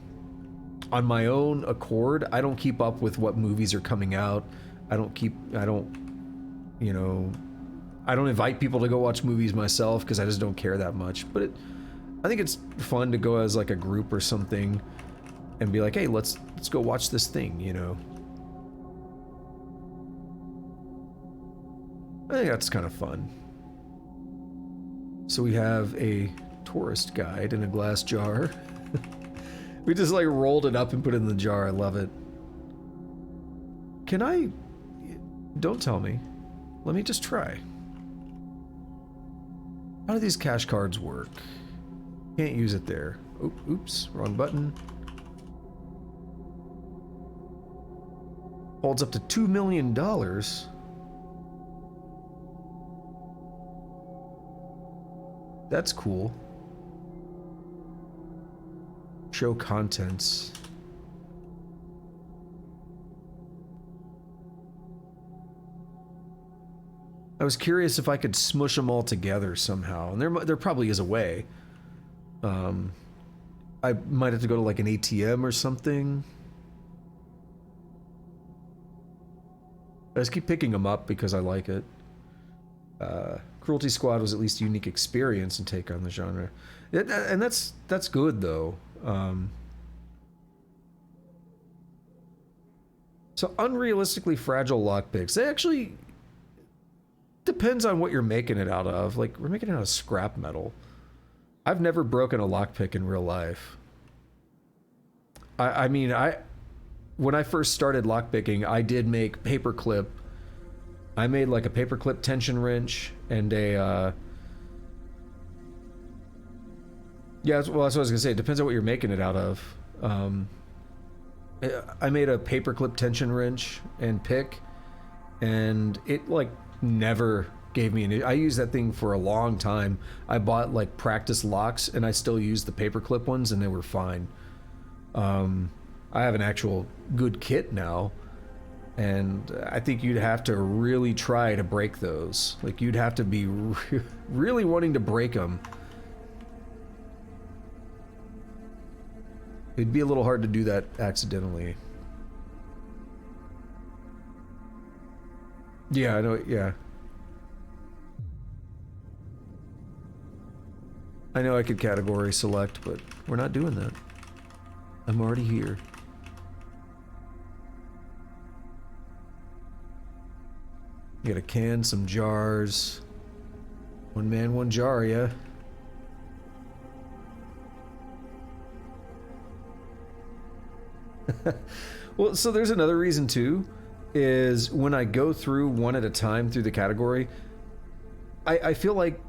my own accord, I don't keep up with what movies are coming out. I don't invite people to go watch movies myself because I just don't care that much. But I think it's fun to go as like a group or something and be like, hey, let's go watch this thing, you know. I think that's kind of fun. So we have a tourist guide in a glass jar. We just like rolled it up and put it in the jar. I love it. Can I... Don't tell me. Let me just try. How do these cash cards work? Can't use it there. Oops, wrong button. Holds up to $2 million. That's cool. Show contents. I was curious if I could smush them all together somehow, and there probably is a way. I might have to go to like an ATM or something. I just keep picking them up because I like it. Cruelty Squad was at least a unique experience and take on the genre. And that's good, though. So unrealistically fragile lockpicks. They actually... Depends on what you're making it out of. Like, we're making it out of scrap metal. I've never broken a lockpick in real life. I mean, when I first started lockpicking, I did make paperclip. I made like a paperclip tension wrench and a... Yeah, well, that's what I was gonna say. It depends on what you're making it out of. I made a paperclip tension wrench and pick, and it like never gave me I used that thing for a long time. I bought like practice locks and I still use the paperclip ones and they were fine. I have an actual good kit now, And I think you'd have to really try to break those. Like, you'd have to be really wanting to break them. It'd be a little hard to do that accidentally. Yeah, I know, yeah. I know I could category select, but we're not doing that. I'm already here. You got a can, some jars. One man, one jar, yeah. Well, so there's another reason too, is when I go through one at a time through the category, I feel like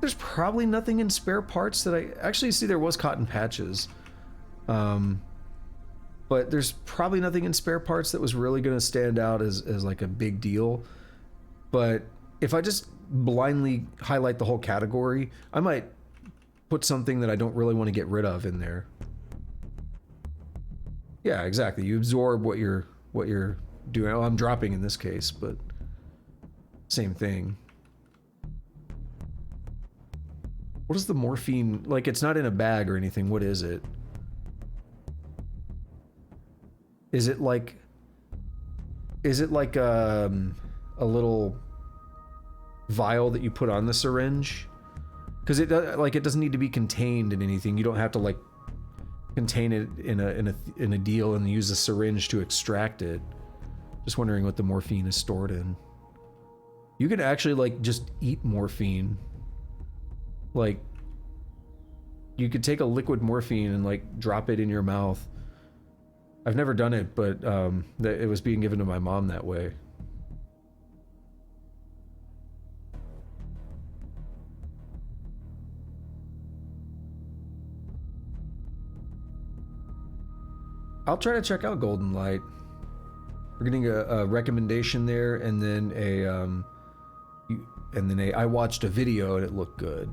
there's probably nothing in spare parts that I actually see. There was cotton patches, but there's probably nothing in spare parts that was really going to stand out as like a big deal. But if I just blindly highlight the whole category, I might put something that I don't really want to get rid of in there. Yeah, exactly. You absorb what you're doing. Oh, I'm dropping in this case, but same thing. What is the morphine? Like, it's not in a bag or anything. What is it? Is it like a little vial that you put on the syringe? Because it doesn't need to be contained in anything. You don't have to like contain it in a deal and use a syringe to extract it. Just wondering what the morphine is stored in. You could actually like just eat morphine. Like, you could take a liquid morphine and like drop it in your mouth. I've never done it, but it was being given to my mom that way. I'll try to check out Golden Light. We're getting a recommendation there, and then I watched a video and it looked good.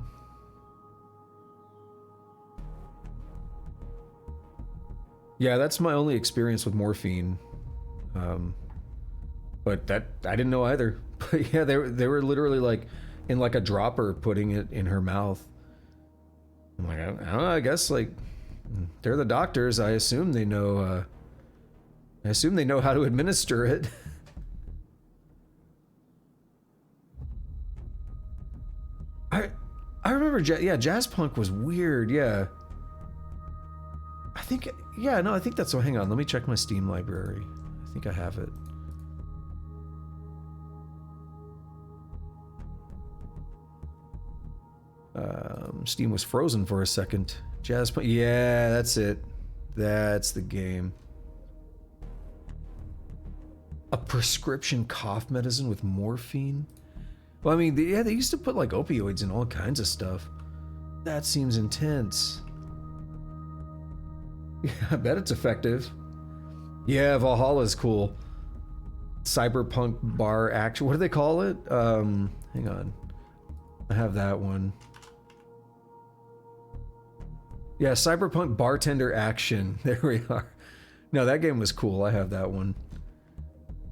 Yeah, that's my only experience with morphine. But that I didn't know either. But yeah, they were literally like in like a dropper putting it in her mouth. I'm like, I don't know, I guess like they're the doctors. I assume they know. I assume they know how to administer it. I remember, yeah, jazz punk was weird. Yeah. I think, yeah, no, I think that's so. Hang on, let me check my Steam library. I think I have it. Steam was frozen for a second. Jazz punk, yeah, that's it. That's the game. A prescription cough medicine with morphine? Well, I mean, yeah, they used to put like opioids in all kinds of stuff. That seems intense. Yeah, I bet it's effective. Yeah, Valhalla's cool. Cyberpunk bar action. What do they call it? Hang on. I have that one. Yeah, Cyberpunk bartender action. There we are. No, that game was cool. I have that one.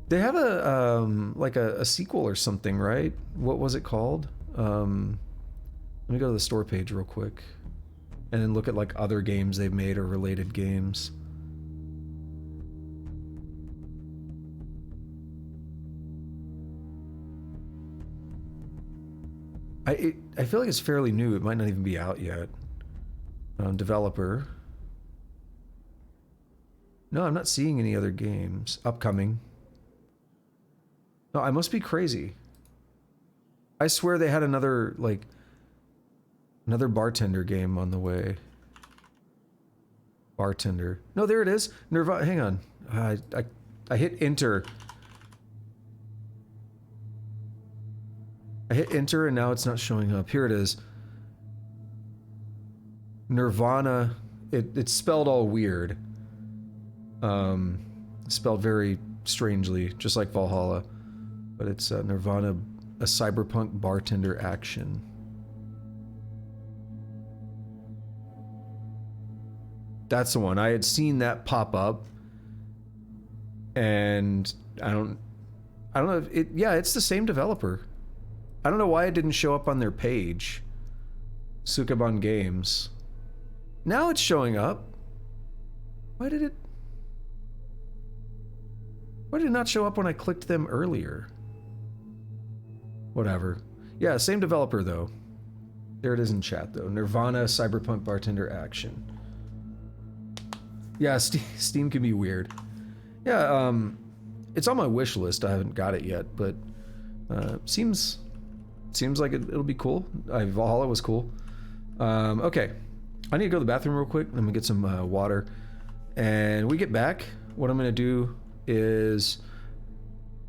They have a like a sequel or something, right? What was it called? Let me go to the store page real quick, and then look at like other games they've made or related games. I feel like it's fairly new. It might not even be out yet. Developer. No, I'm not seeing any other games upcoming. No, I must be crazy. I swear they had another bartender game on the way. Bartender. No, there it is. Nirvana. Hang on. I hit enter. I hit enter and now it's not showing up. Here it is. Nirvana. It's spelled all weird. Spelled very strangely, just like Valhalla. But it's Nirvana, a cyberpunk bartender action. That's the one. I had seen that pop up. And I don't know if it, yeah, it's the same developer. I don't know why it didn't show up on their page. Sukeban Games. Now it's showing up. Why did it not show up when I clicked them earlier? Whatever. Yeah, same developer though. There it is in chat though. Nirvana Cyberpunk Bartender Action. Yeah, Steam can be weird. Yeah, it's on my wish list. I haven't got it yet, but seems like it'll be cool. Valhalla was cool. Okay, I need to go to the bathroom real quick. Let me get some water. And when we get back, what I'm gonna do is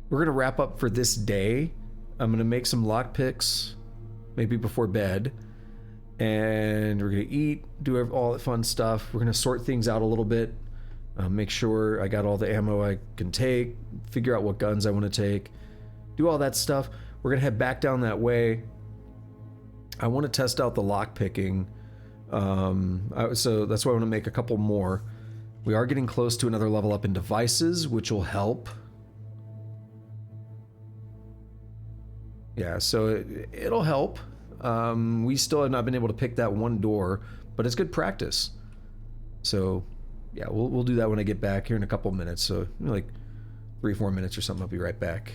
we're gonna wrap up for this day. I'm gonna make some lockpicks, maybe before bed, and we're gonna eat, do all that fun stuff. We're gonna sort things out a little bit, make sure I got all the ammo I can take, figure out what guns I want to take, do all that stuff. We're gonna head back down that way. I want to test out the lockpicking, so that's why I want to make a couple more. We are getting close to another level up in devices, which will help. Yeah, so it'll help. We still have not been able to pick that one door, but it's good practice. So, yeah, we'll do that when I get back here in a couple minutes. So, like 3-4 minutes or something. I'll be right back.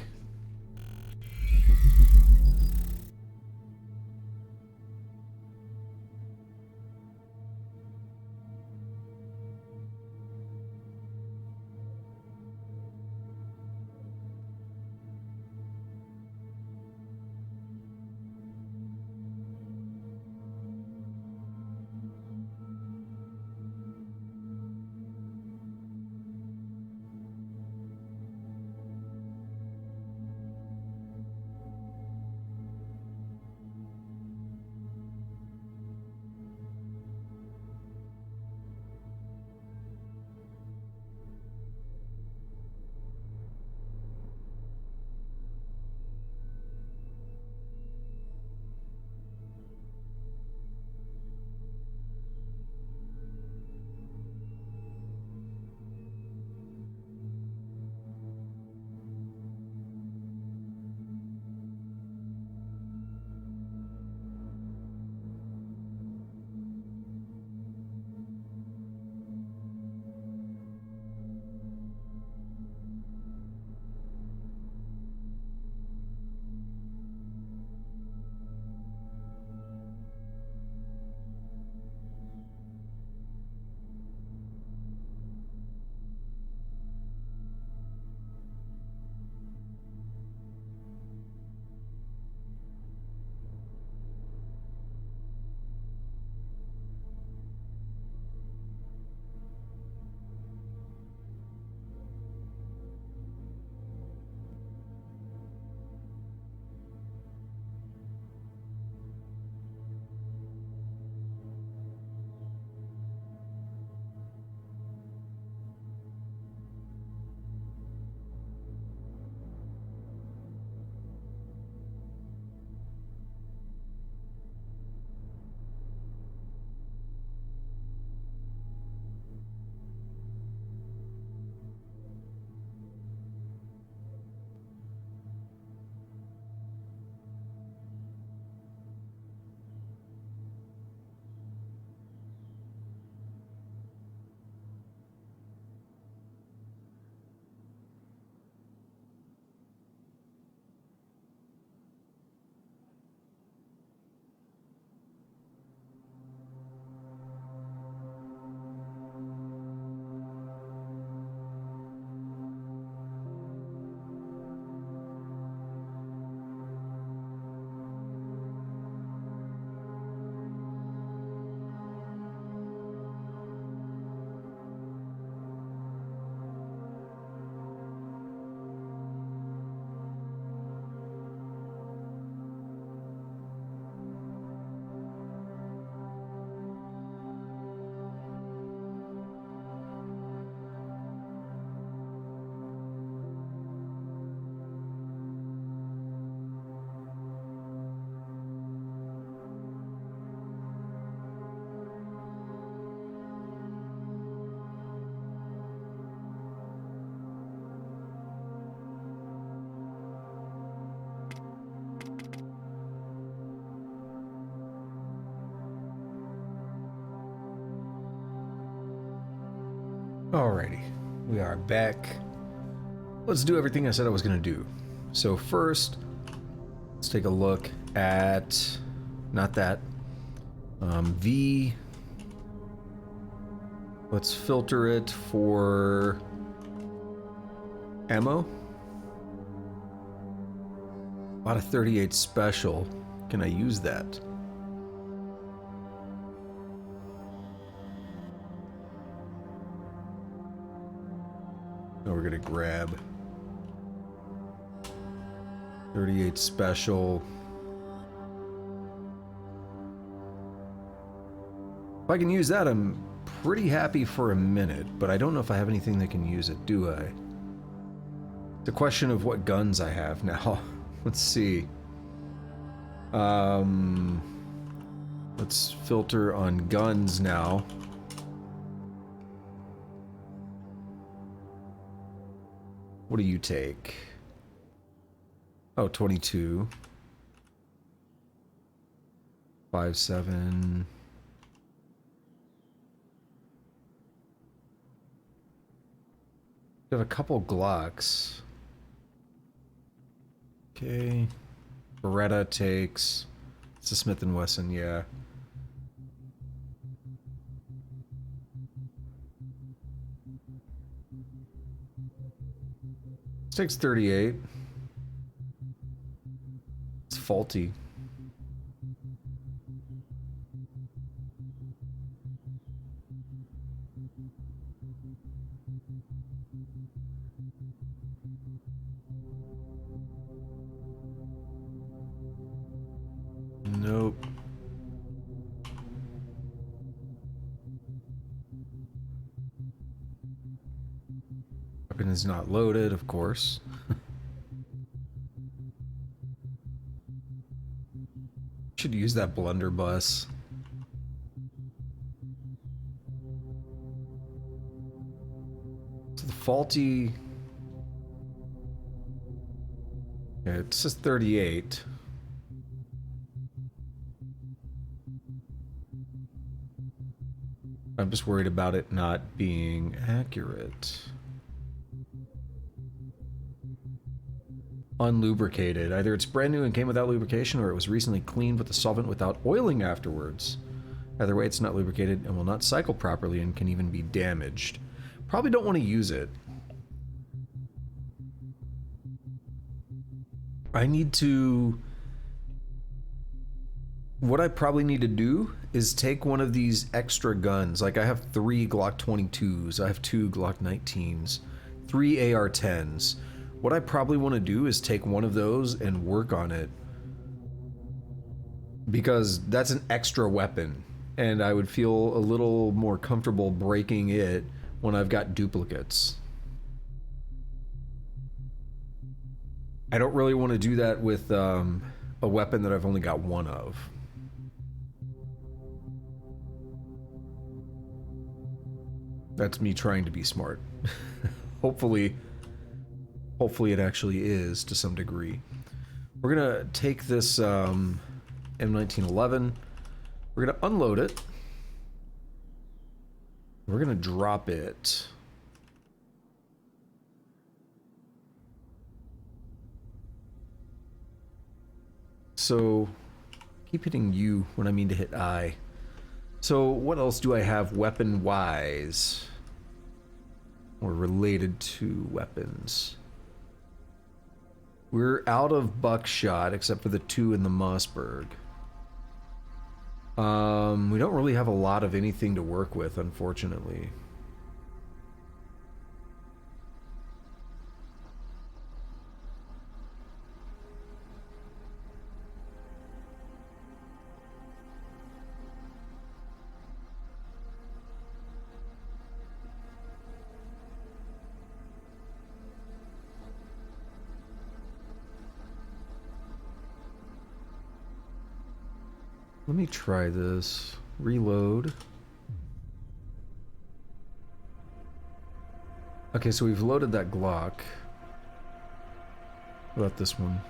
Alrighty, we are back. Let's do everything I said I was going to do. So first, let's take a look at, not that, V. Let's filter it for ammo. A lot of 38 special. Can I use that? No, we're gonna grab 38 special. If I can use that, I'm pretty happy for a minute, but I don't know if I have anything that can use it, do I? It's a question of what guns I have now. Let's see. Let's filter on guns now. What do you take? Oh, 22. 5.7. We have a couple Glocks. Okay. Beretta takes... It's a Smith & Wesson, yeah. This takes 38. It's faulty. Nope. Weapon is not loaded, of course. Should use that blunderbuss. So the faulty... Yeah, it says 38. I'm just worried about it not being accurate. Unlubricated. Either it's brand new and came without lubrication, or it was recently cleaned with a solvent without oiling afterwards. Either way, it's not lubricated and will not cycle properly and can even be damaged. Probably don't want to use it. I need to... What I probably need to do is take one of these extra guns. Like, I have 3 Glock 22s, I have 2 Glock 19s, 3 AR-10s. What I probably want to do is take one of those and work on it. Because that's an extra weapon, and I would feel a little more comfortable breaking it when I've got duplicates. I don't really want to do that with a weapon that I've only got one of. That's me trying to be smart. Hopefully it actually is to some degree. We're gonna take this M1911. We're gonna unload it. We're gonna drop it. So, keep hitting U when I mean to hit I. So, what else do I have weapon-wise? Or related to weapons? We're out of buckshot, except for the 2 in the Mossberg. We don't really have a lot of anything to work with, unfortunately. Let me try this. Reload. Okay, so we've loaded that Glock. What about this one?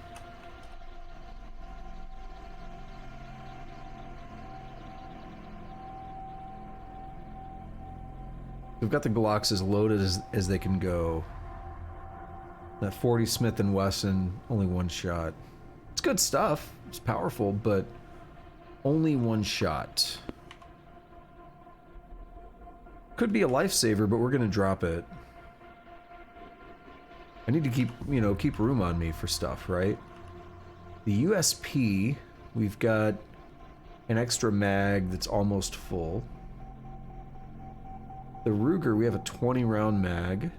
We've got the Glocks as loaded as they can go. That 40 Smith & Wesson, only one shot. It's good stuff. It's powerful, but only one shot. Could be a lifesaver, but we're gonna drop it. I need to keep, you know, keep room on me for stuff, right? The USP, we've got an extra mag that's almost full. The Ruger, we have a 20 round mag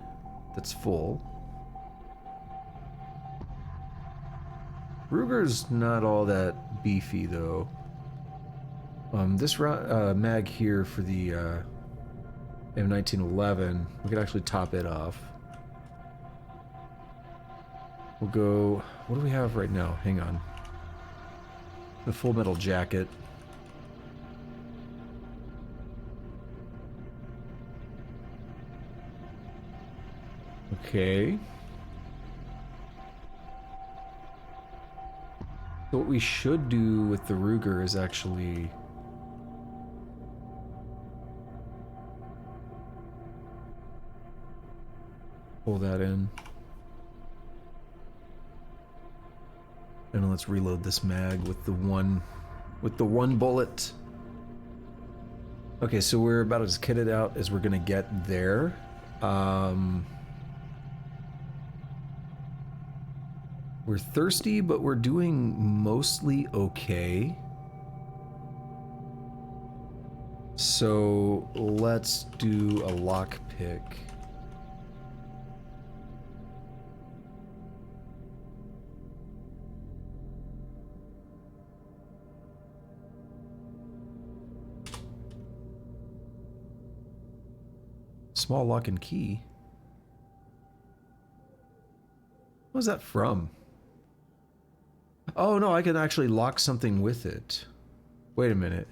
that's full. Ruger's not all that beefy though. This mag here for the M1911, we could actually top it off. We'll go, what do we have right now? Hang on. The Full Metal Jacket. Okay. So what we should do with the Ruger is actually pull that in. And let's reload this mag with the one bullet. Okay, so we're about as kitted out as we're gonna get there. We're thirsty, but we're doing mostly okay. So let's do a lockpick. Small lock and key. What was that from? Oh no, I can actually lock something with it. Wait a minute.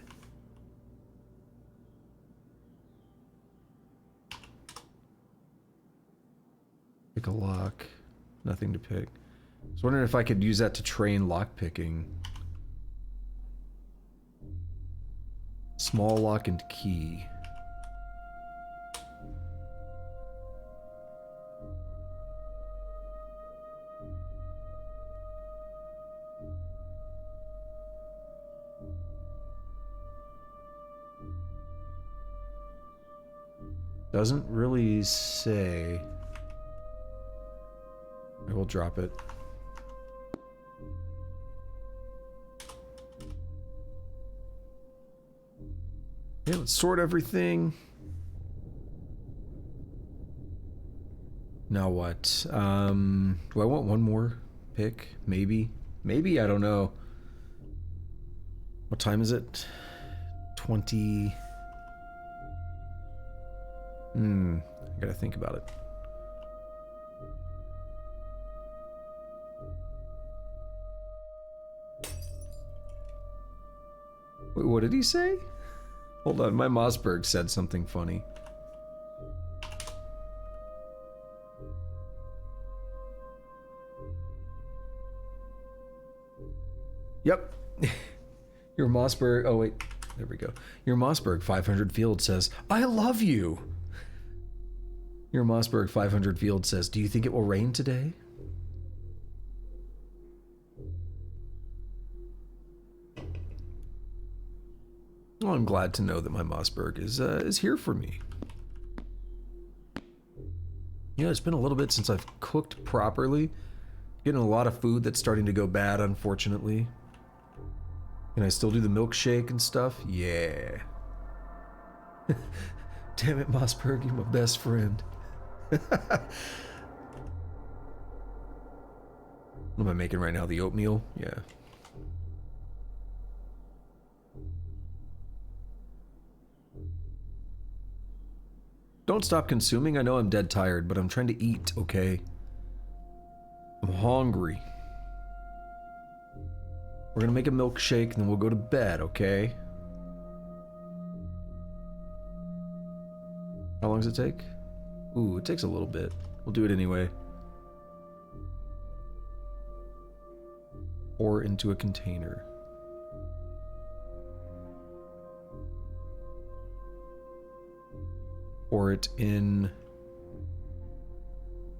Pick a lock. Nothing to pick. I was wondering if I could use that to train lock picking. Small lock and key. Doesn't really say. I will drop it. Yeah, let's sort everything. Now what? Do I want one more pick? Maybe. Maybe, I don't know. What time is it? 20... I gotta think about it. Wait, what did he say? Hold on, my Mossberg said something funny. Yep. Your Mossberg, oh wait, there we go. Your Mossberg 500 Field says, I love you. Your Mossberg 500 Field says, do you think it will rain today? Well, I'm glad to know that my Mossberg is here for me. You know, it's been a little bit since I've cooked properly. Getting a lot of food that's starting to go bad, unfortunately. Can I still do the milkshake and stuff? Yeah. Damn it, Mossberg, you're my best friend. What am I making right now? The oatmeal? Yeah. Don't stop consuming. I know I'm dead tired, but I'm trying to eat, okay? I'm hungry. We're gonna make a milkshake and then we'll go to bed, okay? How long does it take? Ooh, it takes a little bit. We'll do it anyway. Pour into a container. pour it in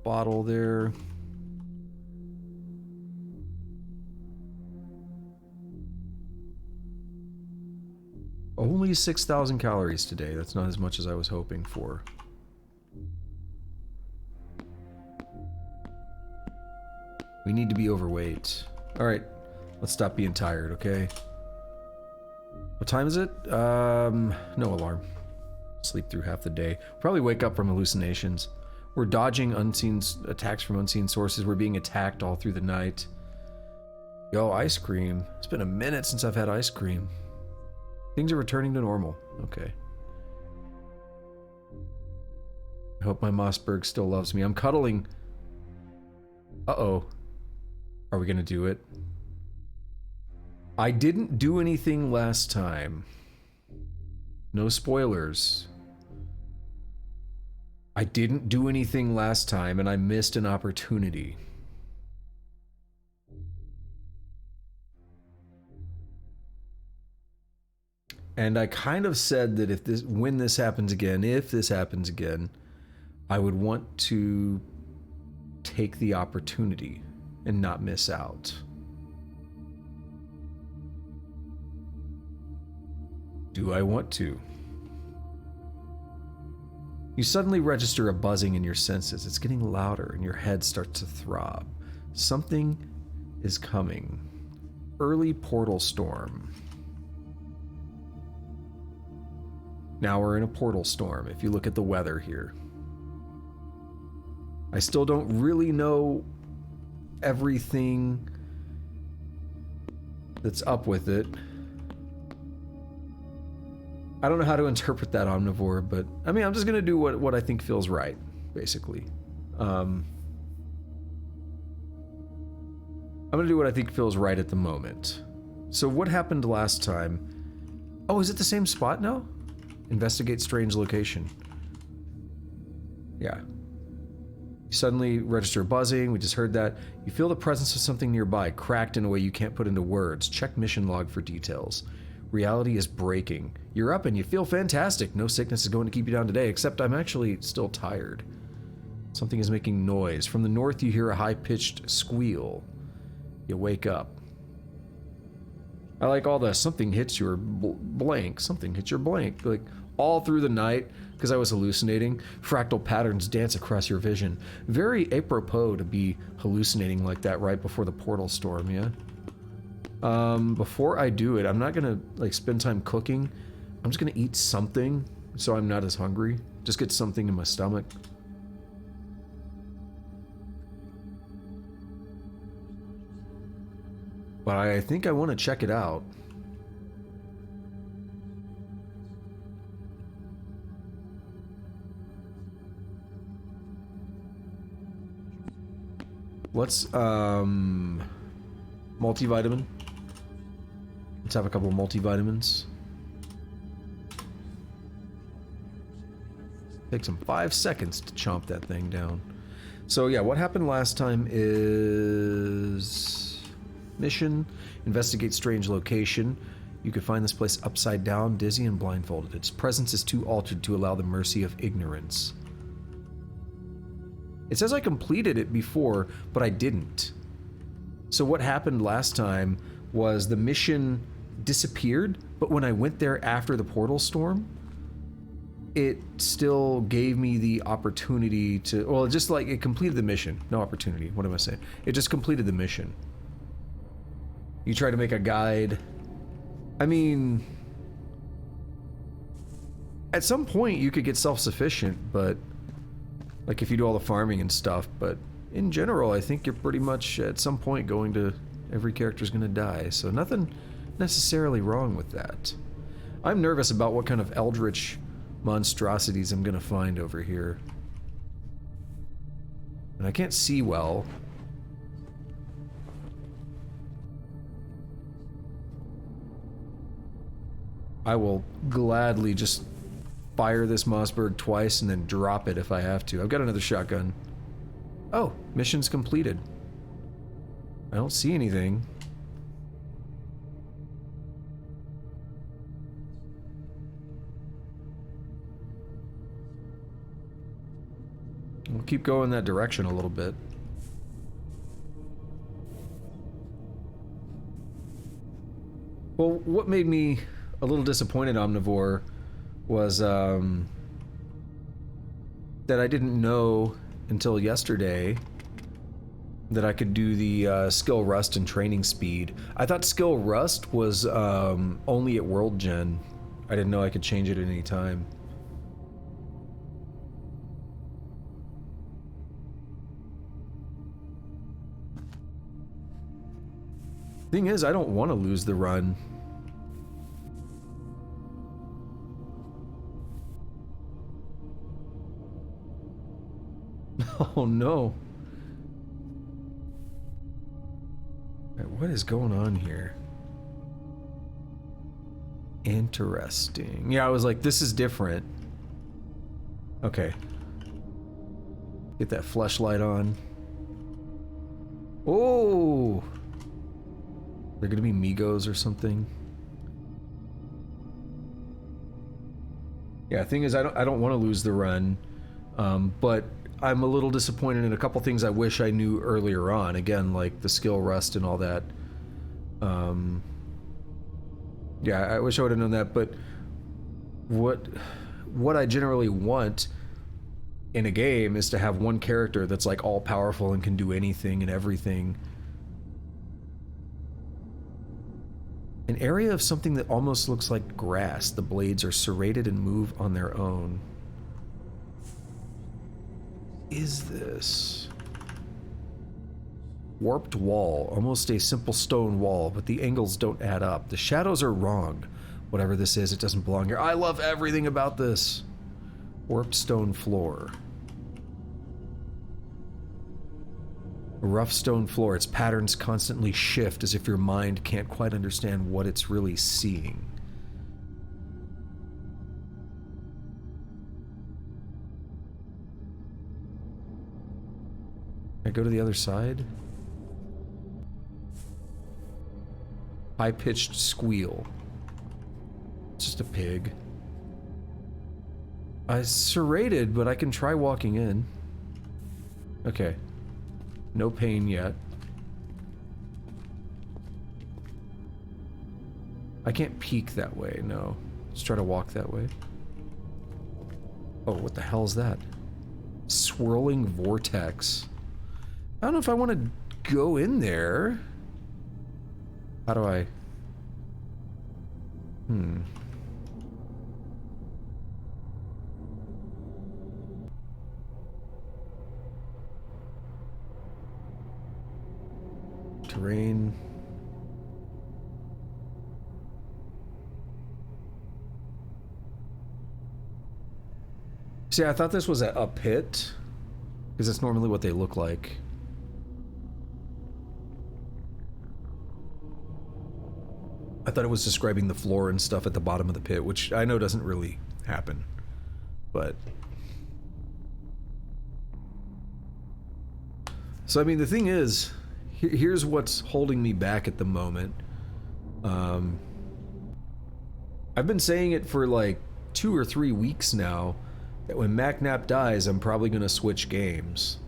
bottle there. Only 6,000 calories today. That's not as much as I was hoping for. We need to be overweight. Alright, let's stop being tired, okay? What time is it? No alarm. Sleep through half the day. Probably wake up from hallucinations. We're dodging unseen attacks from unseen sources. We're being attacked all through the night. Yo, ice cream. It's been a minute since I've had ice cream. Things are returning to normal. Okay. I hope my Mossberg still loves me. I'm cuddling. Uh-oh. Are we gonna do it? I didn't do anything last time. No spoilers. I didn't do anything last time and I missed an opportunity. And I kind of said that when this happens again, if this happens again, I would want to take the opportunity and not miss out. Do I want to? You suddenly register a buzzing in your senses. It's getting louder and your head starts to throb. Something is coming. Early portal storm. Now we're in a portal storm, if you look at the weather here. I still don't really know everything that's up with it. I don't know how to interpret that, Omnivore, but I mean, I'm just gonna do what I think feels right, basically. I'm gonna do what I think feels right at the moment. So what happened last time? Oh, is it the same spot now? Investigate strange location. Yeah. You suddenly register buzzing. We just heard that. You feel the presence of something nearby, cracked in a way you can't put into words. Check mission log for details. Reality is breaking. You're up and you feel fantastic. No sickness is going to keep you down today, except I'm actually still tired. Something is making noise. From the north, you hear a high-pitched squeal. You wake up. I like all the something hits your blank, something hits your blank, like all through the night, because I was hallucinating. Fractal patterns dance across your vision. Very apropos to be hallucinating like that right before the portal storm, yeah? Before I do it, I'm not gonna like spend time cooking. I'm just gonna eat something so I'm not as hungry. Just get something in my stomach. But I think I want to check it out. Let's, multivitamin. Let's have a couple of multivitamins. Takes them 5 seconds to chomp that thing down. So yeah, what happened last time is... Mission, investigate strange location. You could find this place upside down, dizzy and blindfolded. Its presence is too altered to allow the mercy of ignorance. It says I completed it before, but I didn't. So what happened last time was the mission disappeared, but when I went there after the portal storm, it still gave me the opportunity to, well, just like it completed the mission. No opportunity, what am I saying? It just completed the mission. You try to make a guide. I mean, at some point you could get self-sufficient, but like if you do all the farming and stuff, but in general, I think you're pretty much at some point going to, every character's gonna die, so nothing necessarily wrong with that. I'm nervous about what kind of eldritch monstrosities I'm gonna find over here. And I can't see well. I will gladly just fire this Mossberg twice and then drop it if I have to. I've got another shotgun. Oh, mission's completed. I don't see anything. We'll keep going that direction a little bit. Well, what made me a little disappointed, Omnivore, was that I didn't know until yesterday that I could do the skill rust and training speed. I thought skill rust was only at World Gen. I didn't know I could change it at any time. Thing is, I don't want to lose the run. Oh no. What is going on here? Interesting. Yeah, I was like, this is different. Okay. Get that fleshlight on. Oh! They're gonna be Migos or something. Yeah, thing is, I don't want to lose the run, but I'm a little disappointed in a couple things I wish I knew earlier on. Again, like the skill rust and all that. Yeah, I wish I would have known that, but what I generally want in a game is to have one character that's like all powerful and can do anything and everything. An area of something that almost looks like grass. The blades are serrated and move on their own. Is this? Warped wall, almost a simple stone wall, but the angles don't add up. The shadows are wrong. Whatever this is, it doesn't belong here. I love everything about this. Warped stone floor. A rough stone floor, its patterns constantly shift as if your mind can't quite understand what it's really seeing. Can I go to the other side? High-pitched squeal. It's just a pig. It's serrated, but I can try walking in. Okay. No pain yet. I can't peek that way, no. Let's try to walk that way. Oh, what the hell is that? Swirling vortex. I don't know if I want to go in there. How do I... Terrain. See, I thought this was a pit, because that's normally what they look like. I thought it was describing the floor and stuff at the bottom of the pit, which I know doesn't really happen, but... So, I mean, the thing is, here's what's holding me back at the moment. I've been saying it for like 2 or 3 weeks now, that when Knapp dies, I'm probably going to switch games.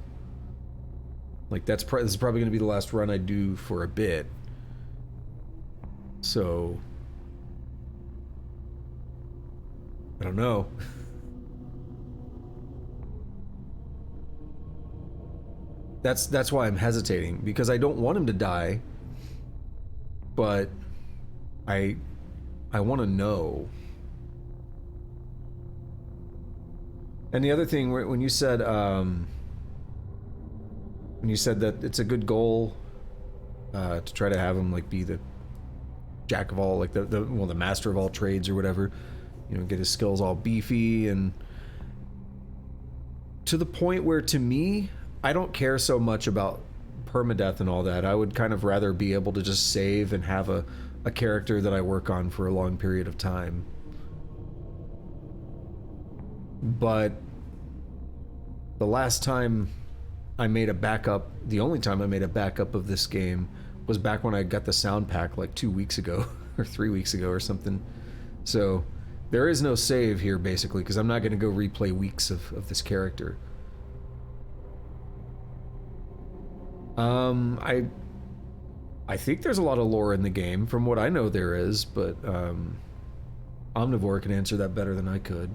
Like, this is probably going to be the last run I do for a bit. So... I don't know. That's why I'm hesitating, because I don't want him to die, but I want to know. And the other thing, when you said that it's a good goal to try to have him like be the jack of all, like the master of all trades or whatever, you know, get his skills all beefy, and to the point where, to me, I don't care so much about permadeath and all that. I would kind of rather be able to just save and have a character that I work on for a long period of time. But the last time I made a backup, the only time I made a backup of this game was back when I got the sound pack like 2 weeks ago or 3 weeks ago or something. So there is no save here, basically, because I'm not going to go replay weeks of this character. I think there's a lot of lore in the game. From what I know, there is, but Omnivore can answer that better than I could.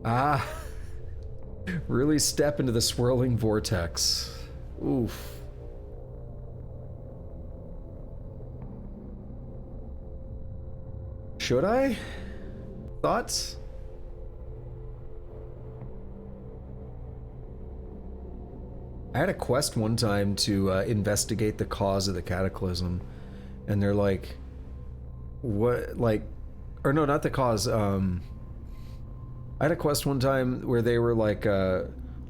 Ah, really step into the swirling vortex. Oof. Should I? Thoughts? I had a quest one time to investigate the cause of the Cataclysm, and they're like, what, like, or no, not the cause, I had a quest one time where they were like,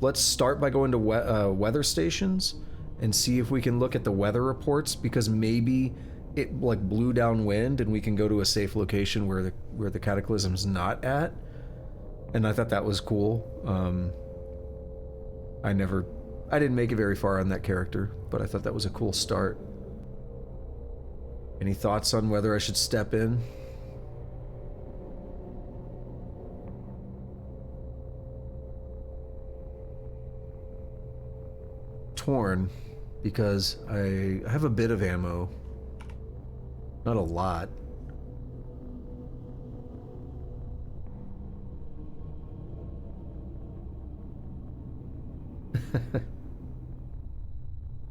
let's start by going to weather stations and see if we can look at the weather reports, because maybe it like blew downwind and we can go to a safe location where the Cataclysm's not at. And I thought that was cool. I didn't make it very far on that character, but I thought that was a cool start. Any thoughts on whether I should step in? Torn, because I have a bit of ammo. Not a lot.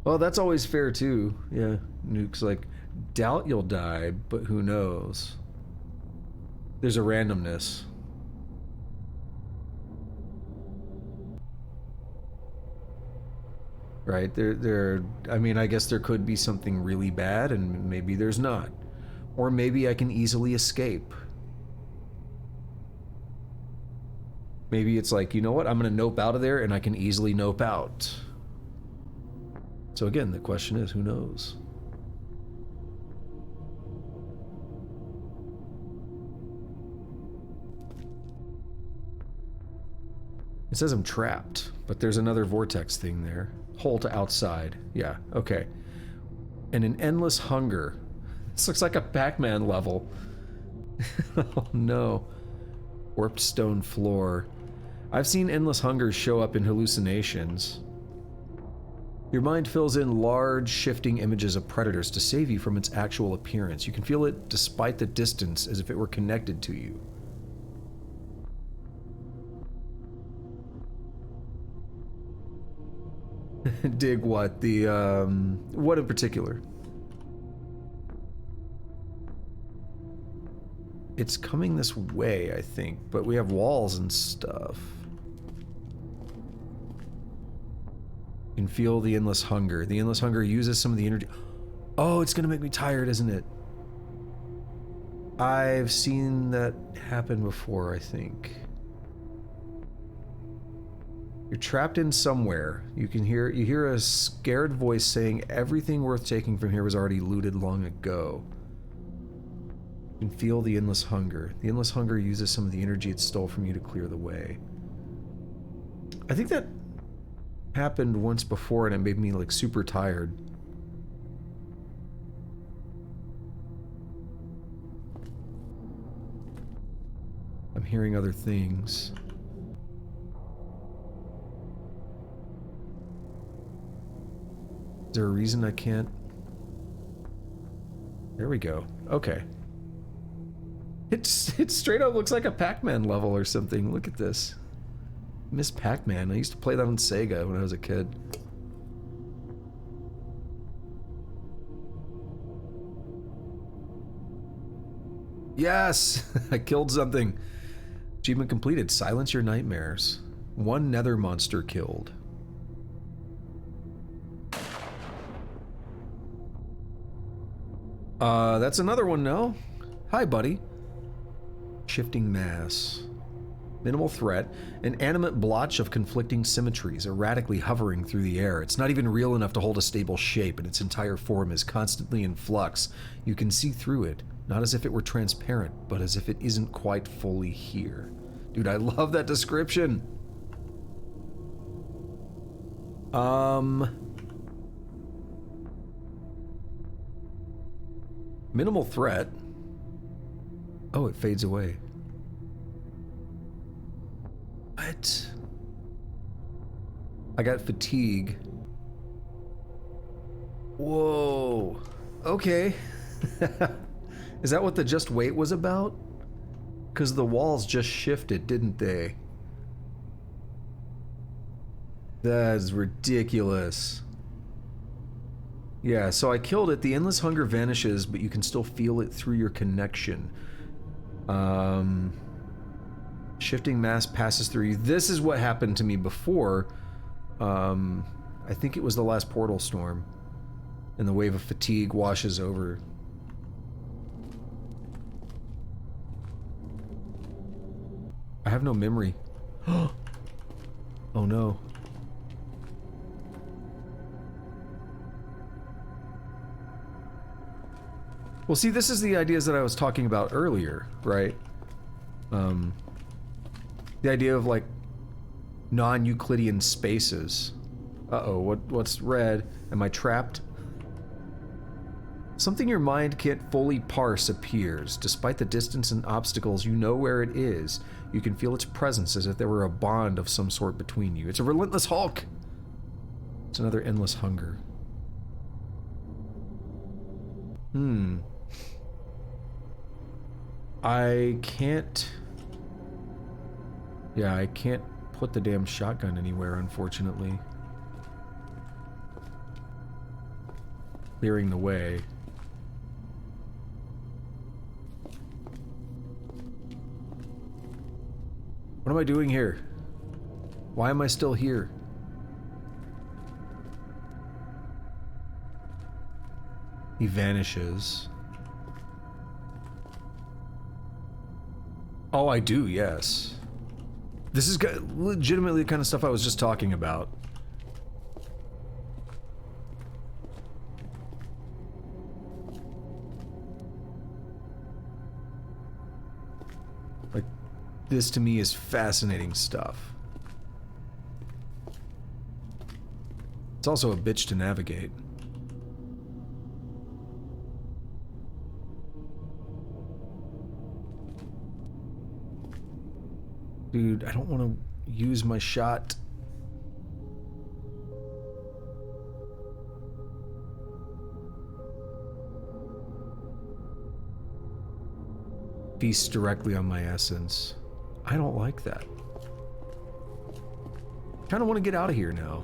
Well, that's always fair too. Yeah, Nuke's like, doubt you'll die, but who knows? There's a randomness. Right? I mean, I guess there could be something really bad, and maybe there's not. Or maybe I can easily escape. Maybe it's like, you know what? I'm gonna nope out of there, and I can easily nope out. So again, the question is, who knows? It says I'm trapped, but there's another vortex thing there. Hole to outside. Yeah, okay. And an endless hunger. This looks like a Pac-Man level. Oh no. Warped stone floor. I've seen endless hunger show up in hallucinations. Your mind fills in large, shifting images of predators to save you from its actual appearance. You can feel it despite the distance, as if it were connected to you. Dig what? The, what in particular? It's coming this way, I think, but we have walls and stuff. You can feel the endless hunger. The endless hunger uses some of the energy. Oh, it's gonna make me tired, isn't it? I've seen that happen before, I think. You're trapped in somewhere. You hear a scared voice saying everything worth taking from here was already looted long ago. You can feel the endless hunger. The endless hunger uses some of the energy it stole from you to clear the way. I think that happened once before and it made me like super tired. I'm hearing other things. Is there a reason I can't? There we go. Okay. It straight up looks like a Pac-Man level or something. Look at this. Miss Pac-Man. I used to play that on Sega when I was a kid. Yes! I killed something. Achievement completed. Silence your nightmares. One nether monster killed. That's another one now. Hi, buddy. Shifting mass. Minimal threat. An animate blotch of conflicting symmetries, erratically hovering through the air. It's not even real enough to hold a stable shape, and its entire form is constantly in flux. You can see through it, not as if it were transparent, but as if it isn't quite fully here. Dude, I love that description. Minimal threat. Oh, it fades away. What? I got fatigue. Whoa. Okay. Is that what the just wait was about? Because the walls just shifted, didn't they? That's ridiculous. Yeah, so I killed it. The endless hunger vanishes, but you can still feel it through your connection. Shifting mass passes through you. This is what happened to me before. I think it was the last portal storm. And the wave of fatigue washes over. I have no memory. Oh no. Well, see, this is the ideas that I was talking about earlier, right? The idea of, like, non-Euclidean spaces. Uh-oh, what's red? Am I trapped? Something your mind can't fully parse appears. Despite the distance and obstacles, you know where it is. You can feel its presence as if there were a bond of some sort between you. It's a relentless Hulk! It's another endless hunger. I can't... Yeah, I can't put the damn shotgun anywhere, unfortunately. Clearing the way. What am I doing here? Why am I still here? He vanishes. Oh, I do, yes. This is legitimately the kind of stuff I was just talking about. Like, this to me is fascinating stuff. It's also a bitch to navigate. Dude, I don't want to use my shot. Feast directly on my essence. I don't like that. I kind of want to get out of here now.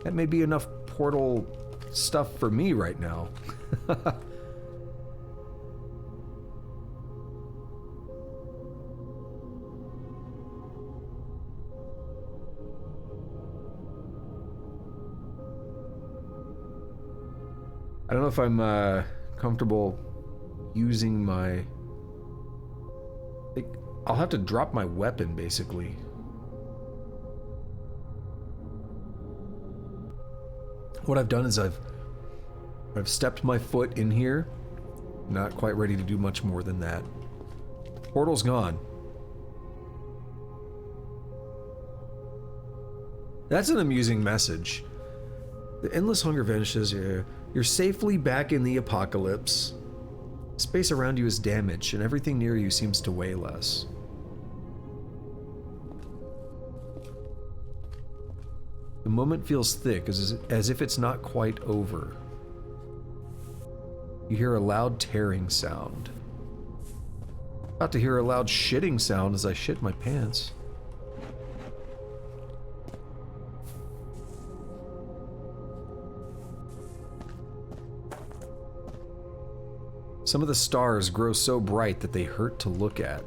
That may be enough portal stuff for me right now. I don't know if I'm comfortable using my... Like, I'll have to drop my weapon, basically. What I've done is I've stepped my foot in here. Not quite ready to do much more than that. Portal's gone. That's an amusing message. The endless hunger vanishes. You're safely back in the apocalypse. Space around you is damaged, and everything near you seems to weigh less. The moment feels thick, as if it's not quite over. You hear a loud tearing sound. About to hear a loud shitting sound as I shit my pants. Some of the stars grow so bright that they hurt to look at.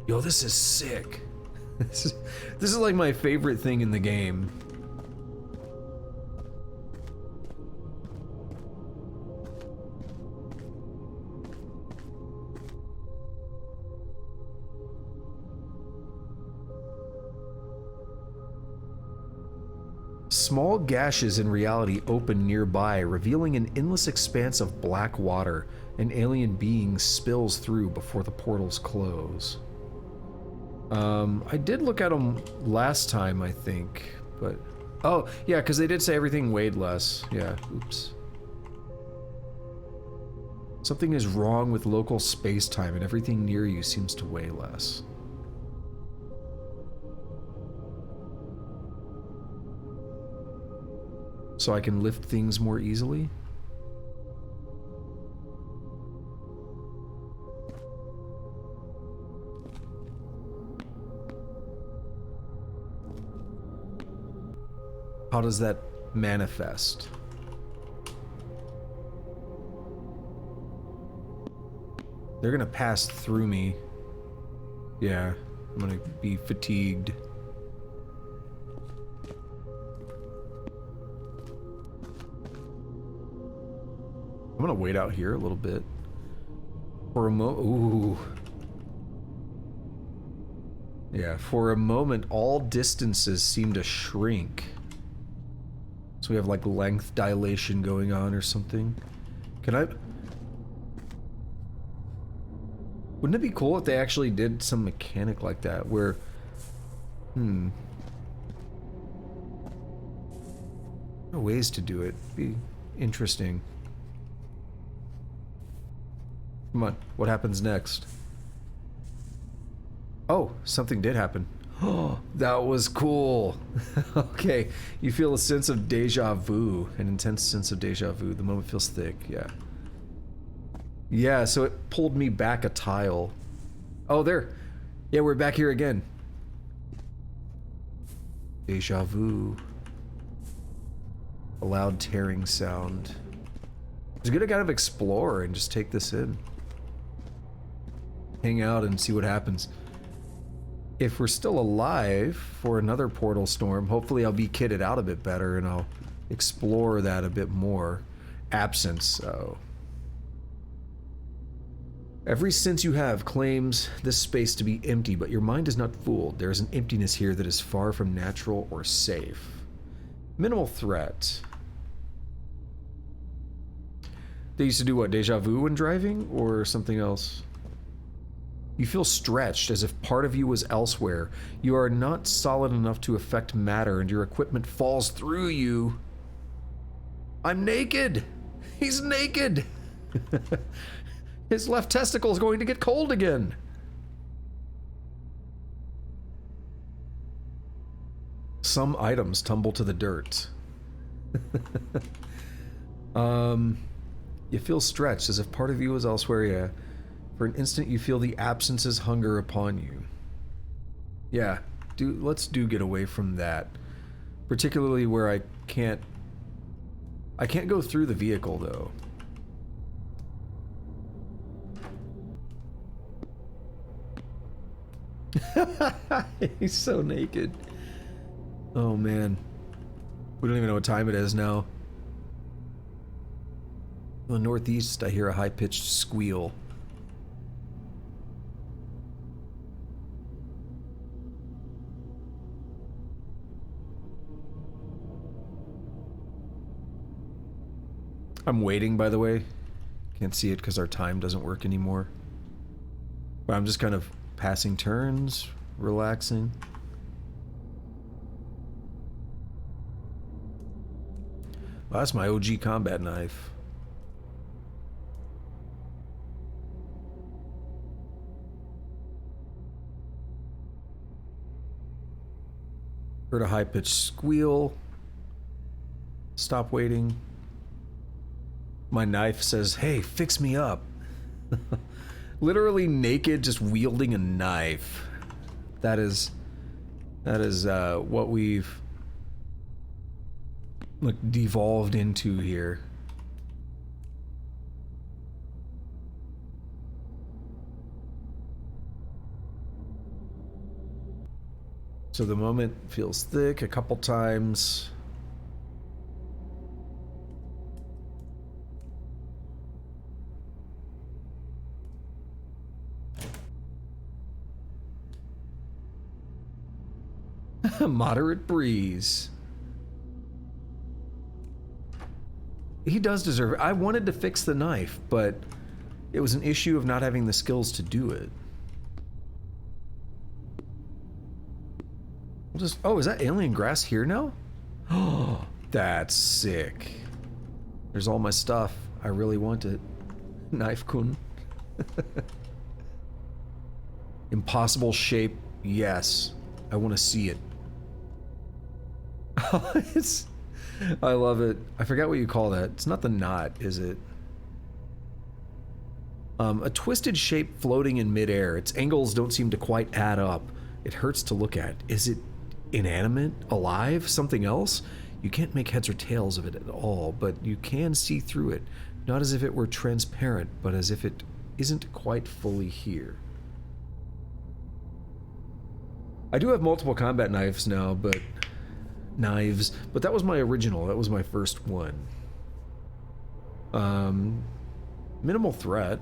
Yo, this is sick. This is like my favorite thing in the game. Small gashes in reality open nearby, revealing an endless expanse of black water. An alien being spills through before the portals close. I did look at them last time, I think, but... Oh, yeah, because they did say everything weighed less. Yeah, oops. Something is wrong with local space-time and everything near you seems to weigh less. So I can lift things more easily? How does that manifest? They're gonna pass through me. Yeah, I'm gonna be fatigued. I'm gonna wait out here a little bit. For a ooh. Yeah, for a moment, all distances seem to shrink. So we have like length dilation going on or something. Can I... Wouldn't it be cool if they actually did some mechanic like that where... There are ways to do it. Be interesting. Come on, what happens next? Oh, something did happen. Oh, that was cool. Okay, you feel a sense of deja vu, an intense sense of deja vu. The moment feels thick, yeah. Yeah, so it pulled me back a tile. Oh, there. Yeah, we're back here again. Deja vu. A loud tearing sound. It's good to kind of explore and just take this in. Hang out and see what happens. If we're still alive for another portal storm, hopefully I'll be kitted out a bit better and I'll explore that a bit more. Absence, oh. Every sense you have claims this space to be empty, but your mind is not fooled. There is an emptiness here that is far from natural or safe. Minimal threat. They used to do what, deja vu when driving, or something else? You feel stretched, as if part of you was elsewhere. You are not solid enough to affect matter, and your equipment falls through you. I'm naked! He's naked! His left testicle is going to get cold again! Some items tumble to the dirt. You feel stretched, as if part of you was elsewhere, yeah. For an instant, you feel the absence's hunger upon you. Yeah, let's get away from that. Particularly where I can't go through the vehicle, though. He's so naked. Oh, man. We don't even know what time it is now. In the northeast, I hear a high-pitched squeal. I'm waiting, by the way. Can't see it because our time doesn't work anymore. But I'm just kind of passing turns, relaxing. Well, that's my OG combat knife. Heard a high-pitched squeal. Stop waiting. My knife says, hey, fix me up. Literally naked, just wielding a knife. That is what we've like devolved into here. So the moment feels thick a couple times. Moderate breeze. He does deserve it. I wanted to fix the knife, but it was an issue of not having the skills to do it. We'll just... Oh, is that alien grass here now? Oh, that's sick. There's all my stuff. I really want it. Knife kun. Impossible shape, yes. I want to see it. It's, I love it. I forgot what you call that. It's not the knot, is it? A twisted shape floating in midair. Its angles don't seem to quite add up. It hurts to look at. Is it inanimate? Alive? Something else? You can't make heads or tails of it at all, but you can see through it. Not as if it were transparent, but as if it isn't quite fully here. I do have multiple combat knives now, but... but that was my original. That was my first one. Minimal threat.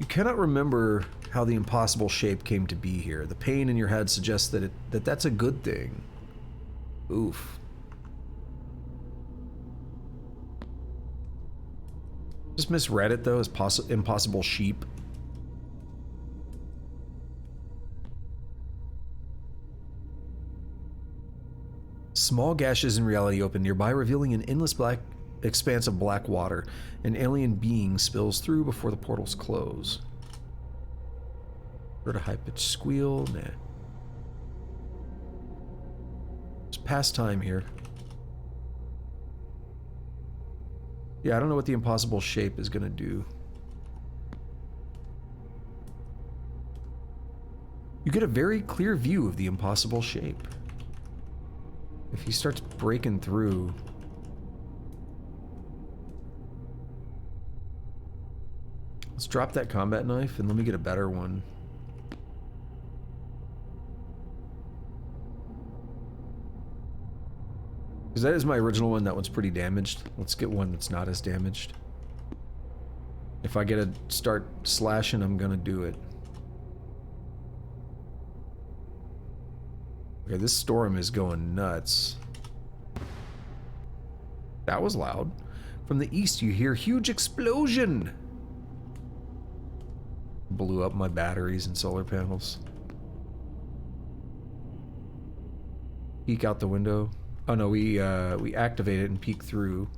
You cannot remember how the impossible shape came to be here. The pain in your head suggests that that's a good thing. Oof. Just misread it though as impossible sheep. Small gashes in reality open nearby, revealing an endless black expanse of black water. An alien being spills through before the portals close. Heard a high-pitched squeal. Nah. It's past time here. Yeah, I don't know what the impossible shape is gonna do. You get a very clear view of the impossible shape. If he starts breaking through... Let's drop that combat knife and let me get a better one. Because that is my original one. That one's pretty damaged. Let's get one that's not as damaged. If I get to start slashing, I'm gonna do it. Okay, this storm is going nuts. That was loud. From the east, you hear huge explosion. Blew up my batteries and solar panels. Peek out the window. Oh no, we activate it and peek through.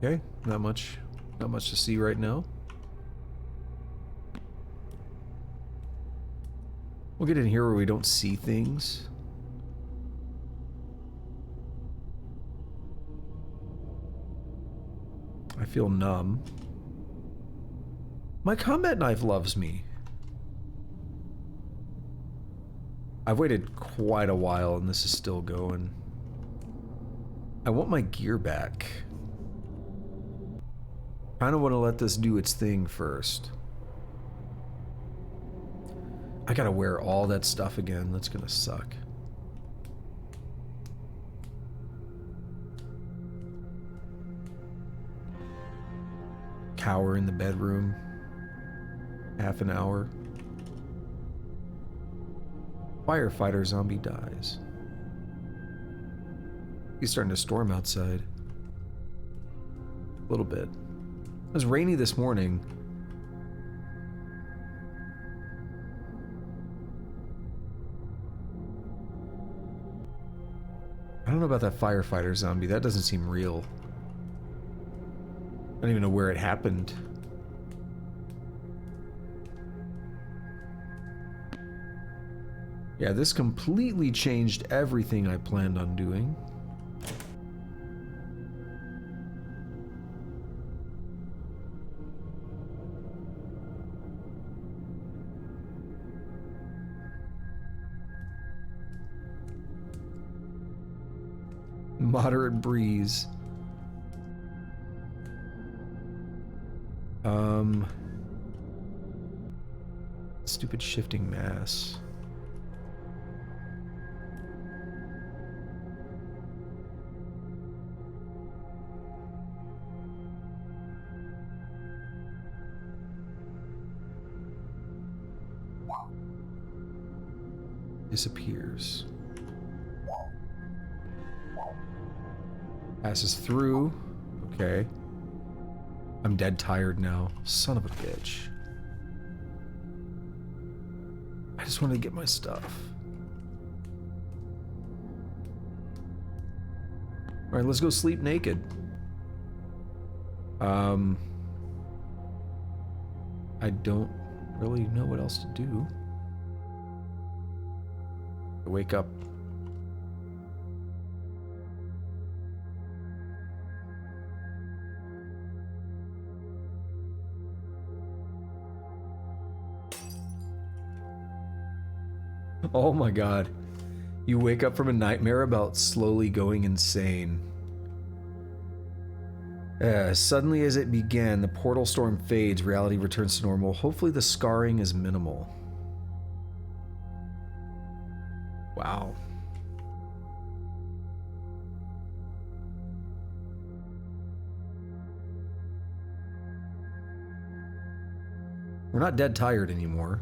Okay, not much to see right now. We'll get in here where we don't see things. I feel numb. My combat knife loves me. I've waited quite a while and this is still going. I want my gear back. Kinda want to let this do its thing first. I gotta wear all that stuff again. That's gonna suck. Cower in the bedroom. Half an hour. Firefighter zombie dies. He's starting to storm outside. A little bit. It was rainy this morning. I don't know about that firefighter zombie. That doesn't seem real. I don't even know where it happened. Yeah, this completely changed everything I planned on doing. Moderate breeze. Stupid shifting mass. Disappears. Passes through. Okay. I'm dead tired now. Son of a bitch. I just wanted to get my stuff. Alright, let's go sleep naked. I don't really know what else to do. I wake up. Oh my god. You wake up from a nightmare about slowly going insane. Suddenly as it began, the portal storm fades, reality returns to normal. Hopefully the scarring is minimal. Wow. We're not dead tired anymore.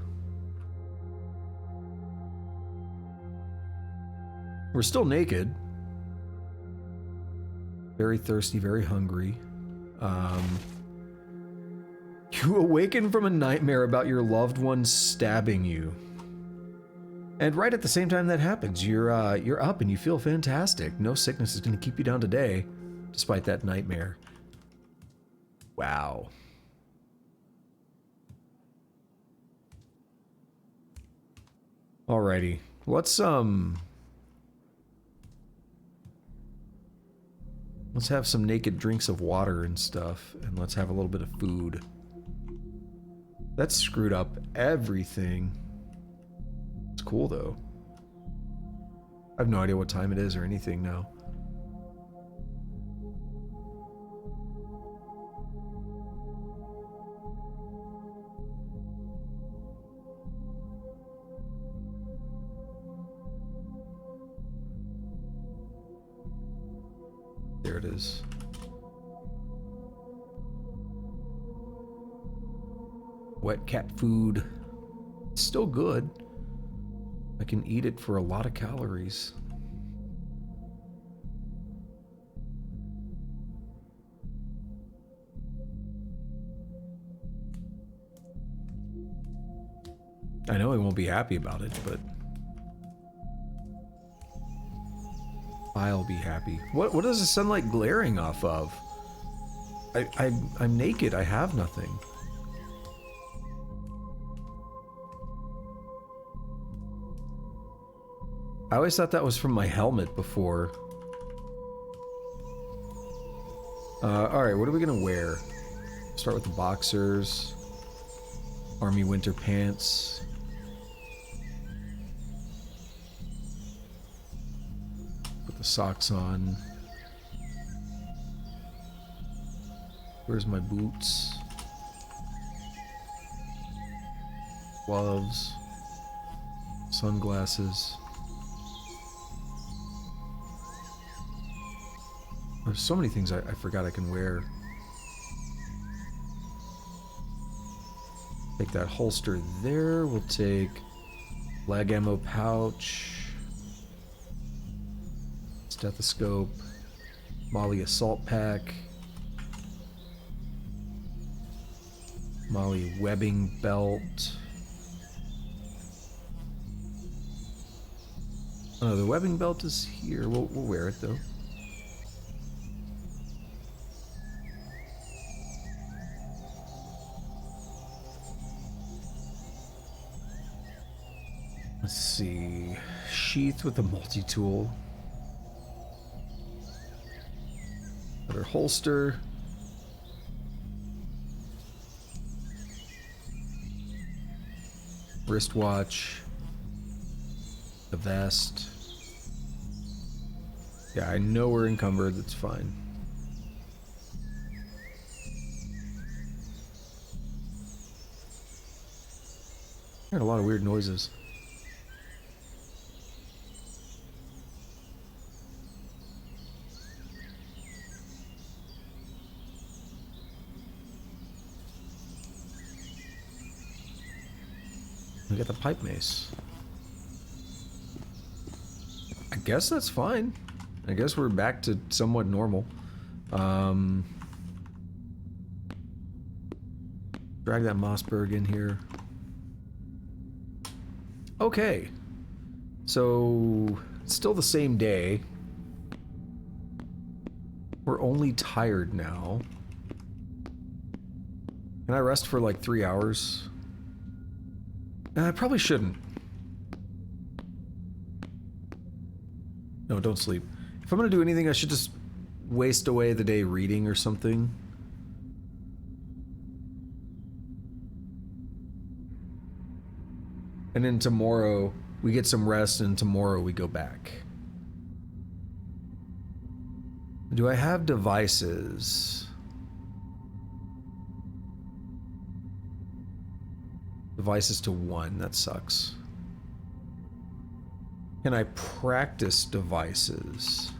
We're still naked. Very thirsty, very hungry. You awaken from a nightmare about your loved one stabbing you. And right at the same time that happens, you're up and you feel fantastic. No sickness is going to keep you down today, despite that nightmare. Wow. Alrighty. Let's have some naked drinks of water and stuff, and let's have a little bit of food. That screwed up everything. It's cool, though. I have no idea what time it is or anything now. There it is. Wet cat food. It's still good. I can eat it for a lot of calories. I know I won't be happy about it, but I'll be happy. What is the sunlight glaring off of? I'm naked. I have nothing. I always thought that was from my helmet before. Alright, what are we gonna wear? Start with the boxers. Army winter pants. Put the socks on. Where's my boots? Gloves. Sunglasses. There's so many things I forgot I can wear. Take that holster there. We'll take lag ammo pouch, stethoscope, Molly assault pack, Molly webbing belt. Oh, the webbing belt is here. We'll wear it though. Let's see. Sheath with a multi-tool. Another holster. Wristwatch. The vest. Yeah, I know we're encumbered. That's fine. I heard a lot of weird noises. We got the pipe mace. I guess that's fine. I guess we're back to somewhat normal. Drag that Mossberg in here. Okay. So, it's still the same day. We're only tired now. Can I rest for like 3 hours? I probably shouldn't. No, don't sleep. If I'm gonna do anything, I should just waste away the day reading or something. And then tomorrow, we get some rest, and tomorrow we go back. Do I have devices? Devices to 1, that sucks. Can I practice devices?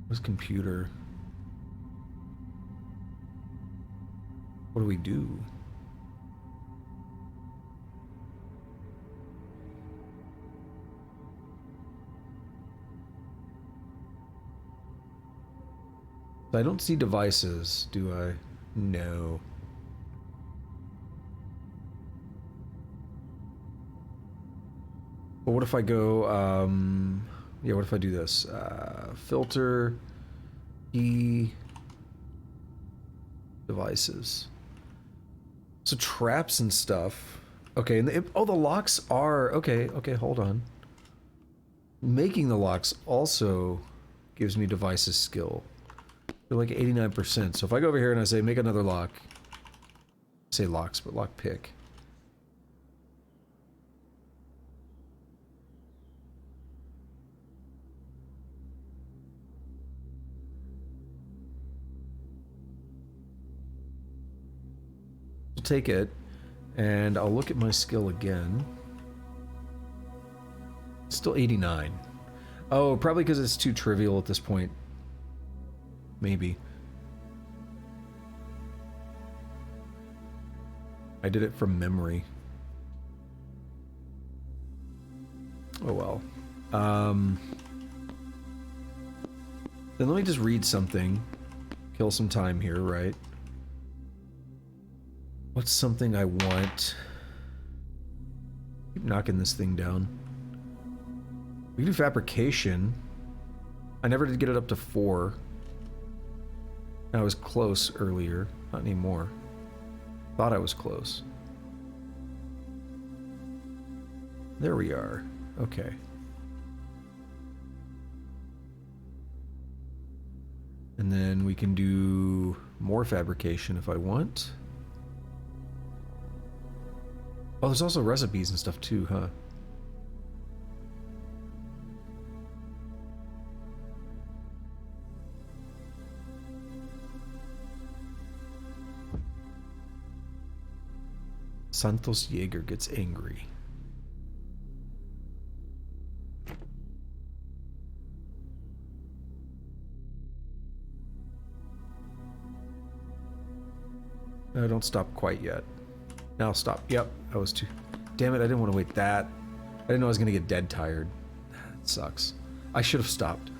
What's computer? What do we do? I don't see devices, do I? No. But what if I go, yeah, what if I do this? Filter, E, devices. So traps and stuff. Okay, and oh, the locks are, okay, hold on. Making the locks also gives me devices skill. They're like 89%. So if I go over here and I say, make another lock. Say locks, but lock pick. I'll take it, and I'll look at my skill again. Still 89. Oh, probably because it's too trivial at this point. Maybe. I did it from memory. Oh well. Then let me just read something. Kill some time here, right? What's something I want? Keep knocking this thing down. We can do fabrication. I never did get it up to 4. I was close earlier. Not anymore. Thought I was close. There we are. Okay. And then we can do more fabrication if I want. Oh, there's also recipes and stuff too, huh? Santos Jaeger gets angry. No, don't stop quite yet. Now stop. Yep, that was too... Damn it, I didn't want to wait that. I didn't know I was going to get dead tired. That sucks. I should have stopped.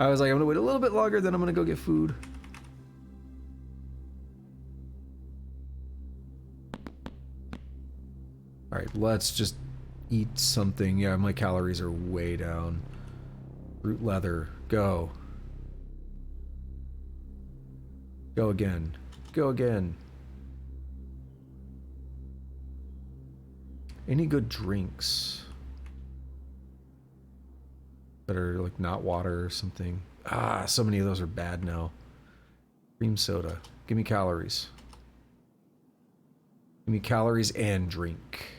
I was like, I'm going to wait a little bit longer, then I'm going to go get food. Alright, let's just eat something. Yeah, my calories are way down. Root leather. Go. Go again. Go again. Any good drinks that are like not water or something? Ah, so many of those are bad now. Cream soda. Give me calories. Give me calories and drink.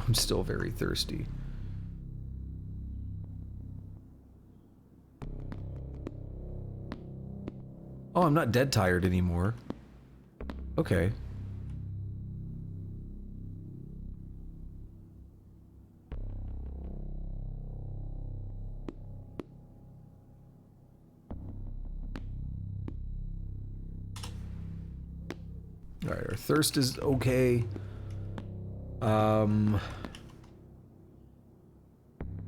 I'm still very thirsty. Oh, I'm not dead tired anymore. Okay. Alright, our thirst is okay.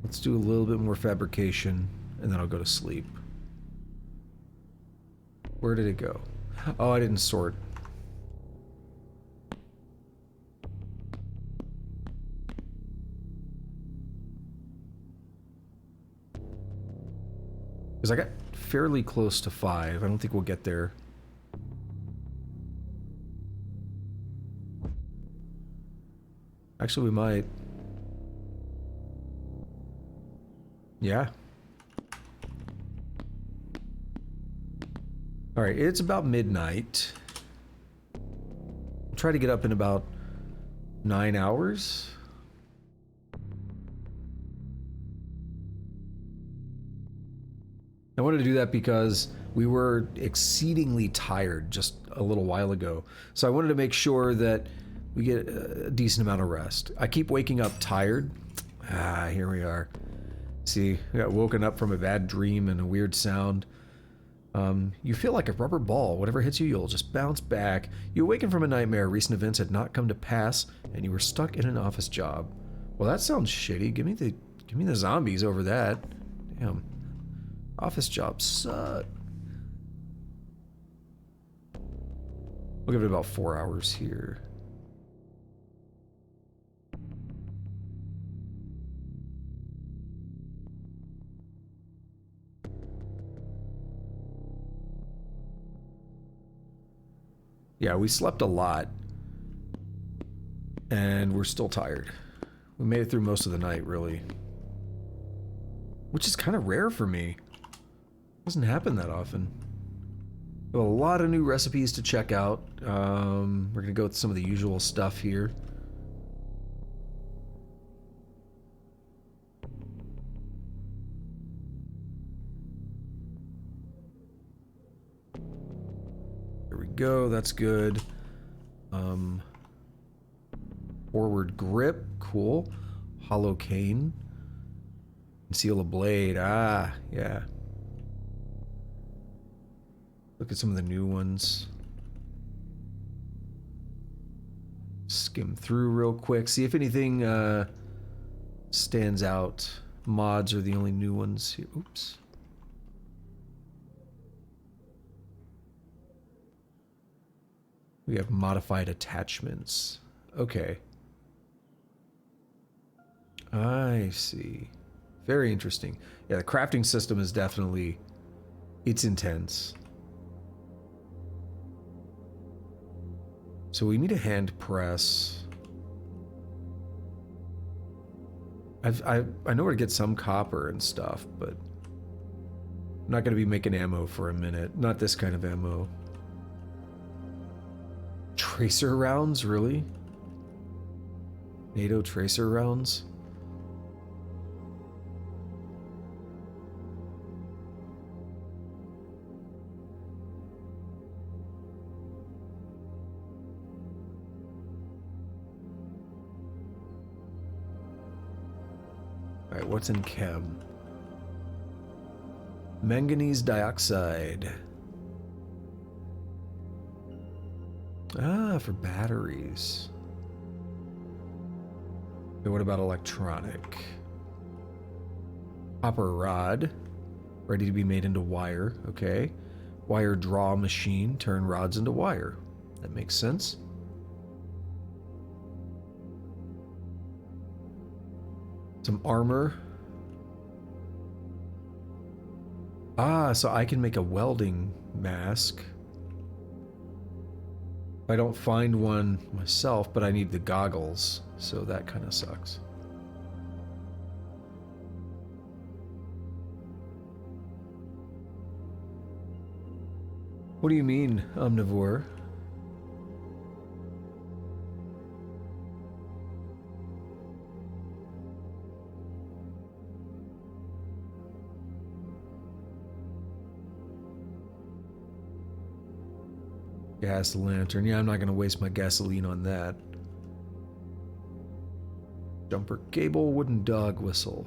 Let's do a little bit more fabrication, and then I'll go to sleep. Where did it go? Oh, I didn't sort. Because I got fairly close to 5. I don't think we'll get there. Actually, we might. Yeah. Alright, it's about midnight. I'll try to get up in about 9 hours. I wanted to do that because we were exceedingly tired just a little while ago. So I wanted to make sure that we get a decent amount of rest. I keep waking up tired. Ah, here we are. See, I got woken up from a bad dream and a weird sound. You feel like a rubber ball. Whatever hits you, you'll just bounce back. You awaken from a nightmare. Recent events had not come to pass, and you were stuck in an office job. Well, that sounds shitty. Give me the zombies over that. Damn. Office jobs suck. We'll give it about 4 hours here. Yeah, we slept a lot. And we're still tired. We made it through most of the night, really. Which is kind of rare for me. Doesn't happen that often. We have a lot of new recipes to check out. We're gonna go with some of the usual stuff here. There we go, that's good. Forward grip, cool. Hollow cane. Conceal a blade, ah, yeah. Look at some of the new ones. Skim through real quick. See if anything stands out. Mods are the only new ones here. Oops. We have modified attachments. Okay. I see. Very interesting. Yeah, the crafting system is definitely... it's intense. So we need a hand press. I know where to get some copper and stuff, but I'm not going to be making ammo for a minute. Not this kind of ammo. Tracer rounds, really? NATO tracer rounds? Alright, what's in chem? Manganese dioxide. Ah, for batteries. Okay, what about electronic? Copper rod. Ready to be made into wire. Okay. Wire draw machine. Turn rods into wire. That makes sense. Some armor. Ah, so I can make a welding mask. I don't find one myself, but I need the goggles, so that kind of sucks. What do you mean, omnivore? Gas lantern. Yeah, I'm not going to waste my gasoline on that. Jumper cable, wooden dog whistle.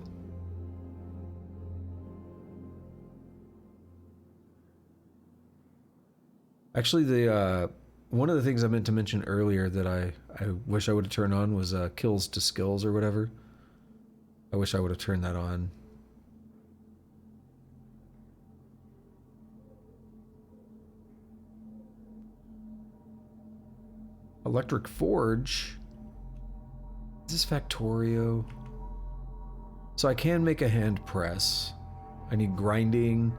Actually, the one of the things I meant to mention earlier that I wish I would have turned on was kills to skills or whatever. I wish I would have turned that on. Electric Forge. Is this Factorio? So I can make a hand press. I need grinding.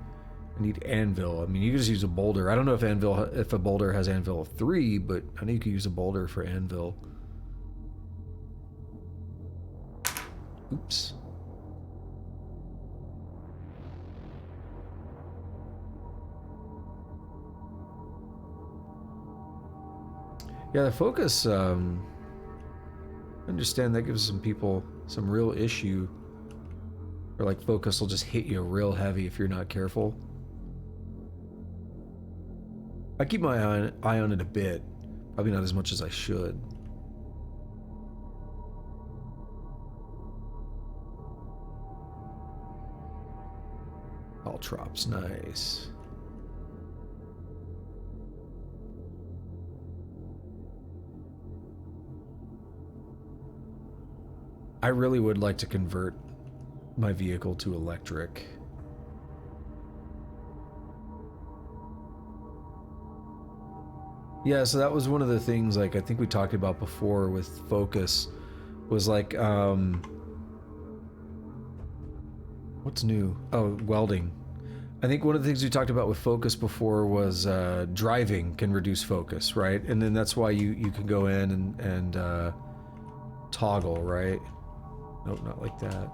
I need anvil. I mean, you can just use a boulder. I don't know if a boulder has anvil of 3, but I know you can use a boulder for anvil. Oops. Yeah, the focus, I understand that gives some people some real issue. Or like focus will just hit you real heavy if you're not careful. I keep my eye on it a bit. Probably not as much as I should. Caltrops, nice. I really would like to convert my vehicle to electric. Yeah, so that was one of the things, like, I think we talked about before with focus, was like, what's new? Oh, welding. I think one of the things we talked about with focus before was driving can reduce focus, right? And then that's why you can go in and toggle, right? Nope, not like that.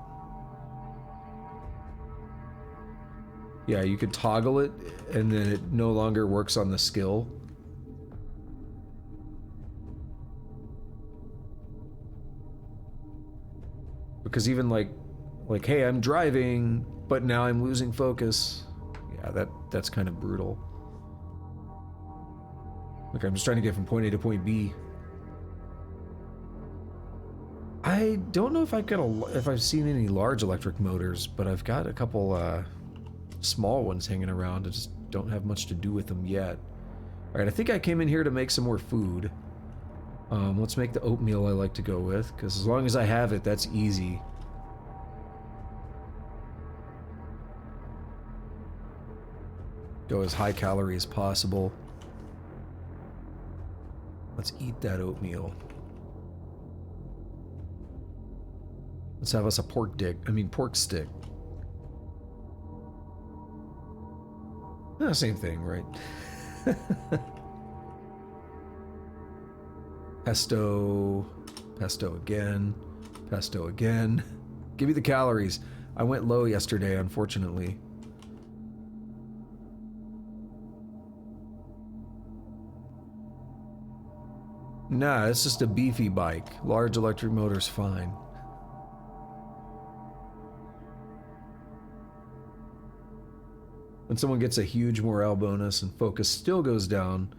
Yeah, you could toggle it, and then it no longer works on the skill. Because even like, hey, I'm driving, but now I'm losing focus. Yeah, that's kind of brutal. Like, I'm just trying to get from point A to point B. I don't know if I've seen any large electric motors, but I've got a couple small ones hanging around. I just don't have much to do with them yet. All right, I think I came in here to make some more food. Let's make the oatmeal I like to go with, because as long as I have it, that's easy. Go as high calorie as possible. Let's eat that oatmeal. Let's have us a pork stick. Same thing, right? Pesto again, pesto again. Give me the calories. I went low yesterday, unfortunately. Nah, it's just a beefy bike. Large electric motor's fine. When someone gets a huge morale bonus and focus still goes down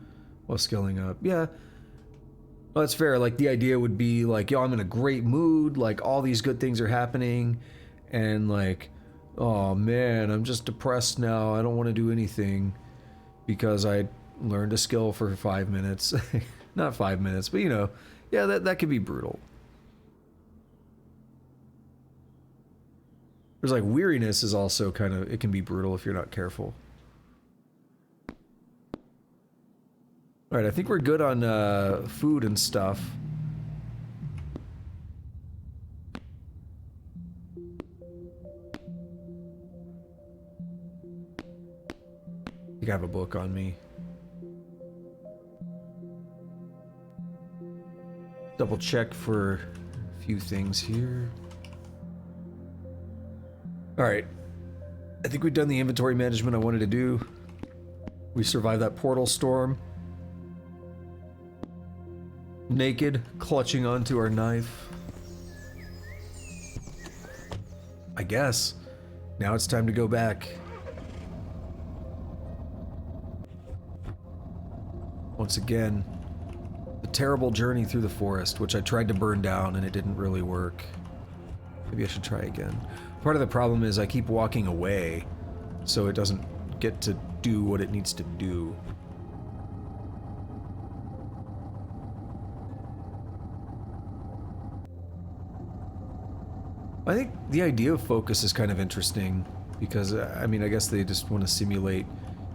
while skilling up. Yeah, well, that's fair. Like, the idea would be like, yo, I'm in a great mood, like, all these good things are happening, and like, oh man, I'm just depressed now, I don't want to do anything because I learned a skill for 5 minutes. Not 5 minutes, but you know, yeah, that could be brutal. There's like, weariness is also kind of, it can be brutal if you're not careful. Alright, I think we're good on food and stuff. I think I have a book on me. Double check for a few things here. Alright, I think we've done the inventory management I wanted to do. We survived that portal storm. Naked, clutching onto our knife. I guess. Now it's time to go back. Once again, the terrible journey through the forest, which I tried to burn down and it didn't really work. Maybe I should try again. Part of the problem is I keep walking away, so it doesn't get to do what it needs to do. I think the idea of focus is kind of interesting because, I mean, I guess they just want to simulate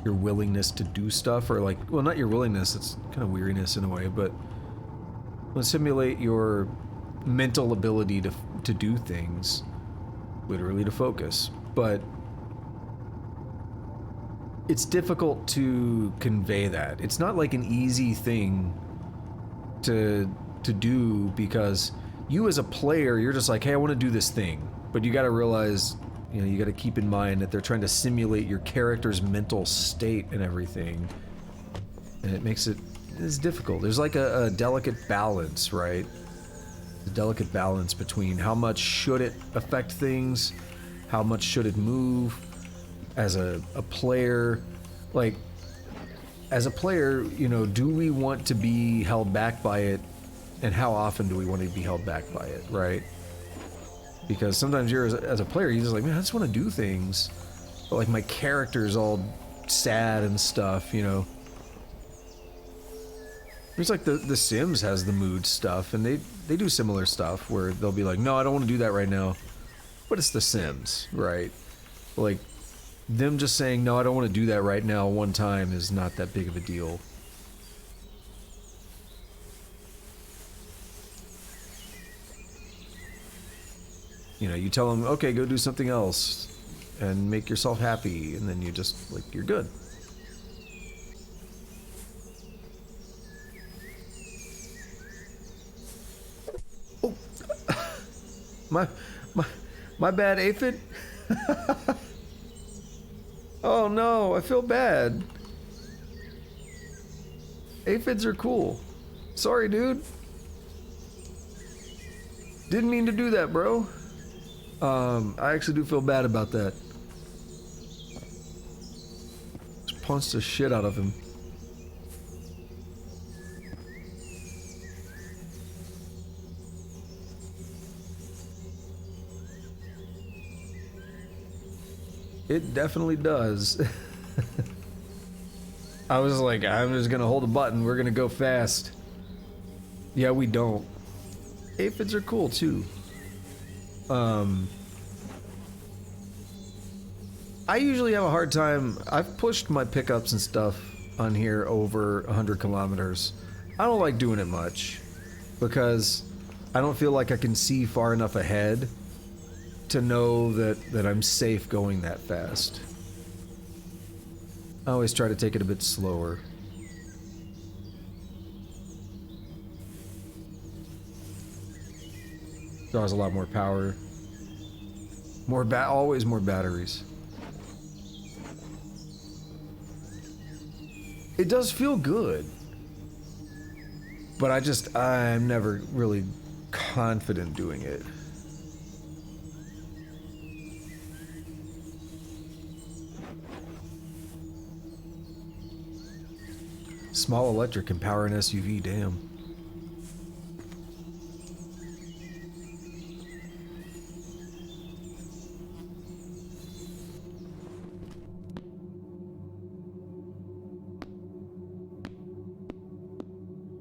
your willingness to do stuff, or like, well, not your willingness, it's kind of weariness in a way, but want to simulate your mental ability to do things, literally to focus. But it's difficult to convey that. It's not like an easy thing to do, because you as a player, you're just like, hey, I want to do this thing. But you got to realize, you know, you got to keep in mind that they're trying to simulate your character's mental state and everything. And it makes it's difficult. There's like a delicate balance, right? A delicate balance between how much should it affect things, how much should it move as a player. Like, as a player, you know, do we want to be held back by it, and how often do we want to be held back by it, right? Because sometimes you're, as a player, you're just like, man, I just want to do things, but like my character's all sad and stuff, you know. It's like the Sims has the mood stuff, and they do similar stuff where they'll be like, no, I don't want to do that right now, but it's the Sims, right? Like, them just saying, no, I don't want to do that right now one time is not that big of a deal. You know, you tell them, okay, go do something else and make yourself happy, and then you just, like, you're good. Oh, my bad, Aphid. Oh no, I feel bad. Aphids are cool. Sorry, dude. Didn't mean to do that, bro. I actually do feel bad about that. Just punched the shit out of him. It definitely does. I was like, I'm just gonna hold a button, we're gonna go fast. Yeah, we don't. Aphids are cool too. I usually have a hard time. I've pushed my pickups and stuff on here over 100 kilometers. I don't like doing it much because I don't feel like I can see far enough ahead to know that I'm safe going that fast. I always try to take it a bit slower. Draws a lot more power. Always more batteries. It does feel good. But I'm never really confident doing it. Small electric can power an SUV, damn.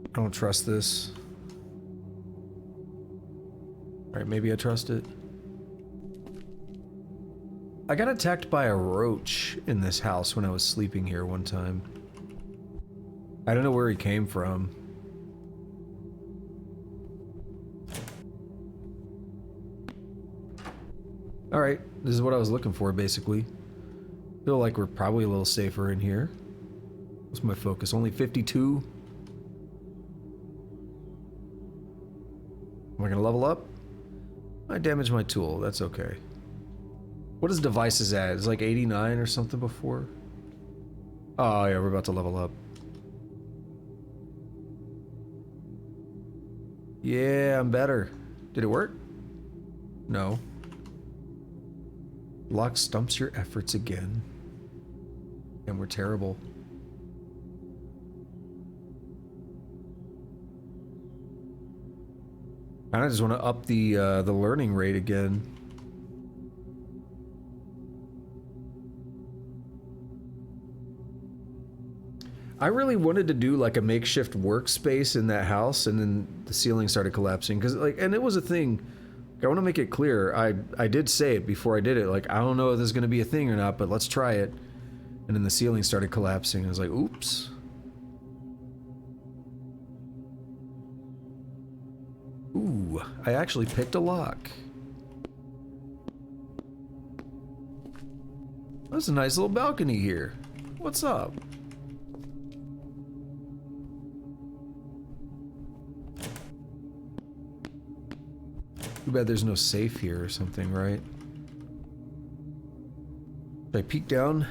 I don't trust this. Alright, maybe I trust it. I got attacked by a roach in this house when I was sleeping here one time. I don't know where he came from. Alright, this is what I was looking for, basically. Feel like we're probably a little safer in here. What's my focus? Only 52? Am I gonna level up? I damaged my tool, that's okay. What is devices at? It's like 89 or something before? Oh yeah, we're about to level up. Yeah, I'm better. Did it work? No. Lock stumps your efforts again. And we're terrible. I just want to up the learning rate again. I really wanted to do like a makeshift workspace in that house, and then the ceiling started collapsing because and it was a thing I want to make it clear. I did say it before I did it. Like, I don't know if this is going to be a thing or not, but let's try it. And then the ceiling started collapsing. I was like, oops. Ooh, I actually picked a lock. That's a nice little balcony here. What's up? Too bad there's no safe here or something, right? Should I peek down?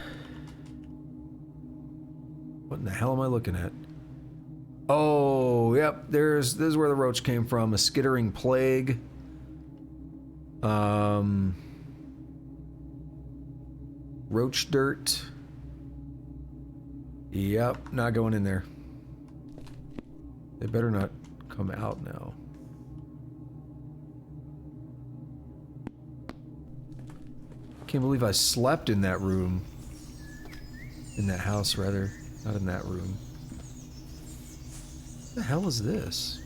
What in the hell am I looking at? Oh, yep, this is where the roach came from. A skittering plague. Roach dirt. Yep, not going in there. They better not come out now. Can't believe I slept in that room. In that house, rather. Not in that room. What the hell is this?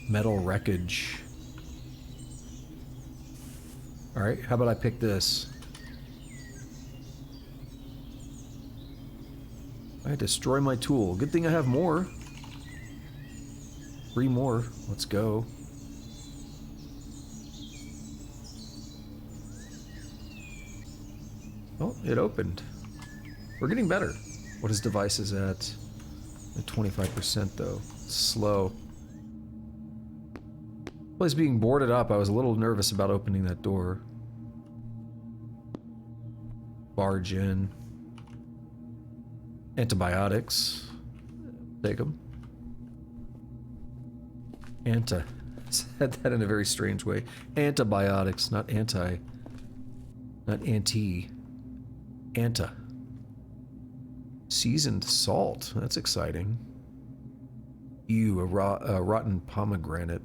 Metal wreckage. Alright, how about I pick this? I destroy my tool. Good thing I have more. 3 more. Let's go. Oh, it opened. We're getting better. What is devices at 25% though? It's slow. Place being boarded up. I was a little nervous about opening that door. Barge in. Antibiotics. Take them. Said that in a very strange way. Antibiotics, not anti. Not anti. Anta. Seasoned salt. That's exciting. Ew, a rotten pomegranate.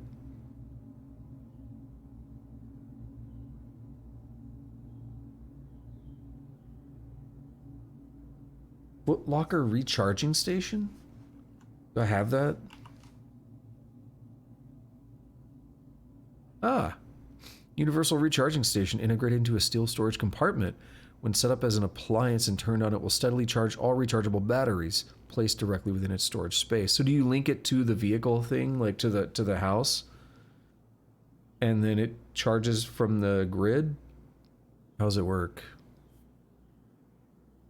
Foot locker recharging station? Do I have that? Ah. Universal recharging station integrated into a steel storage compartment. When set up as an appliance and turned on, it will steadily charge all rechargeable batteries placed directly within its storage space. So do you link it to the vehicle thing, like to the house? And then it charges from the grid? How does it work?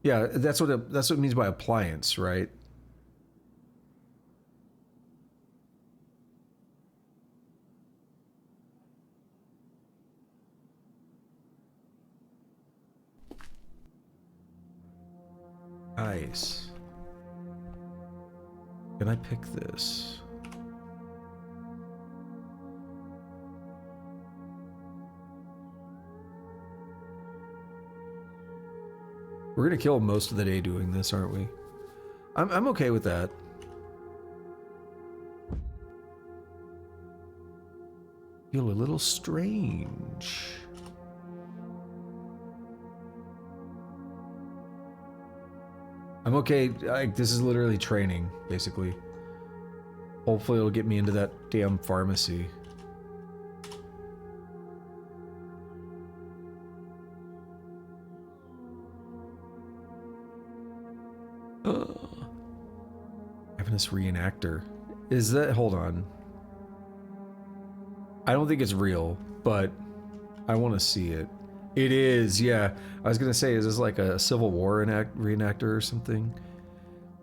Yeah, that's what it means by appliance, right? Nice. Can I pick this? We're gonna kill most of the day doing this, aren't we? I'm okay with that. Feel a little strange. I'm okay. This is literally training, basically. Hopefully it'll get me into that damn pharmacy. Having this reenactor. Is that... Hold on. I don't think it's real, but I want to see it. It is, yeah. I was gonna say, is this like a Civil War reenactor or something?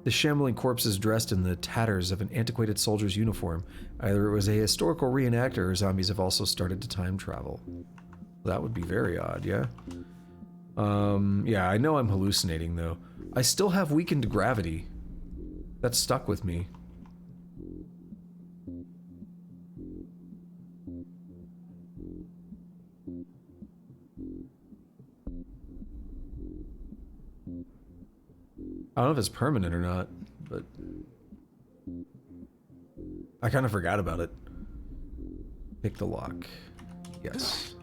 The shambling corpse is dressed in the tatters of an antiquated soldier's uniform. Either it was a historical reenactor or zombies have also started to time travel. That would be very odd, yeah? Yeah, I know I'm hallucinating though. I still have weakened gravity. That's stuck with me. I don't know if it's permanent or not, but I kind of forgot about it. Pick the lock. Yes.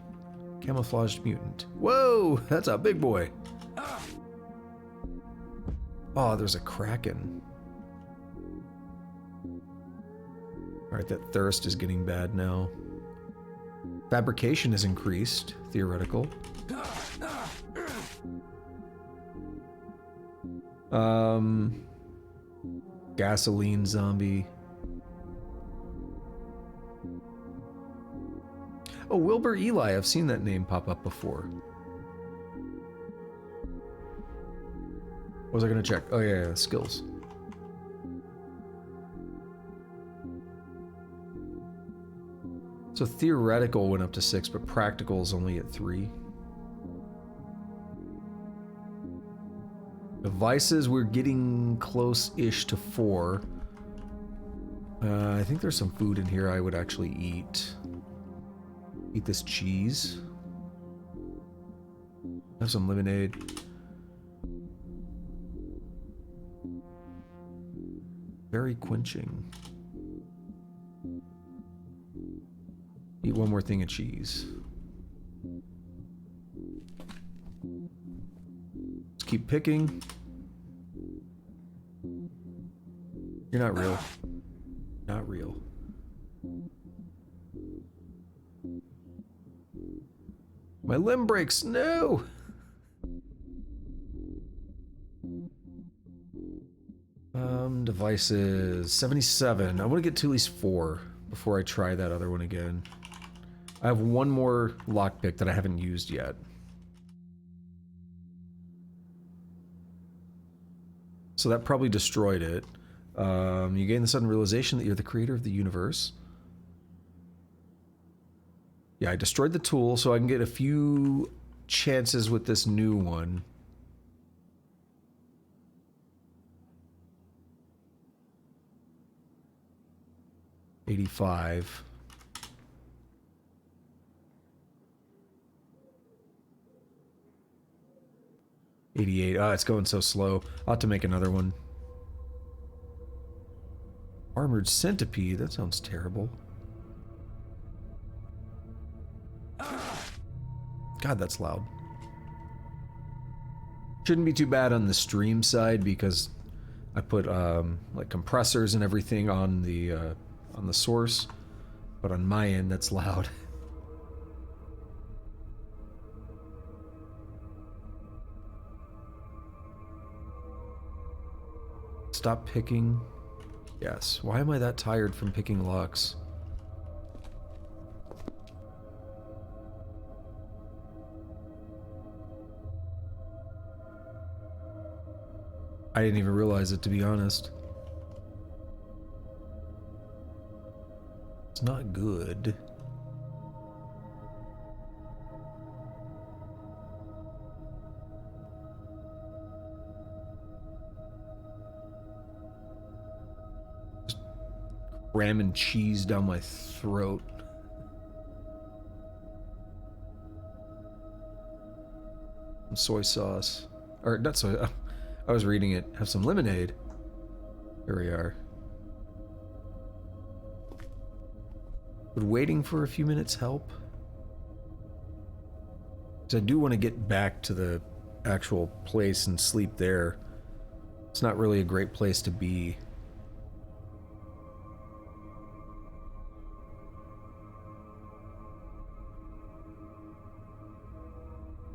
Camouflaged mutant. Whoa, that's a big boy. Oh, there's a kraken. Alright, that thirst is getting bad now. Fabrication is increased. Theoretical. Gasoline zombie. Oh, Wilbur Eli. I've seen that name pop up before. What was I gonna check? Oh yeah, skills. So theoretical went up to 6, but practical is only at 3. Devices, we're getting close-ish to 4. I think there's some food in here I would actually eat. Eat this cheese. Have some lemonade. Very quenching. Eat one more thing of cheese. Let's keep picking. You're not real. Not real. My limb breaks. No! Devices. 77. I want to get to at least 4 before I try that other one again. I have one more lockpick that I haven't used yet. So that probably destroyed it. You gain the sudden realization that you're the creator of the universe. Yeah, I destroyed the tool, so I can get a few chances with this new one. $85. 88. Ah, it's going so slow. I'll have to make another one. Armored centipede. That sounds terrible. God, that's loud. Shouldn't be too bad on the stream side because I put like compressors and everything on the source, but on my end that's loud. Stop picking. Yes. Why am I that tired from picking locks? I didn't even realize it, to be honest. It's not good. Just ramming cheese down my throat. And soy sauce. Or not soy. I was reading it. Have some lemonade. Here we are. Would waiting for a few minutes help? Because I do want to get back to the actual place and sleep there. It's not really a great place to be.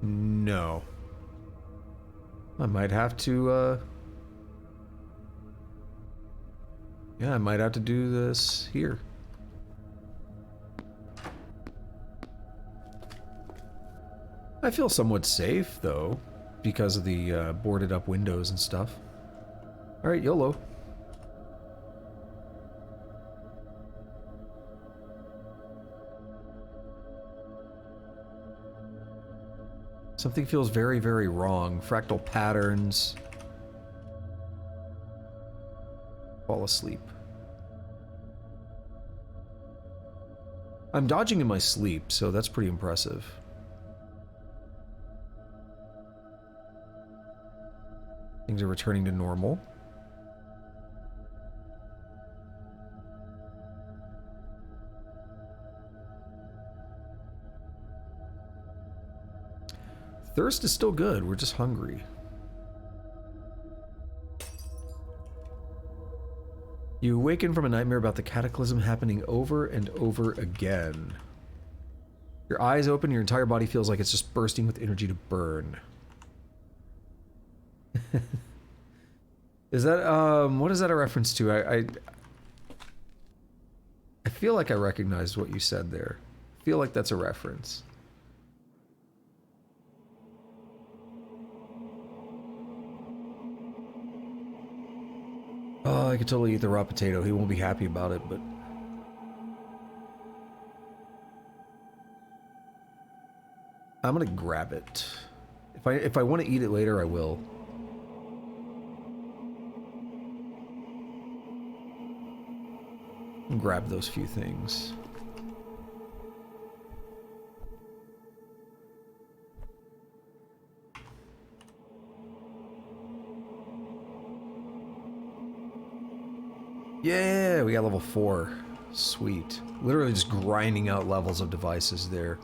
No. I might have to, yeah, I might have to do this here. I feel somewhat safe, though, because of the boarded up windows and stuff. Alright, YOLO. Something feels very, very wrong. Fractal patterns. Fall asleep. I'm dodging in my sleep, so that's pretty impressive. Things are returning to normal. Thirst is still good, we're just hungry. You awaken from a nightmare about the cataclysm happening over and over again. Your eyes open, your entire body feels like it's just bursting with energy to burn. Is that, what is that a reference to? I feel like I recognized what you said there. I feel like that's a reference. Oh, I could totally eat the raw potato. He won't be happy about it, but... I'm gonna grab it. If I want to eat it later, I will. Grab those few things. Yeah, we got level 4. Sweet. Literally just grinding out levels of devices there.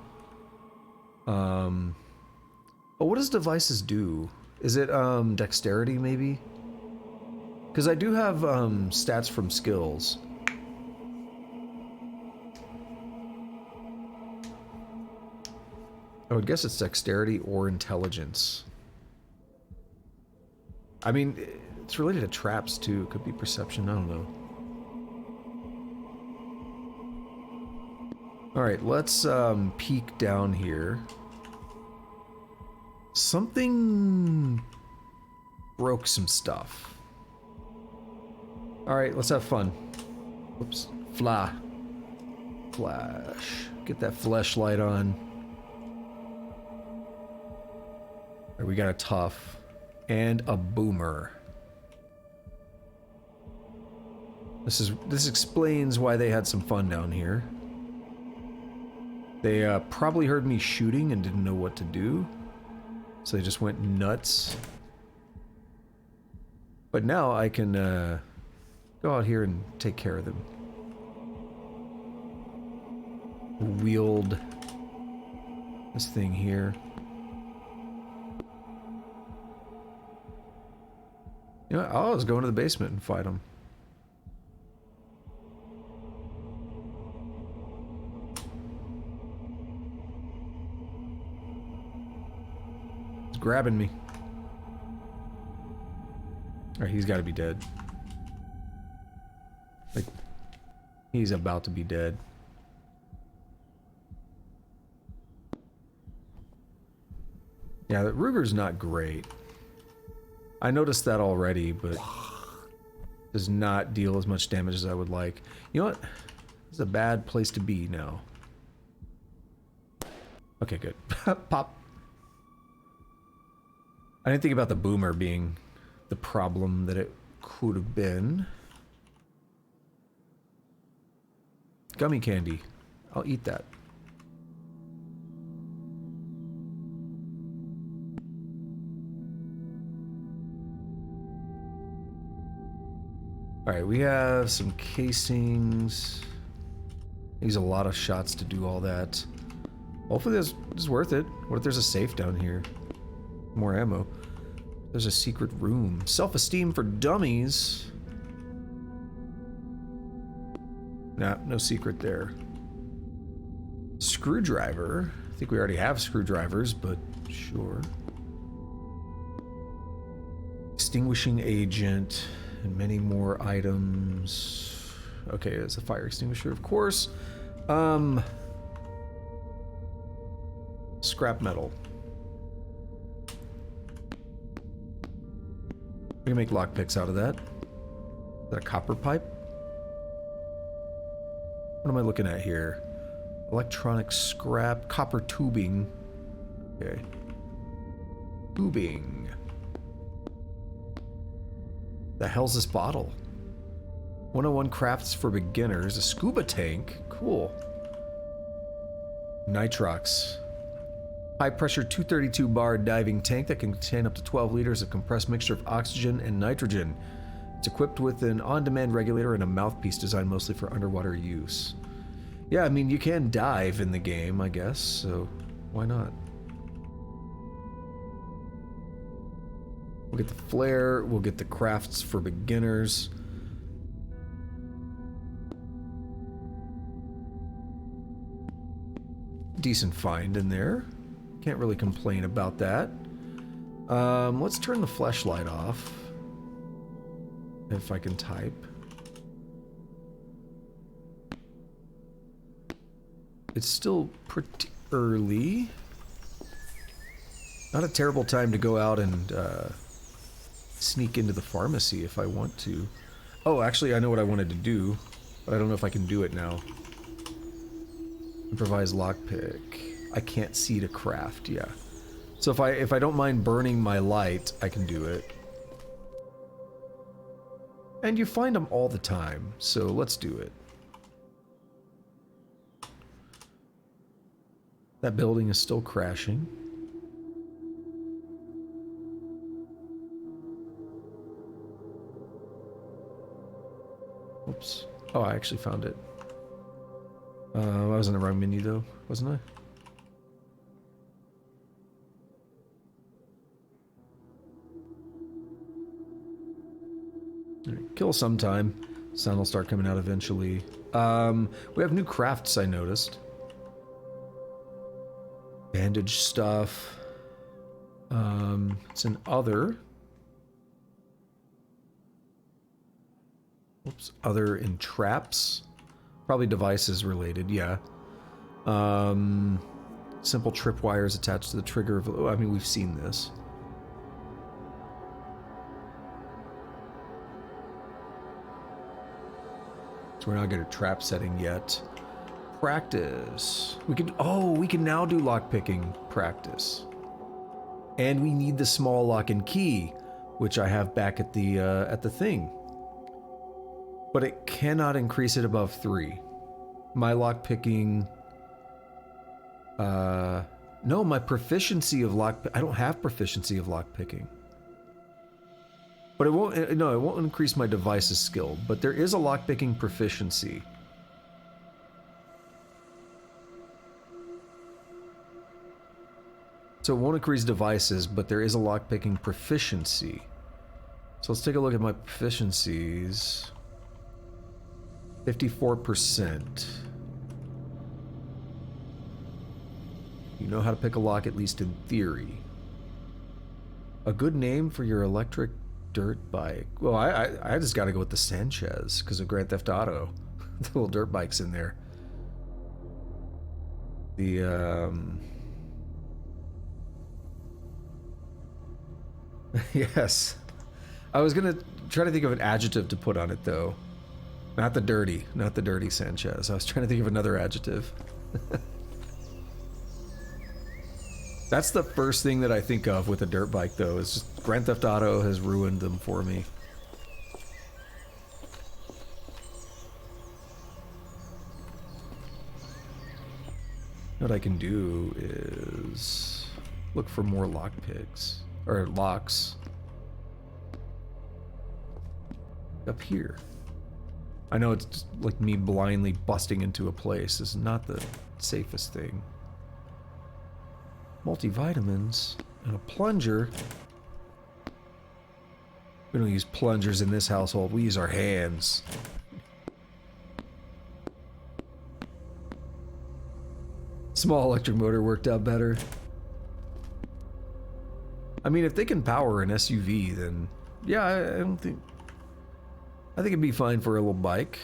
Oh, what does devices do? Is it, dexterity, maybe? Because I do have, stats from skills. I would guess it's dexterity or intelligence. I mean, it's related to traps, too. It could be perception, I don't know. Alright, let's, peek down here. Something broke some stuff. Alright, let's have fun. Whoops. Flash. Get that flashlight on. Alright, we got a tough. And a boomer. This explains why they had some fun down here. They probably heard me shooting and didn't know what to do. So they just went nuts. But now I can go out here and take care of them. Wield this thing here. You know what? I'll just go into the basement and fight them. Grabbing me. Alright, he's got to be dead. Like, he's about to be dead. Yeah, the Ruger's not great. I noticed that already, but does not deal as much damage as I would like. You know what? This is a bad place to be now. Okay, good. Pop. I didn't think about the boomer being the problem that it could have been. Gummy candy. I'll eat that. Alright, we have some casings. Use a lot of shots to do all that. Hopefully this is worth it. What if there's a safe down here? More ammo. There's a secret room. Self-esteem for dummies. Nah, no secret there. Screwdriver. I think we already have screwdrivers, but sure. Extinguishing agent. And many more items. Okay, it's a fire extinguisher, of course. Scrap metal. We can make lockpicks out of that. Is that a copper pipe? What am I looking at here? Electronic scrap, copper tubing. Okay. Tubing. The hell's this bottle? 101 crafts for beginners. A scuba tank. Cool. Nitrox. High pressure 232 bar diving tank that can contain up to 12 liters of compressed mixture of oxygen and nitrogen. It's equipped with an on-demand regulator and a mouthpiece designed mostly for underwater use. Yeah, I mean, you can dive in the game, I guess, so why not? We'll get the flare, we'll get the crafts for beginners. decent find in there. Can't really complain about that. Let's turn the flashlight off. If I can type. It's still pretty early. Not a terrible time to go out and sneak into the pharmacy if I want to. Oh, actually, I know what I wanted to do, but I don't know if I can do it now. Improvise lockpick. I can't see to craft, yeah. So if I don't mind burning my light, I can do it. And you find them all the time, so let's do it. That building is still crashing. Oops. Oh, I actually found it. I was in the wrong menu though, wasn't I? Right, kill sometime. Sun will start coming out eventually. We have new crafts, I noticed. Bandage stuff. It's an other. Oops, other in traps. Probably devices related, yeah. Simple tripwires attached to the trigger of... Oh, I mean, we've seen this. So we're not good at trap setting yet. Practice. We can now do lockpicking practice. And we need the small lock and key, which I have back at the thing. But it cannot increase it above 3. My lockpicking... no, my proficiency of I don't have proficiency of lockpicking. But it won't... No, it won't increase my device's skill. But there is a lockpicking proficiency. So it won't increase devices, but there is a lockpicking proficiency. So let's take a look at my proficiencies. 54%. You know how to pick a lock, at least in theory. A good name for your electric dirt bike. Well, I just gotta go with the Sanchez, because of Grand Theft Auto. The little dirt bikes in there. The, yes. I was gonna try to think of an adjective to put on it, though. Not the dirty Sanchez. I was trying to think of another adjective. That's the first thing that I think of with a dirt bike, though, is just Grand Theft Auto has ruined them for me. What I can do is look for more lockpicks, or locks. Up here. I know it's just like me blindly busting into a place. This is not the safest thing. Multivitamins and a plunger. We don't use plungers in this household. We use our hands. Small electric motor worked out better. I mean, if they can power an SUV, then yeah, I don't think... I think it'd be fine for a little bike.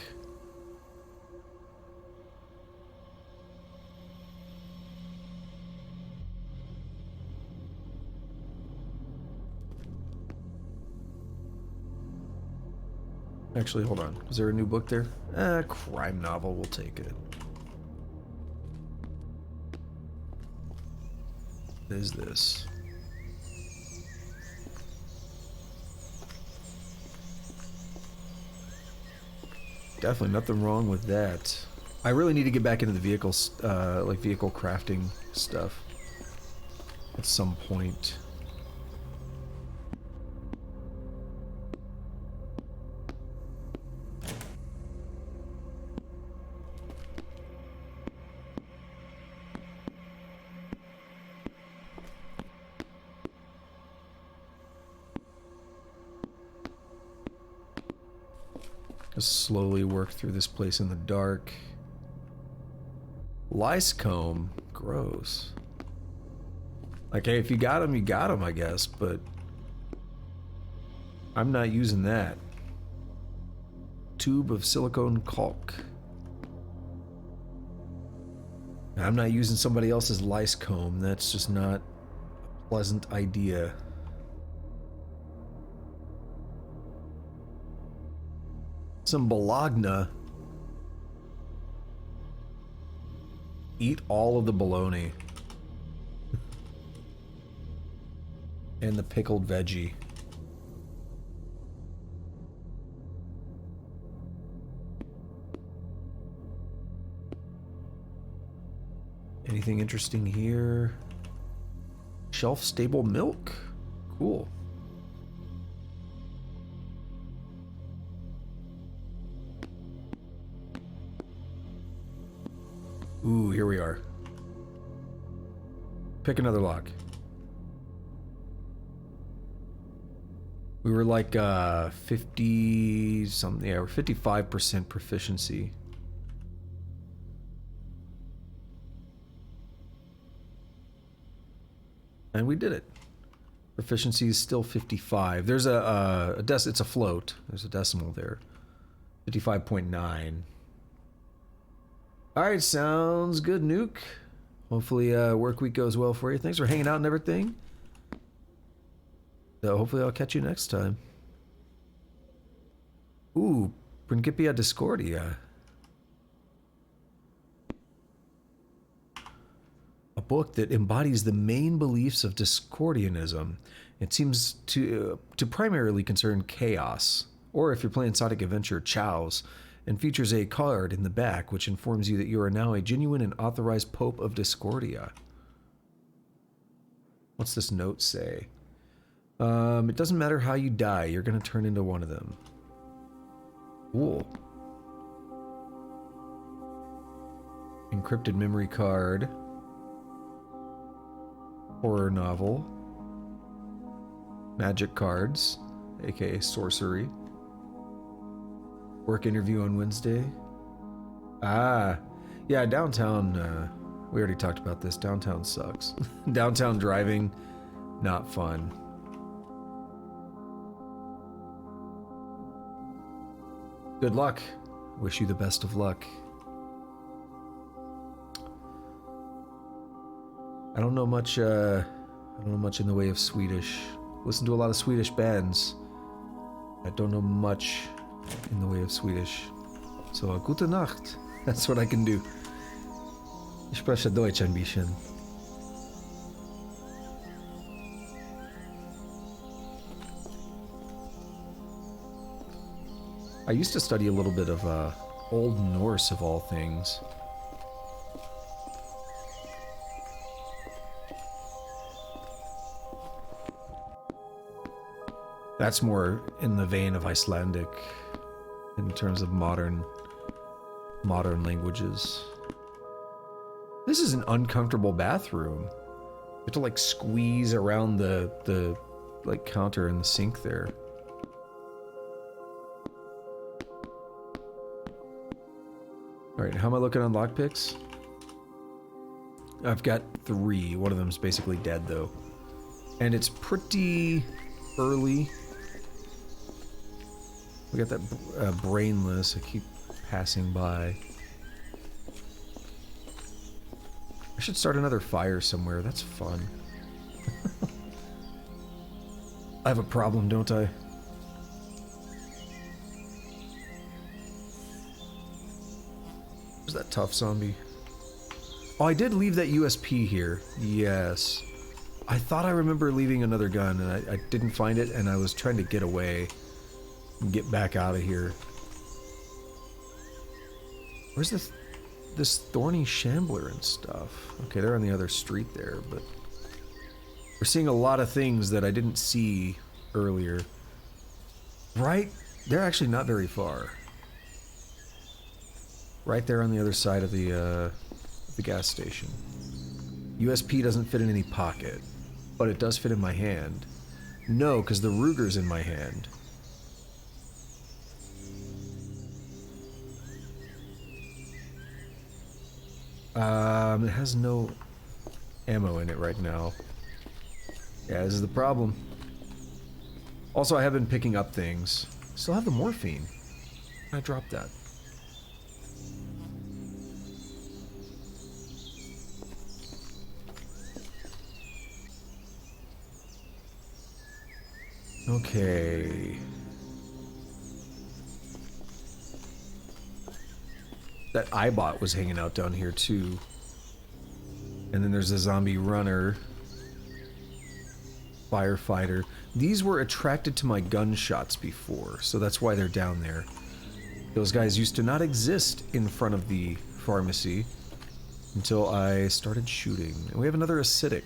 Actually, hold on. Is there a new book there? Crime novel, we'll take it. What is this? Definitely nothing wrong with that. I really need to get back into the vehicles, like vehicle crafting stuff at some point. Just slowly work through this place in the dark. Lice comb. gross. Like, hey, if you got them, you got them, I guess, but I'm not using that. Tube of silicone caulk. I'm not using somebody else's lice comb. That's just not a pleasant idea. Some bologna. Eat all of the bologna. And the pickled veggie. Anything interesting here? Shelf-stable milk. Cool. Ooh, here we are. Pick another lock. We were like 50 something, yeah, we're 55% proficiency. And we did it. Proficiency is still 55. There's it's a float. There's a decimal there. 55.9. Alright, sounds good, Nuke. Hopefully work week goes well for you. Thanks for hanging out and everything. So hopefully I'll catch you next time. Ooh, Principia Discordia. A book that embodies the main beliefs of Discordianism. It seems to primarily concern chaos, or if you're playing Sonic Adventure, chows, and features a card in the back which informs you that you are now a genuine and authorized Pope of Discordia. What's this note say? It doesn't matter how you die, you're gonna turn into one of them. Cool. Encrypted memory card. Horror novel. Magic cards, aka sorcery. Work interview on Wednesday. Ah, yeah, downtown, we already talked about this. Downtown sucks. Downtown driving, not fun. Good luck. Wish you the best of luck. I don't know much in the way of Swedish. Listen to a lot of Swedish bands. I don't know much in the way of Swedish. So, gute Nacht. That's what I can do. Ich spreche Deutsch ein bisschen. I used to study a little bit of Old Norse of all things. That's more in the vein of Icelandic in terms of modern languages. This is an uncomfortable bathroom. You have to like squeeze around the like counter in the sink there. Alright, how am I looking on lockpicks? I've got 3. One of them's basically dead though. And it's pretty early. We got that brainless. I keep passing by. I should start another fire somewhere. That's fun. I have a problem, don't I? Where's that tough zombie? Oh, I did leave that USP here. Yes. I thought I remember leaving another gun, and I didn't find it, and I was trying to get away. Get back out of here. Where's this thorny shambler and stuff? Okay, they're on the other street there, but we're seeing a lot of things that I didn't see earlier. Right? They're actually not very far. Right there on the other side of the gas station. USP doesn't fit in any pocket, but it does fit in my hand. No, because the Ruger's in my hand. It has no... ammo in it right now. Yeah, this is the problem. Also, I have been picking up things. Still have the morphine. I dropped that. Okay. That iBot was hanging out down here too. And then there's a zombie runner. Firefighter. These were attracted to my gunshots before, so that's why they're down there. Those guys used to not exist in front of the pharmacy until I started shooting. And we have another acidic.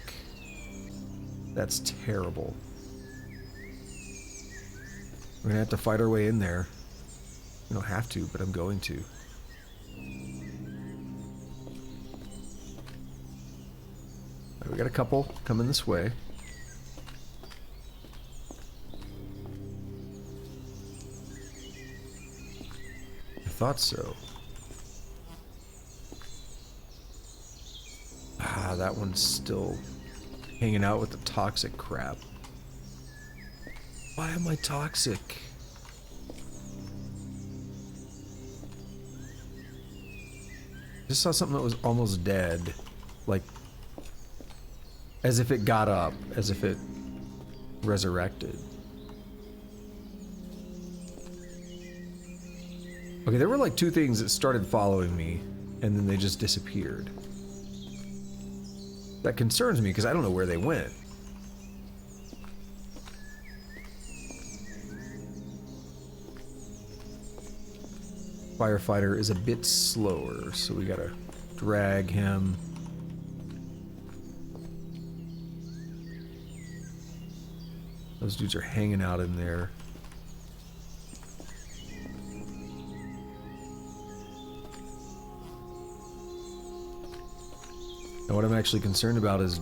That's terrible. We're gonna have to fight our way in there. We don't have to, but I'm going to. Right, we got a couple coming this way. I thought so. Ah, that one's still hanging out with the toxic crap. Why am I toxic? Just saw something that was almost dead. Like, as if it got up, as if it resurrected. Okay, there were like two things that started following me, and then they just disappeared. That concerns me because I don't know where they went. Firefighter is a bit slower, so we gotta drag him. Those dudes are hanging out in there. And what I'm actually concerned about is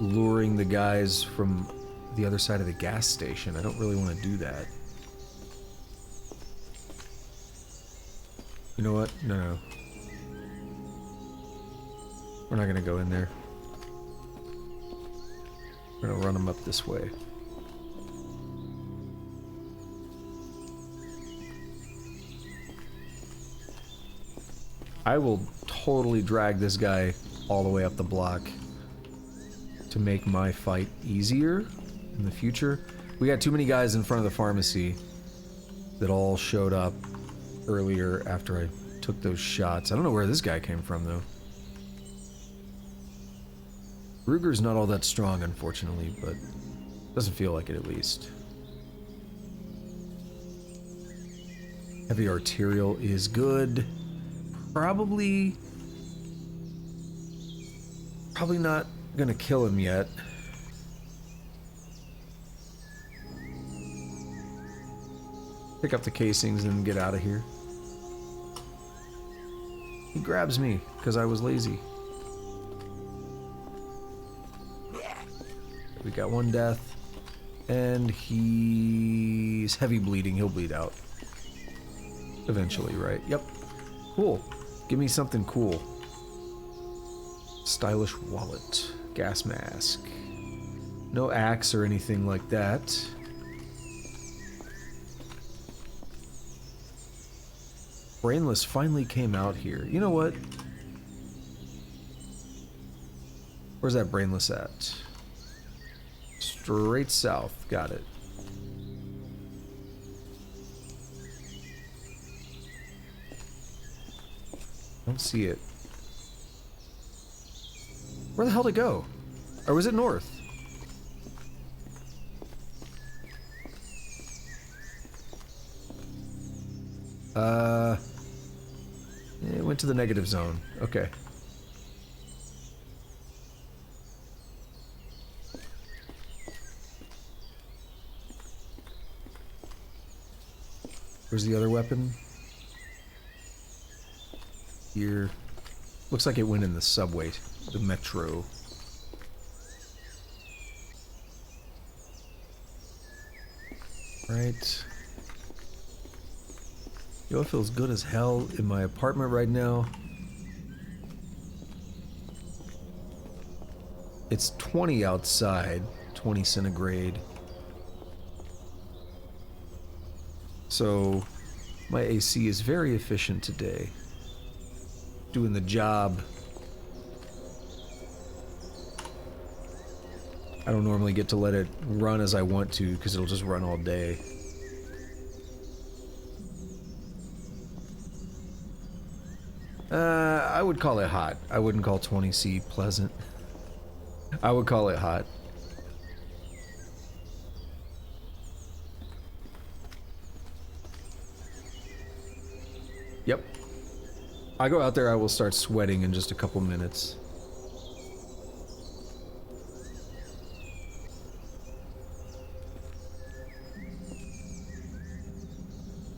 luring the guys from the other side of the gas station. I don't really want to do that. You know what? No. We're not gonna go in there. We're gonna run them up this way. I will totally drag this guy all the way up the block to make my fight easier in the future. We got too many guys in front of the pharmacy that all showed up earlier after I took those shots. I don't know where this guy came from though. Ruger's not all that strong, unfortunately, but doesn't feel like it at least. Heavy arterial is good. Probably not gonna kill him yet. Pick up the casings and get out of here. He grabs me because I was lazy. We got one death, and he's heavy bleeding. He'll bleed out eventually, right? Yep. Cool. Give me something cool. Stylish wallet. Gas mask. No axe or anything like that. Brainless finally came out here. You know what? Where's that Brainless at? Straight south. Got it. Don't see it. Where the hell did it go? Or was it north? It went to the negative zone. Okay. Where's the other weapon? Here. Looks like it went in the subway, the metro. Right. Yo, it feels good as hell in my apartment right now. It's 20 outside, 20 centigrade. So my AC is very efficient today. Doing the job. I don't normally get to let it run as I want to because it'll just run all day. I would call it hot. I wouldn't call 20C pleasant. I would call it hot. Yep. I go out there, I will start sweating in just a couple minutes.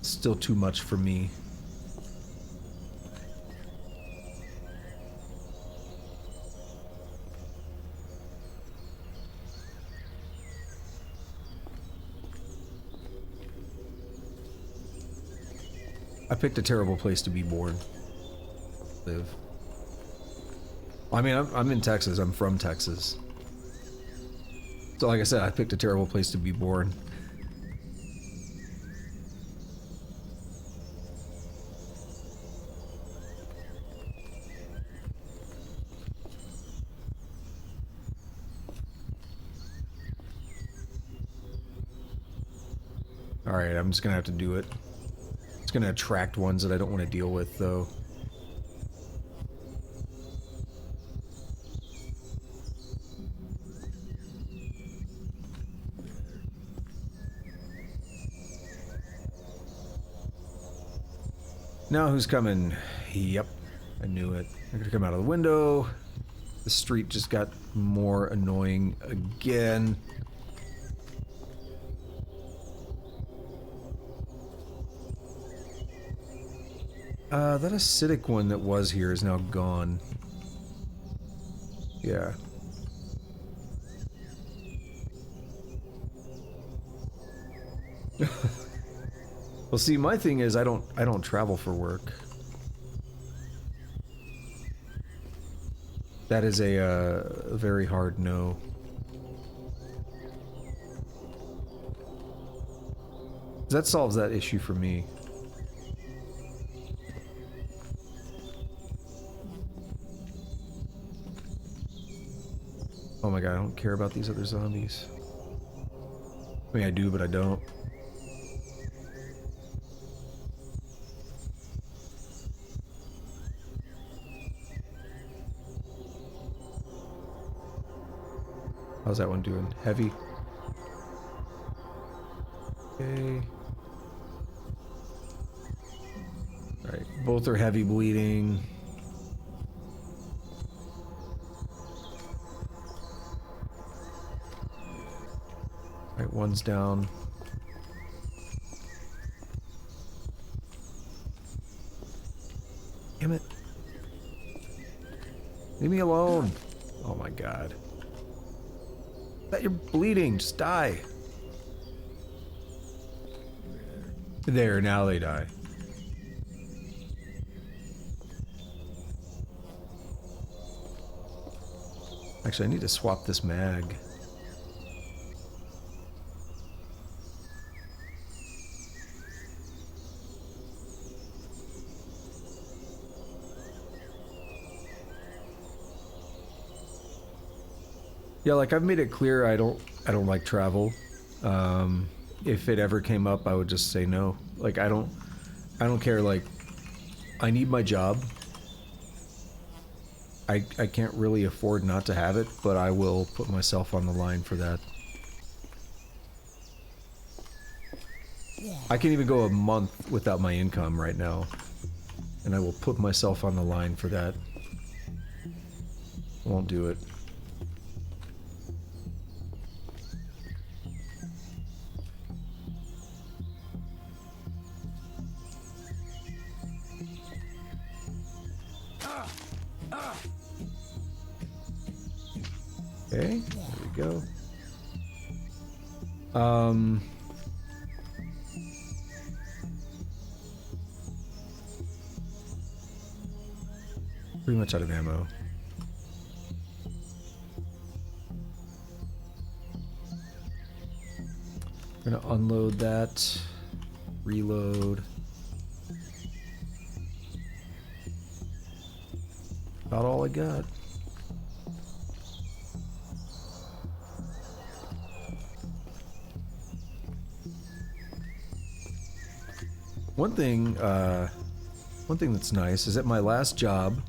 Still too much for me. I picked a terrible place to be born. Live. I mean, I'm in Texas. I'm from Texas. So like I said, I picked a terrible place to be born. Alright, I'm just gonna have to do it. It's gonna attract ones that I don't want to deal with, though. Now who's coming? Yep, I knew it. They're gonna come out of the window. The street just got more annoying again. That acidic one that was here is now gone. Yeah. Well, see, my thing is I don't travel for work. That is a very hard no. That solves that issue for me. Oh my god, I don't care about these other zombies. I mean, I do, but I don't. How's that one doing? Heavy? Okay. Alright, both are heavy bleeding. Alright, one's down. Damn it. Leave me alone. Oh my god. That you're bleeding, just die. There, now they die. Actually, I need to swap this mag. Yeah, like I've made it clear I don't like travel. If it ever came up, I would just say no. Like I don't care. Like I need my job. I can't really afford not to have it, but I will put myself on the line for that. I can even go a month without my income right now, and I will put myself on the line for that. Won't do it. Okay, there we go. Pretty much out of ammo. Gonna unload that. Reload. About all I got. One thing that's nice is at my last job,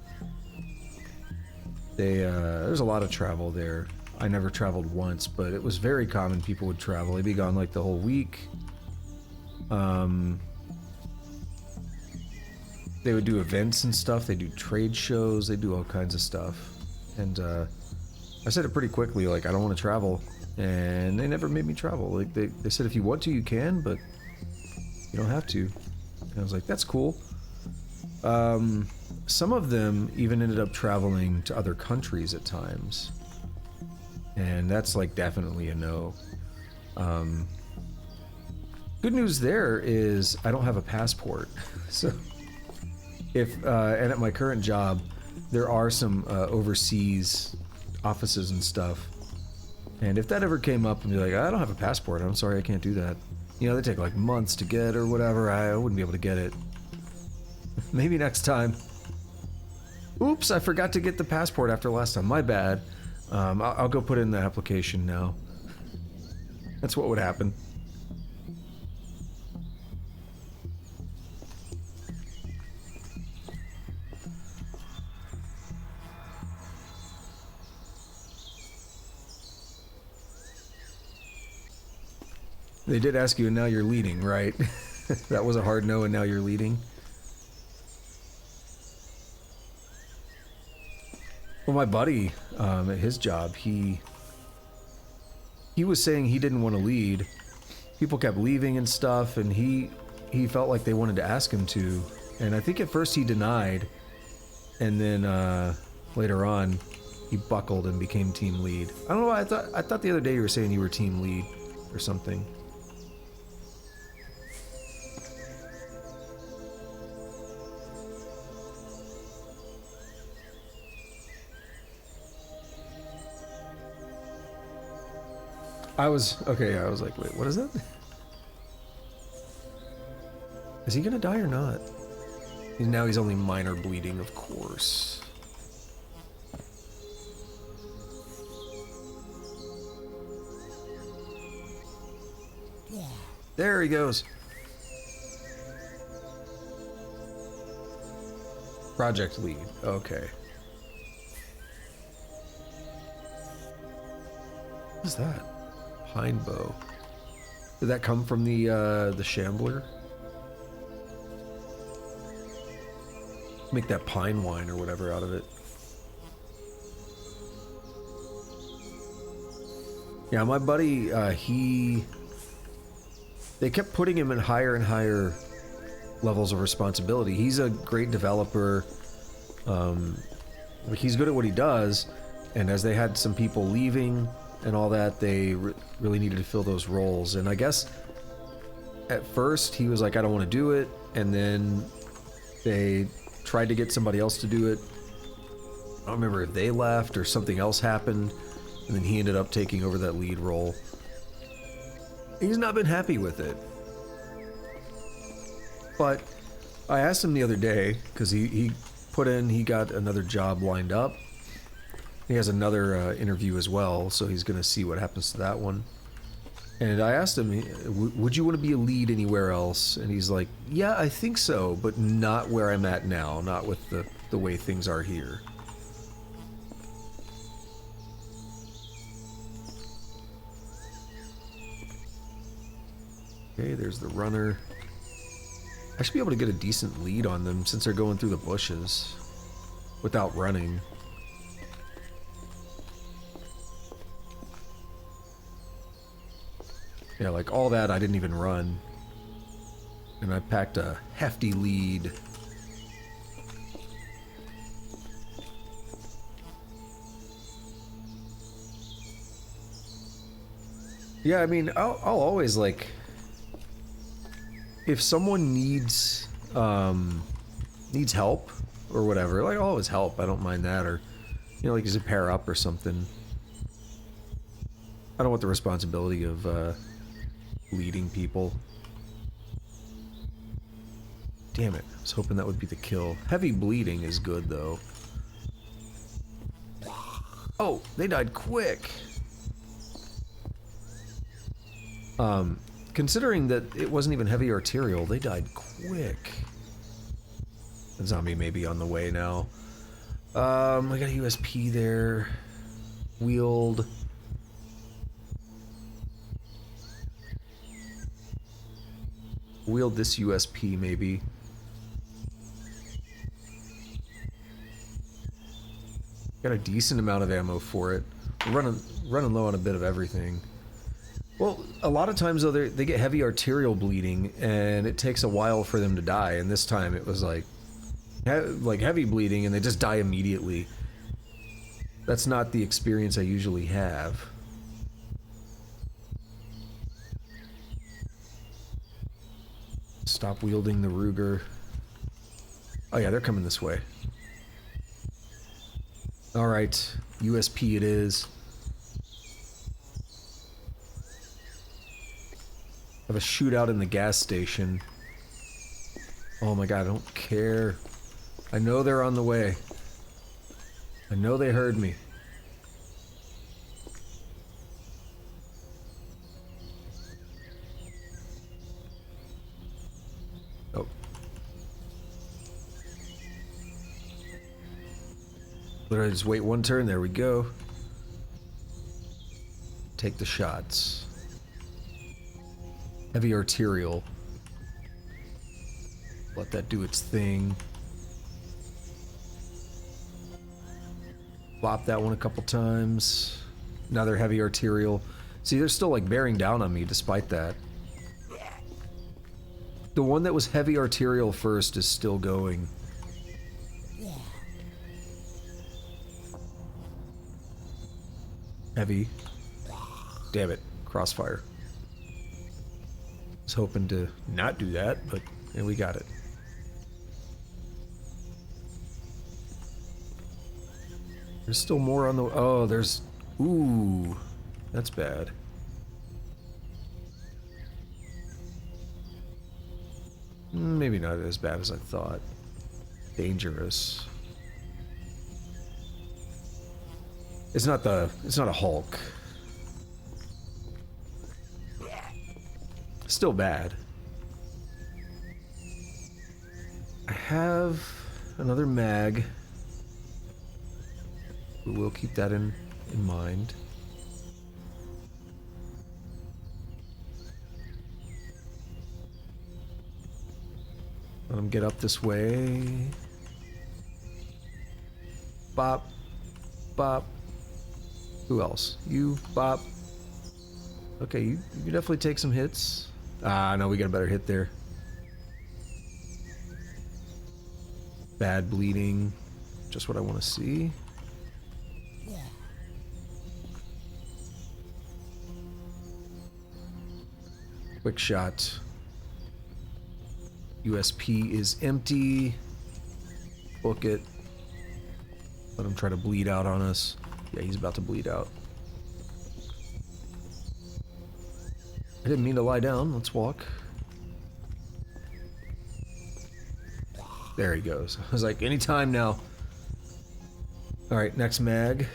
there's a lot of travel there. I never traveled once, but it was very common people would travel. They'd be gone like the whole week. They would do events and stuff. They do trade shows. They do all kinds of stuff. And I said it pretty quickly, like, I don't want to travel. And they never made me travel. Like, they said, if you want to, you can, but you don't have to. And I was like, that's cool. Some of them even ended up traveling to other countries at times. And that's, like, definitely a no. Good news there is I don't have a passport. So, and at my current job, there are some overseas offices and stuff. And if that ever came up and be like, I don't have a passport, I'm sorry, I can't do that. You know, they take like months to get or whatever, I wouldn't be able to get it. Maybe next time. Oops, I forgot to get the passport after last time, my bad. I'll go put in the application now. That's what would happen. They did ask you, and now you're leading, right? That was a hard no, and now you're leading. Well, my buddy, at his job, he was saying he didn't want to lead. People kept leaving and stuff, and he felt like they wanted to ask him to. And I think at first he denied, and then later on, he buckled and became team lead. I don't know why, I thought the other day you were saying you were team lead or something. I was like, wait, what is that? Is he gonna die or not? Now he's only minor bleeding, of course. There he goes. Project lead, okay. What is that? Pine bow. Did that come from the shambler? Make that pine wine or whatever out of it. Yeah, my buddy, they kept putting him in higher and higher levels of responsibility. He's a great developer. He's good at what he does, and as they had some people leaving and all that, they really needed to fill those roles. And I guess at first he was like, I don't want to do it, and then they tried to get somebody else to do it. I don't remember if they left or something else happened, and then he ended up taking over that lead role. He's not been happy with it. But I asked him the other day, because he got another job lined up. He has another interview as well, so he's going to see what happens to that one. And I asked him, would you want to be a lead anywhere else? And he's like, yeah, I think so, but not where I'm at now, not with the way things are here. Okay, there's the runner. I should be able to get a decent lead on them since they're going through the bushes without running. Yeah, like all that I didn't even run. And I packed a hefty lead. Yeah, I mean, I'll always like, if someone needs help or whatever, like I'll always help. I don't mind that, or you know, like just pair up or something. I don't want the responsibility of Bleeding people. Damn it. I was hoping that would be the kill. Heavy bleeding is good, though. Oh, they died quick. Considering that it wasn't even heavy arterial, they died quick. The zombie may be on the way now. We got a USP there. Wield. Wield this USP, maybe. Got a decent amount of ammo for it. We're running low on a bit of everything. Well, a lot of times though they get heavy arterial bleeding, and it takes a while for them to die. And this time it was like heavy bleeding, and they just die immediately. That's not the experience I usually have. Stop wielding the Ruger. Oh yeah, they're coming this way. Alright, USP it is. Have a shootout in the gas station. Oh my god, I don't care. I know they're on the way. I know they heard me. Oh. Literally just wait one turn, there we go. Take the shots. Heavy arterial. Let that do its thing. Flop that one a couple times. Another heavy arterial. See, they're still like bearing down on me despite that. The one that was heavy arterial first is still going. Heavy. Damn it. Crossfire. Was hoping to not do that, but yeah, we got it. There's still more on the... Oh, there's... Ooh. That's bad. Maybe not as bad as I thought. Dangerous. It's not a Hulk. Still bad. I have another mag. We will keep that in mind. Let him get up this way. Bop. Bop. Who else? You, Bop. Okay, you definitely take some hits. Ah, no, we got a better hit there. Bad bleeding. Just what I want to see. Quick shot. USP is empty. Book it. Let him try to bleed out on us. Yeah, he's about to bleed out. I didn't mean to lie down. Let's walk. There he goes. I was like, anytime now. Alright, next mag.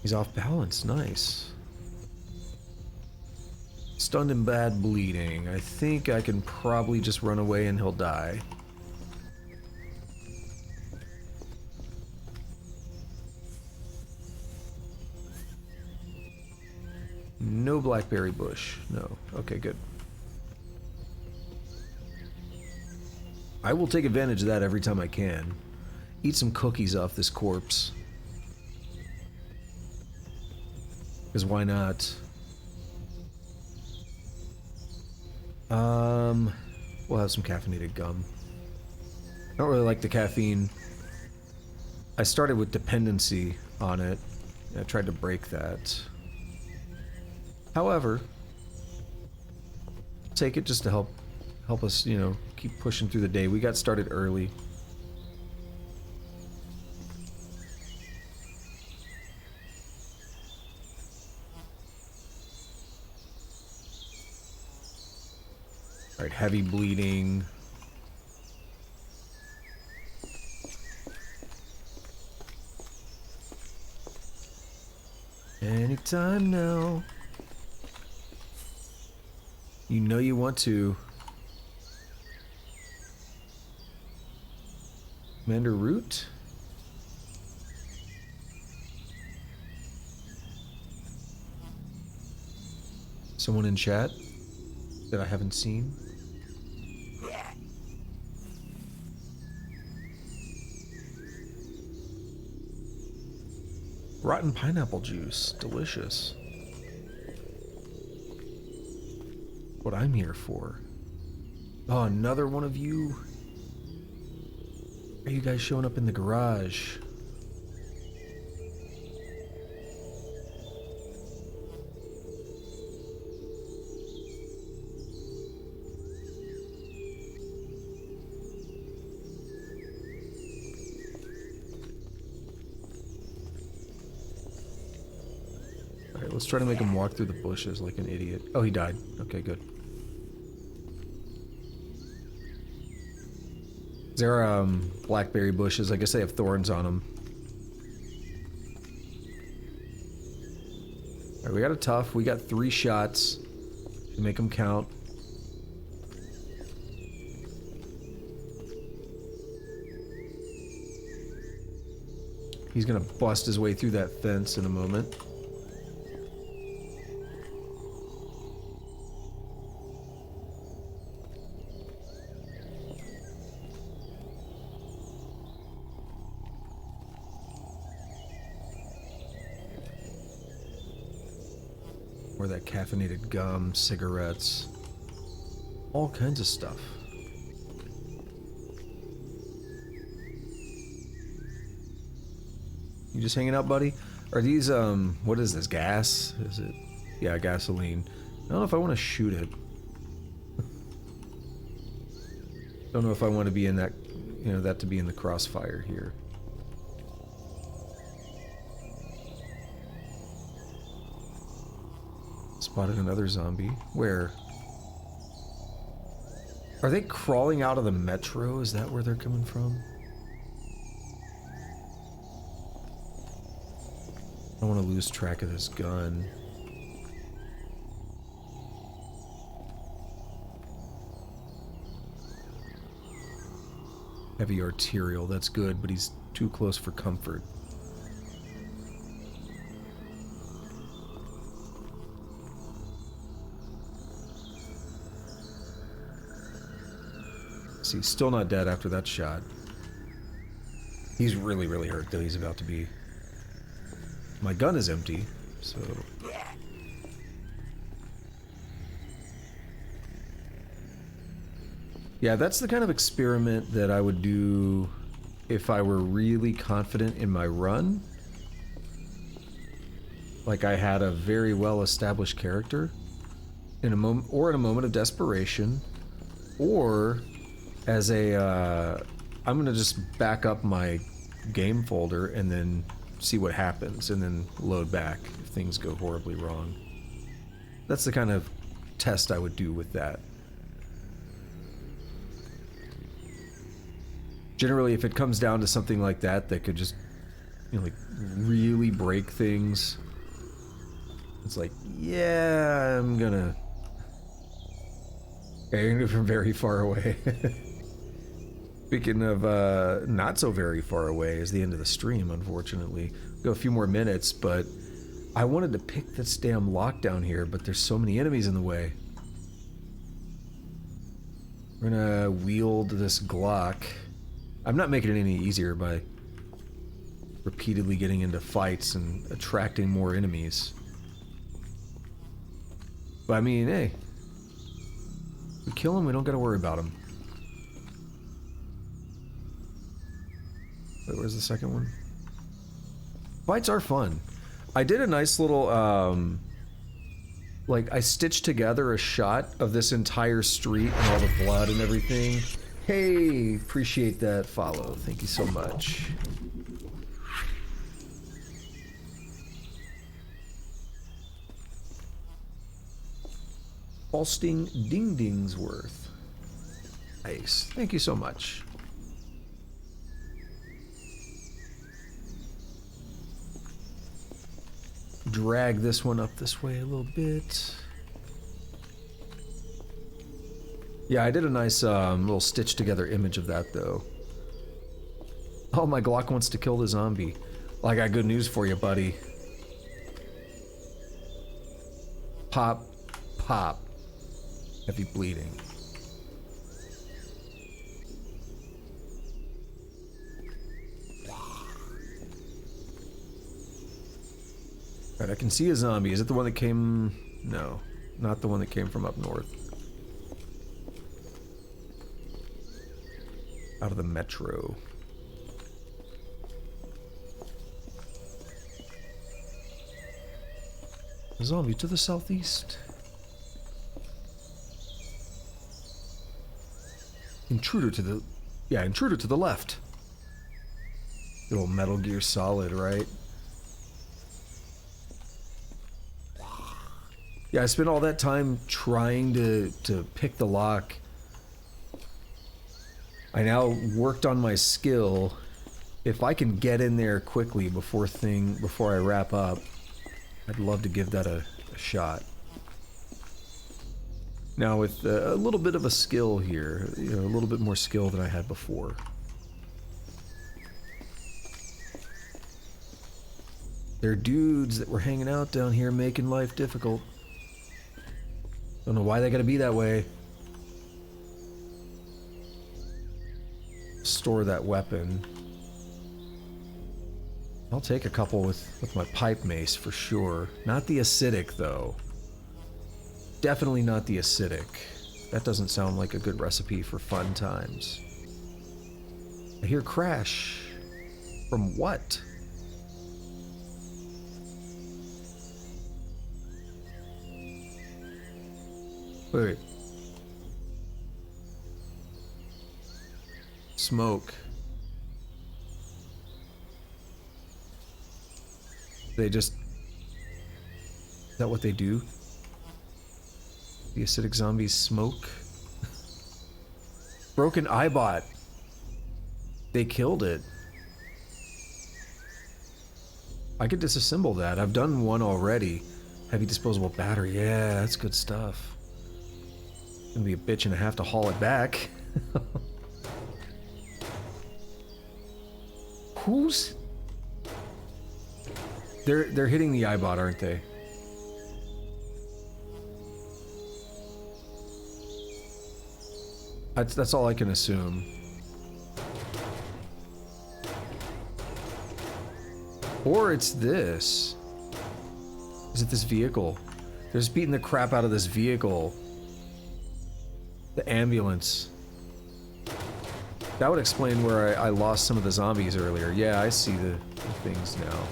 He's off balance. Nice. Stunned and bad bleeding. I think I can probably just run away and he'll die. No blackberry bush. No. Okay, good. I will take advantage of that every time I can. Eat some cookies off this corpse. Because why not? We'll have some caffeinated gum. I don't really like the caffeine. I started with dependency on it. I tried to break that. However, take it just to help help us, you know, keep pushing through the day. We got started early. All right, heavy bleeding. Anytime now. You know you want to. Commander Root? Someone in chat that I haven't seen? Rotten pineapple juice. Delicious. What I'm here for. Oh, another one of you? Are you guys showing up in the garage? Alright, let's try to make him walk through the bushes like an idiot. Oh, he died. Okay, good. There are blackberry bushes. I guess they have thorns on them. Alright, we got a tough. We got 3 shots to make them count. He's gonna bust his way through that fence in a moment. Or that caffeinated gum, cigarettes, all kinds of stuff. You just hanging out, buddy? Are these, what is this, gas? Is it? Yeah, gasoline. I don't know if I want to shoot it. Don't know if I want to be in that, you know, that to be in the crossfire here. Spotted another zombie. Where? Are they crawling out of the metro? Is that where they're coming from? I don't want to lose track of this gun. Heavy arterial, that's good, but he's too close for comfort. See, still not dead after that shot. He's really, really hurt, though. He's about to be... My gun is empty, so... Yeah, that's the kind of experiment that I would do if I were really confident in my run. Like I had a very well-established character in a moment, or in a moment of desperation, or as a, I'm gonna just back up my game folder and then see what happens, and then load back if things go horribly wrong. That's the kind of test I would do with that. Generally, if it comes down to something like that that could just, you know, like really break things, it's like, yeah, I'm gonna do it from very far away. Speaking of not so very far away is the end of the stream, unfortunately. Go a few more minutes, but I wanted to pick this damn lockdown here, but there's so many enemies in the way. We're gonna wield this Glock. I'm not making it any easier by repeatedly getting into fights and attracting more enemies. But I mean, hey, we kill them, we don't gotta worry about them. Wait, where's the second one? Fights are fun. I did a nice little like, I stitched together a shot of this entire street and all the blood and everything. Hey, appreciate that follow. Thank you so much. Falsting Dingdingsworth. Nice. Thank you so much. Drag this one up this way a little bit. Yeah, I did a nice little stitched together image of that though. Oh, my Glock wants to kill the zombie. Well, I got good news for you, buddy. Pop, pop. Heavy bleeding. Alright, I can see a zombie. Is it the one that came... No, not the one that came from up north. Out of the metro. A zombie to the southeast. Intruder to the... Yeah, intruder to the left. Good old Metal Gear Solid, right? Yeah, I spent all that time trying to pick the lock. I now worked on my skill. If I can get in there quickly before I wrap up, I'd love to give that a shot. Now with a little bit of a skill here, you know, a little bit more skill than I had before. There are dudes that were hanging out down here making life difficult. Don't know why they gotta be that way. Store that weapon. I'll take a couple with my pipe mace for sure. Not the acidic though. Definitely not the acidic. That doesn't sound like a good recipe for fun times. I hear crash. From what? Wait. Smoke. They just... Is that what they do? The acidic zombies smoke? Broken eyebot. They killed it. I could disassemble that. I've done one already. Heavy disposable battery. Yeah, that's good stuff. Gonna be a bitch and a half to haul it back. Who's... They're hitting the eyebot, aren't they? That's all I can assume. Or it's this. Is it this vehicle? They're just beating the crap out of this vehicle. The ambulance. That would explain where I lost some of the zombies earlier. Yeah, I see the things now.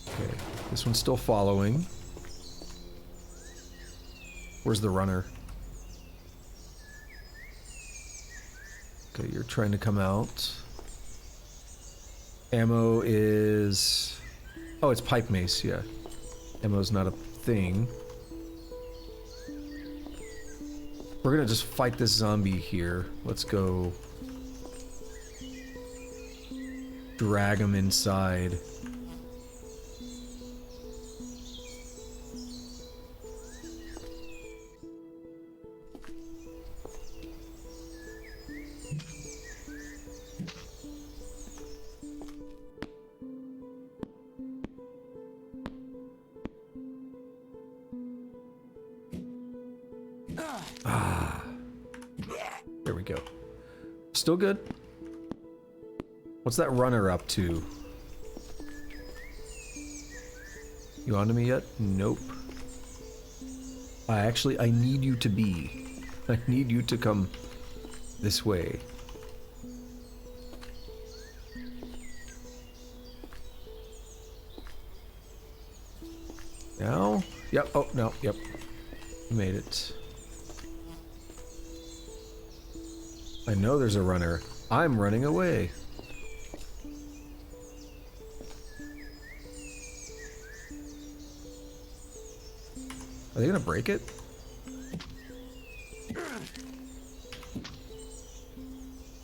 Okay, this one's still following. Where's the runner? Okay, you're trying to come out. Ammo is... Oh, it's pipe mace, yeah. Ammo's not a thing. We're gonna just fight this zombie here. Let's go... drag him inside. There we go. Still good. What's that runner up to? You onto me yet? Nope. I need you to be. I need you to come this way. Now? Yep. Oh, no. Yep. Made it. I know there's a runner. I'm running away. Are they gonna break it?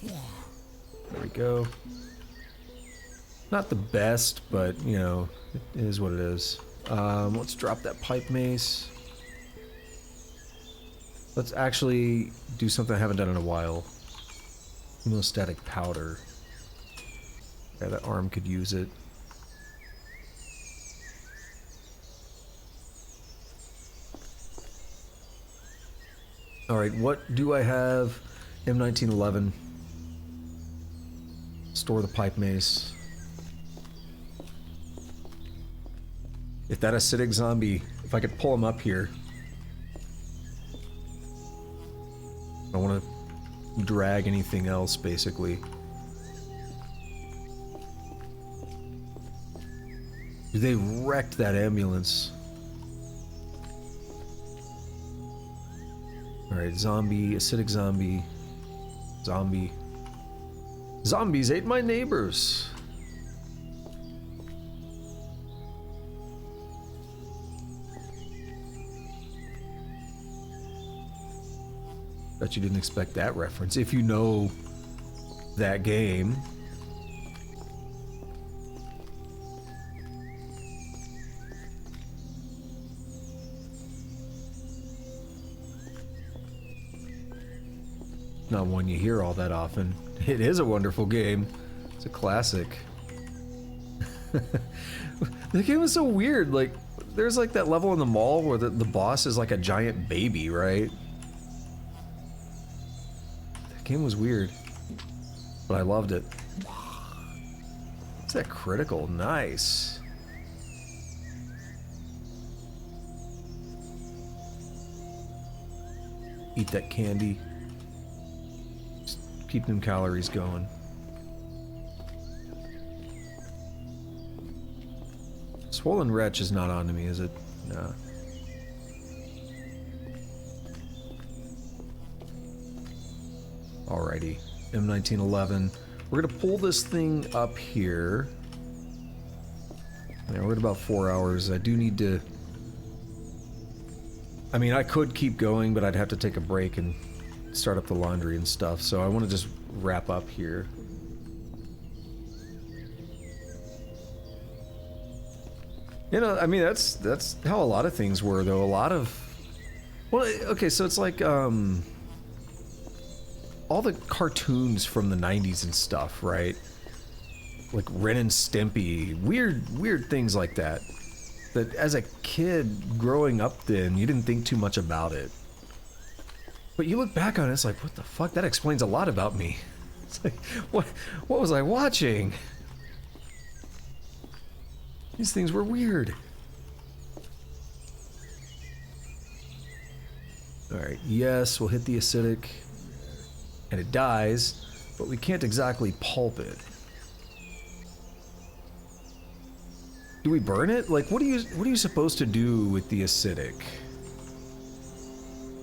There we go. Not the best, but, you know, it is what it is. Let's drop that pipe mace. Let's actually do something I haven't done in a while. Hemostatic powder. Yeah, that arm could use it. Alright, what do I have? M1911. Store the pipe mace. If that acidic zombie, if I could pull him up here. I don't want to drag anything else, basically. They wrecked that ambulance. Alright, zombie, acidic zombie. Zombie. Zombies ate my neighbors! Bet you didn't expect that reference. If you know that game. Not one you hear all that often. It is a wonderful game. It's a classic. The game was so weird. Like, there's like that level in the mall where the boss is like a giant baby, right? That game was weird. But I loved it. What's that critical? Nice. Eat that candy. Keep them calories going. Swollen Wretch is not on to me, is it? Nah. Alrighty. M1911. We're gonna pull this thing up here. Yeah, we're at about 4 hours. I do need to... I mean, I could keep going, but I'd have to take a break and start up the laundry and stuff, so I want to just wrap up here. You know, I mean, that's how a lot of things were, though. A lot of... Well, okay, so it's like, all the cartoons from the 90s and stuff, right? Like Ren and Stimpy, weird things like that. That as a kid growing up then, you didn't think too much about it. But you look back on it, it's like, what the fuck? That explains a lot about me. It's like, what was I watching? These things were weird. Alright, yes, we'll hit the acidic. And it dies, but we can't exactly pulp it. Do we burn it? Like, what are you supposed to do with the acidic?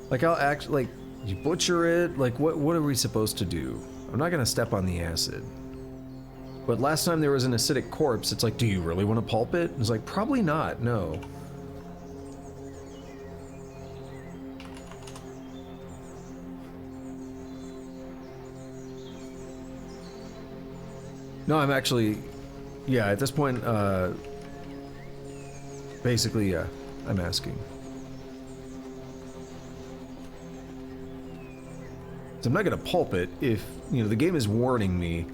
Like, I'll act like... You butcher it? Like, what are we supposed to do? I'm not gonna step on the acid. But last time there was an acidic corpse, it's like, do you really want to pulp it? It's like, probably not, no. No, I'm actually... Yeah, at this point, basically, yeah, I'm asking. I'm not gonna pulp it if, you know, the game is warning me.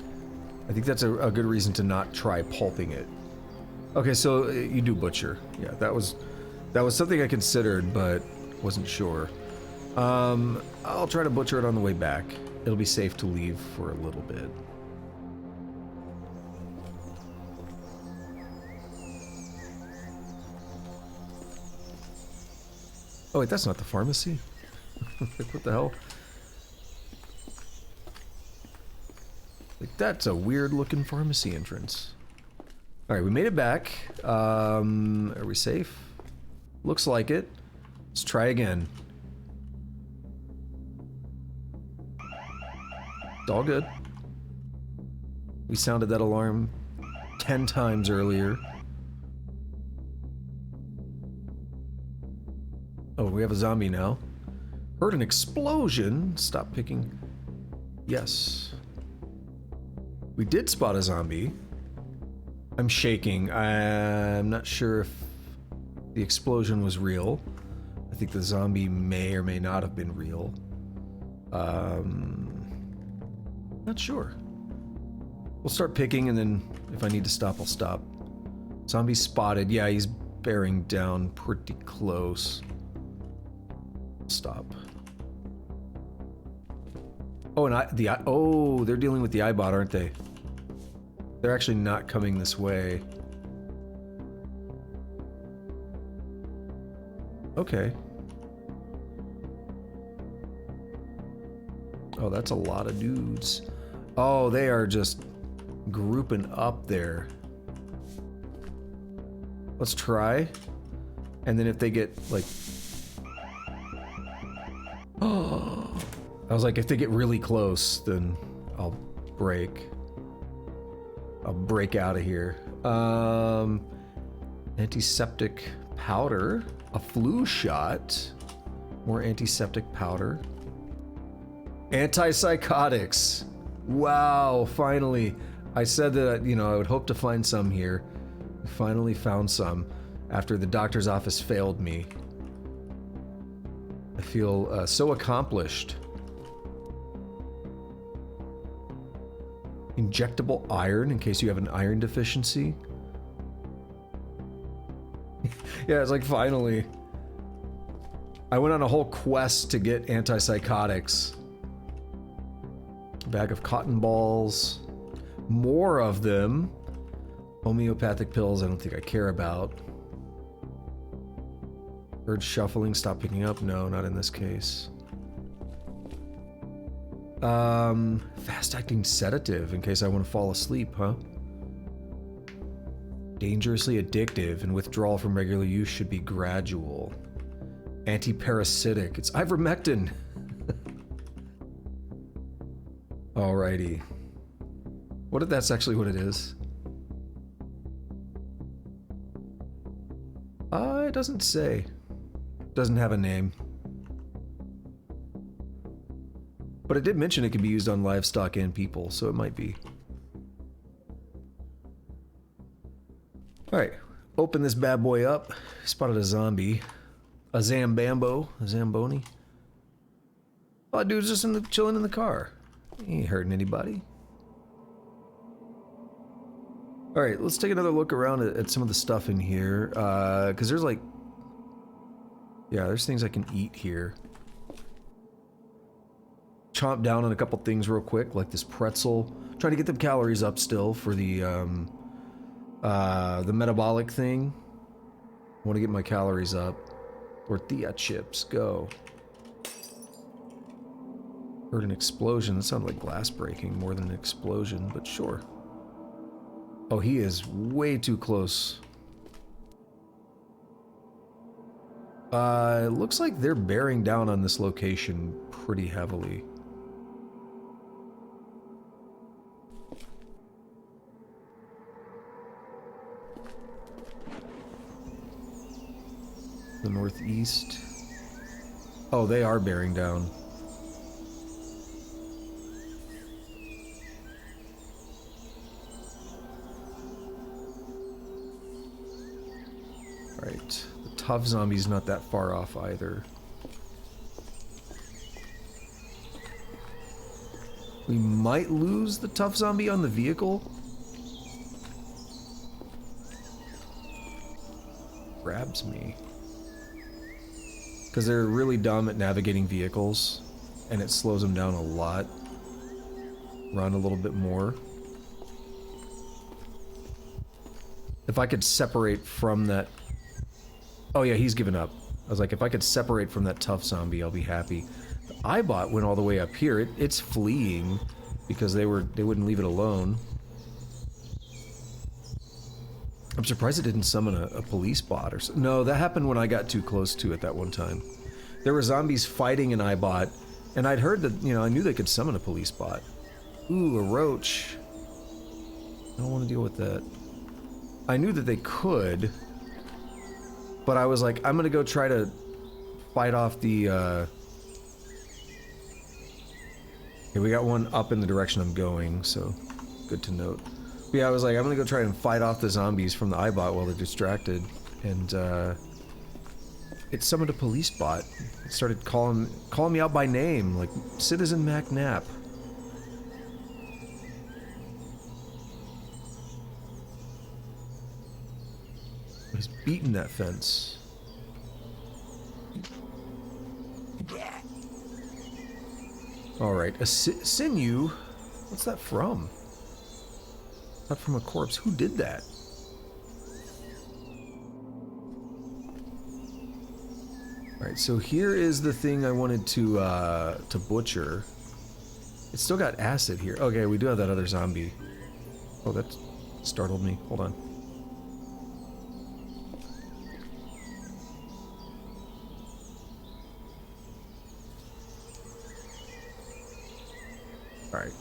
I think that's a good reason to not try pulping it. Okay, so you do butcher. Yeah, that was something I considered, but wasn't sure. I'll try to butcher it on the way back. It'll be safe to leave for a little bit. Oh wait, that's not the pharmacy. Like, what the hell? Like, that's a weird looking pharmacy entrance. Alright, we made it back. Are we safe? Looks like it. Let's try again. It's all good. We sounded that alarm 10 times earlier. Oh, we have a zombie now. Heard an explosion. Stop picking. Yes. We did spot a zombie. I'm shaking. I'm not sure if the explosion was real. I think the zombie may or may not have been real. Not sure. We'll start picking, and then if I need to stop, I'll stop. Zombie spotted. Yeah, he's bearing down pretty close. Stop. Oh, and they're dealing with the iBot, aren't they? They're actually not coming this way. Okay. Oh, that's a lot of dudes. Oh, they are just grouping up there. Let's try. And then if they get, like... Oh, I was like, if they get really close, then I'll break. I'll break out of here. Antiseptic powder. A flu shot. More antiseptic powder. Antipsychotics. Wow, finally. I said that, you know, I would hope to find some here. We finally found some after the doctor's office failed me. I feel so accomplished. Injectable iron in case you have an iron deficiency. Yeah, it's like finally. I went on a whole quest to get antipsychotics. Bag of cotton balls. More of them. Homeopathic pills I don't think I care about. Heard shuffling, stop picking up. No, not in this case. Fast-acting sedative in case I want to fall asleep, huh? Dangerously addictive and withdrawal from regular use should be gradual. Antiparasitic. It's ivermectin. Alrighty. What if that's actually what it is? It doesn't say. Doesn't have a name. But it did mention it can be used on livestock and people, so it might be. Alright, open this bad boy up. Spotted a zombie. A Zambambo. A Zamboni. Oh, dude's just chilling in the car. He ain't hurting anybody. Alright, let's take another look around at some of the stuff in here. Because there's like... Yeah, there's things I can eat here. Chomp down on a couple things real quick, like this pretzel. Trying to get them calories up still for the metabolic thing. I want to get my calories up. Tortilla chips, go. Heard an explosion. That sounded like glass breaking more than an explosion, but sure. Oh, he is way too close. It looks like they're bearing down on this location pretty heavily. The northeast. Oh, they are bearing down. Right. The tough zombie's not that far off either. We might lose the tough zombie on the vehicle. Grabs me. Because they're really dumb at navigating vehicles, and it slows them down a lot. Run a little bit more. If I could separate from that... Oh yeah, he's given up. I was like, if I could separate from that tough zombie, I'll be happy. The iBot went all the way up here. It's fleeing because they wouldn't leave it alone. I'm surprised it didn't summon a police bot or so. No, that happened when I got too close to it that one time. There were zombies fighting an iBot, and I'd heard that, you know, I knew they could summon a police bot. Ooh, a roach. I don't want to deal with that. I knew that they could, but I was like, I'm gonna go try to fight off the, Okay, we got one up in the direction I'm going, so good to note. But yeah, I was like, I'm gonna go try and fight off the zombies from the iBot while they're distracted, and, it summoned a police bot. It started calling me out by name, like Citizen Mack Knapp. He's beating that fence. Alright, a sinew? What's that from? Not from a corpse. Who did that? Alright, so here is the thing I wanted to butcher. It's still got acid here. Okay, we do have that other zombie. Oh, that startled me. Hold on. Alright,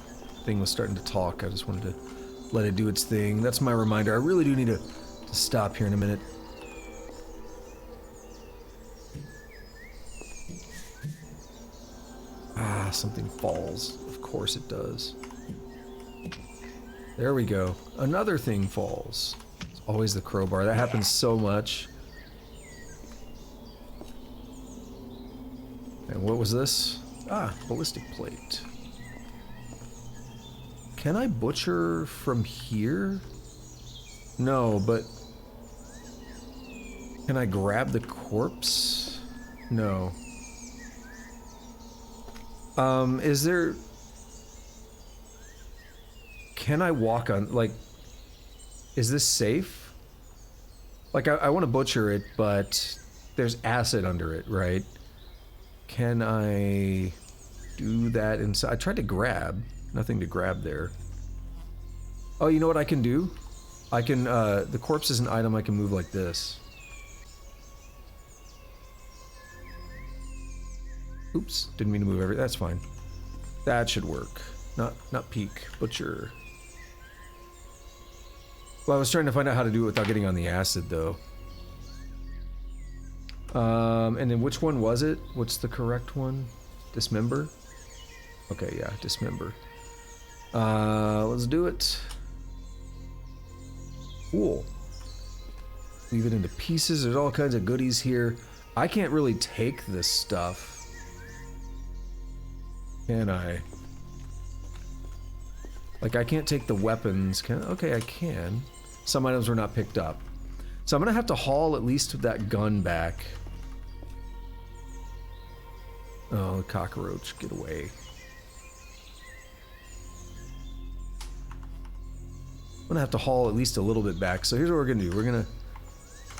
thing was starting to talk. I just wanted to let it do its thing. That's my reminder. I really do need to stop here in a minute. Ah, something falls. Of course it does. There we go. Another thing falls. It's always the crowbar. That happens so much. And what was this? Ah, ballistic plate. Can I butcher from here? No, but... Can I grab the corpse? No. Is there... Can I walk on... Like... Is this safe? Like, I want to butcher it, but... There's acid under it, right? Can I... do that inside? I tried to grab. Nothing to grab there. Oh, you know what I can do? I can, the corpse is an item I can move like this. Oops, didn't mean to move that's fine. That should work. Not peek, butcher. Well, I was trying to find out how to do it without getting on the acid, though. And then which one was it? What's the correct one? Dismember? Okay, yeah, dismember. Let's do it. Cool. Leave it into pieces. There's all kinds of goodies here. I can't really take this stuff. Can I? Like, I can't take the weapons. Okay, I can. Some items were not picked up. So I'm gonna have to haul at least that gun back. Oh, the cockroach, get away. I'm gonna have to haul at least a little bit back. So here's what we're gonna do. We're gonna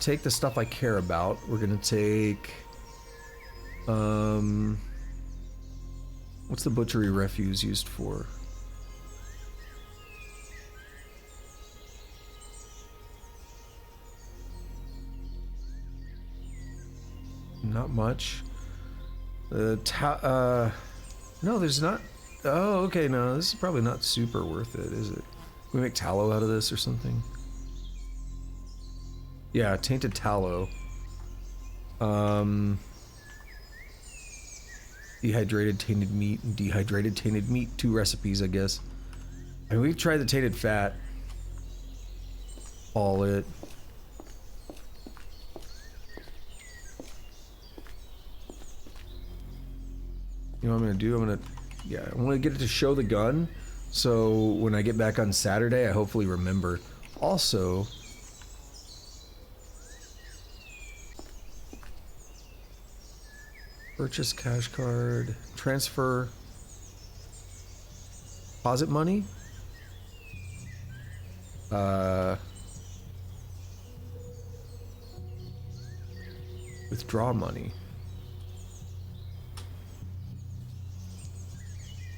take the stuff I care about. We're gonna take... what's the butchery refuse used for? Not much. No, there's not... Oh, okay, no, this is probably not super worth it, is it? Can we make tallow out of this or something? Yeah, tainted tallow. Dehydrated tainted meat and dehydrated tainted meat. 2 recipes, I guess. I mean, we've tried the tainted fat. All it. You know what I'm gonna do? I'm gonna get it to show the gun. So when I get back on Saturday, I hopefully remember. Also, purchase cash card, transfer, deposit money, withdraw money.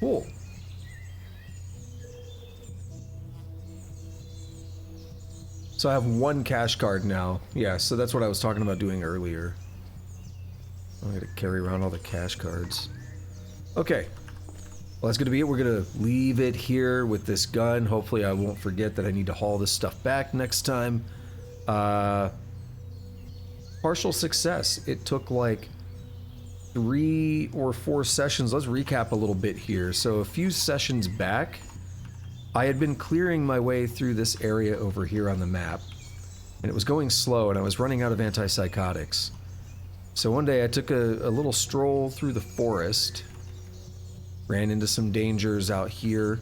Cool. So I have one cash card now. Yeah, so that's what I was talking about doing earlier. I'm gonna carry around all the cash cards. Okay. Well, that's gonna be it. We're gonna leave it here with this gun. Hopefully I won't forget that I need to haul this stuff back next time. Partial success. It took like 3 or 4 sessions. Let's recap a little bit here. So a few sessions back, I had been clearing my way through this area over here on the map, and it was going slow, and I was running out of antipsychotics. So one day I took a little stroll through the forest, ran into some dangers out here,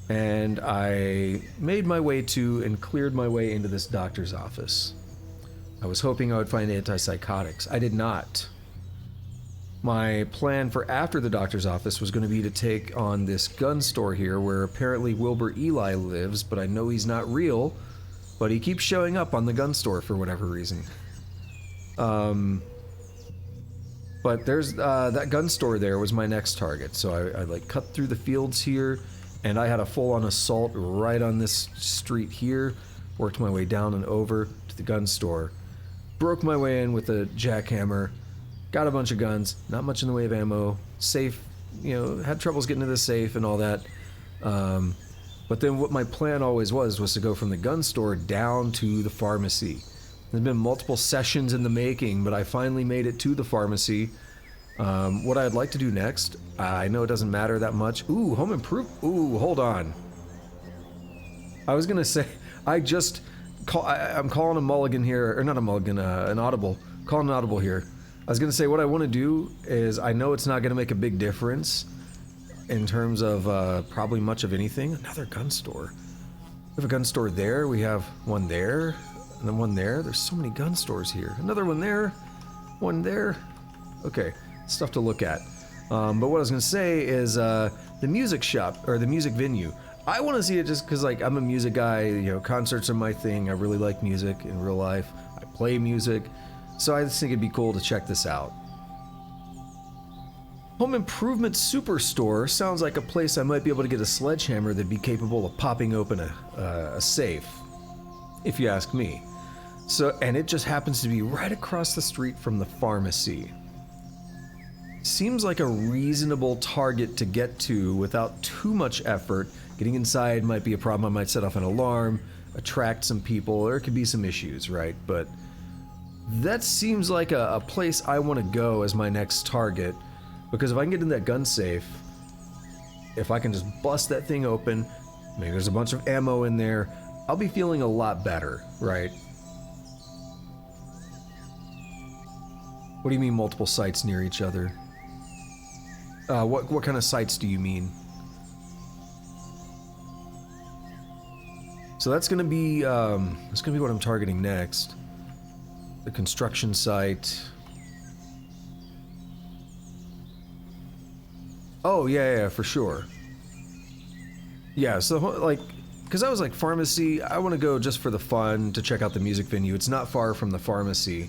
and I made my way to and cleared my way into this doctor's office. I was hoping I would find antipsychotics. I did not. My plan for after the doctor's office was going to be to take on this gun store here where apparently Wilbur Eli lives, but I know he's not real, but he keeps showing up on the gun store for whatever reason. But there's that gun store there was my next target, so I like cut through the fields here, and I had a full-on assault right on this street here, worked my way down and over to the gun store, broke my way in with a jackhammer, got a bunch of guns, not much in the way of ammo, safe, you know, had troubles getting to the safe and all that. But then what my plan always was to go from the gun store down to the pharmacy. There's been multiple sessions in the making, but I finally made it to the pharmacy. What I'd like to do next, I know it doesn't matter that much. Ooh, home improvement. Ooh, hold on. I was gonna say, I'm calling a mulligan here, or not a mulligan, an audible. Calling an audible here. I was gonna say what I want to do is, I know it's not gonna make a big difference in terms of probably much of anything. Another gun store. We have a gun store there. We have one there. And then one there. There's so many gun stores here. Another one there. One there. Okay, stuff to look at. But what I was gonna say is the music shop, or the music venue. I want to see it just because, like, I'm a music guy. You know, concerts are my thing. I really like music in real life. I play music, so I just think it'd be cool to check this out. Home Improvement Superstore sounds like a place I might be able to get a sledgehammer that'd be capable of popping open a safe, if you ask me. So, and it just happens to be right across the street from the pharmacy. Seems like a reasonable target to get to without too much effort. Getting inside might be a problem. I might set off an alarm, attract some people, there could be some issues, right? But that seems like a place I want to go as my next target, because if I can get in that gun safe, if I can just bust that thing open, maybe there's a bunch of ammo in there, I'll be feeling a lot better, right? What do you mean multiple sites near each other? What kind of sites do you mean? So that's gonna be what I'm targeting next. The construction site. Oh yeah, for sure. Yeah, so like, because I was like, pharmacy, I want to go just for the fun to check out the music venue. It's not far from the pharmacy.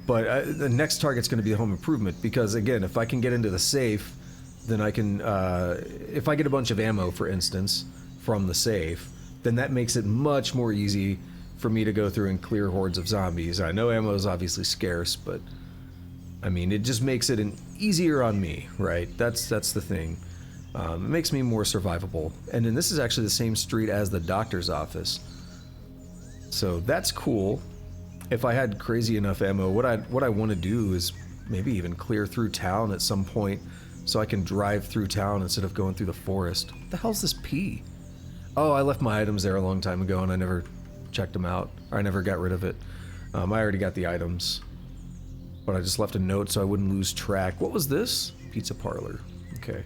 But the next target's going to be the home improvement, because again, if I can get into the safe, then I can, if I get a bunch of ammo, for instance, from the safe, then that makes it much more easy for me to go through and clear hordes of zombies. I know ammo is obviously scarce, but I mean, it just makes it easier on me, right? That's the thing. It makes me more survivable. And then this is actually the same street as the doctor's office. So that's cool. If I had crazy enough ammo, what I want to do is maybe even clear through town at some point so I can drive through town instead of going through the forest. What the hell's this pea? Oh, I left my items there a long time ago and I never checked them out. Or I never got rid of it. I already got the items. But I just left a note so I wouldn't lose track. What was this? Pizza parlor. Okay.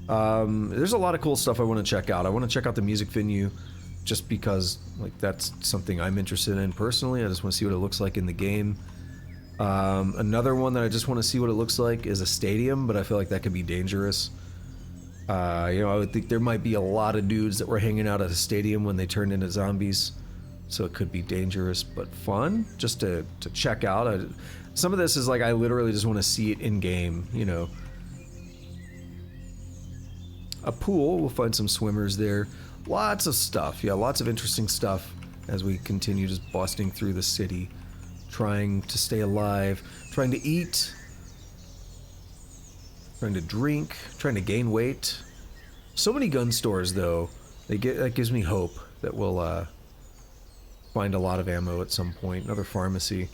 There's a lot of cool stuff I want to check out. I want to check out the music venue just because, like, that's something I'm interested in personally. I just want to see what it looks like in the game. Another one that I just want to see what it looks like is a stadium, but I feel like that could be dangerous. You know, I would think there might be a lot of dudes that were hanging out at a stadium when they turned into zombies, so it could be dangerous but fun just to check out. Some of this is like I literally just want to see it in game, you know. A pool, we'll find some swimmers there. lots of stuff. Yeah, lots of interesting stuff as we continue just busting through the city, trying to stay alive, trying to eat, trying to drink, trying to gain weight. So many gun stores, though. That gives me hope that we'll find a lot of ammo at some point. Another pharmacy.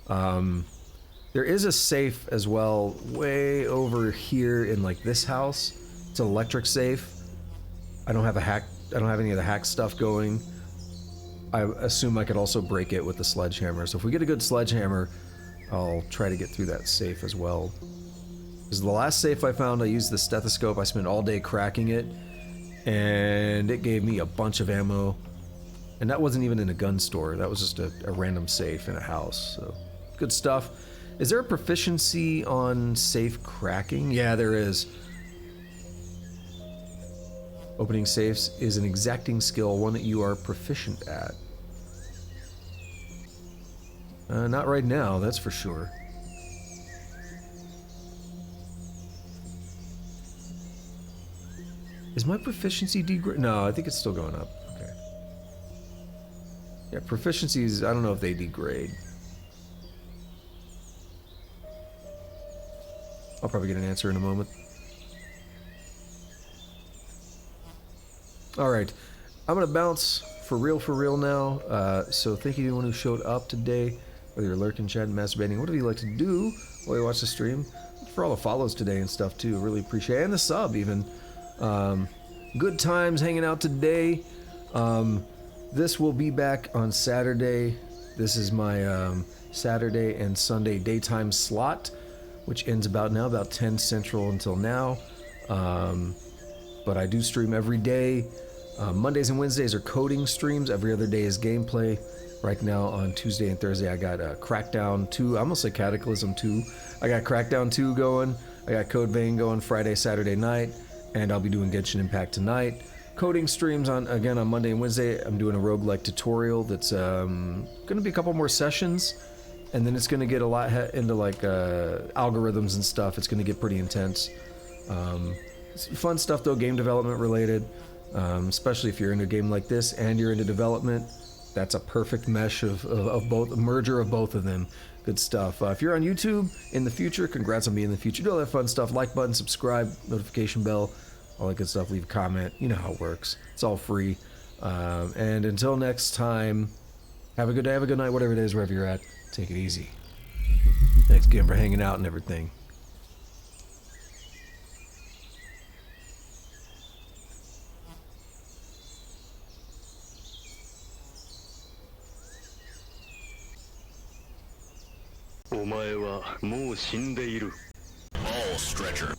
There is a safe as well, way over here in like this house. It's an electric safe. I don't have any of the hack stuff going. I assume I could also break it with the sledgehammer. So if we get a good sledgehammer, I'll try to get through that safe as well. Because the last safe I found, I used the stethoscope. I spent all day cracking it, and it gave me a bunch of ammo. And that wasn't even in a gun store. That was just a random safe in a house. So good stuff. Is there a proficiency on safe cracking? Yeah, there is. Opening safes is an exacting skill, one that you are proficient at. Not right now, that's for sure. Is my proficiency degrade? No, I think it's still going up. Okay. Yeah, proficiencies, I don't know if they degrade. I'll probably get an answer in a moment. Alright, I'm gonna bounce for real now. So thank you to anyone who showed up today, whether you're lurking, chatting, masturbating, whatever you like to do while you watch the stream. For all the follows today and stuff too, really appreciate it. And the sub even. Good times hanging out today. This will be back on Saturday. This is my Saturday and Sunday daytime slot, which ends about 10 Central until now. But I do stream every day. Mondays and Wednesdays are coding streams. Every other day is gameplay. Right now on Tuesday and Thursday I got Crackdown 2. I almost say Cataclysm 2. I got Crackdown 2 going. I got Code Vein going Friday, Saturday night. And I'll be doing Genshin Impact tonight. Coding streams on Monday and Wednesday. I'm doing a roguelike tutorial that's going to be a couple more sessions. And then it's going to get a lot into like algorithms and stuff. It's going to get pretty intense. It's fun stuff though, game development related. Especially if you're in a game like this and you're into development. That's a perfect mesh of both, a merger of both of them. Good stuff. If you're on YouTube in the future, congrats on being in the future. Do all that fun stuff. Like button, subscribe, notification bell, all that good stuff. Leave a comment. You know how it works. It's all free. And until next time, have a good day, have a good night, whatever it is, wherever you're at. Take it easy. Thanks again for hanging out and everything. All stretcher.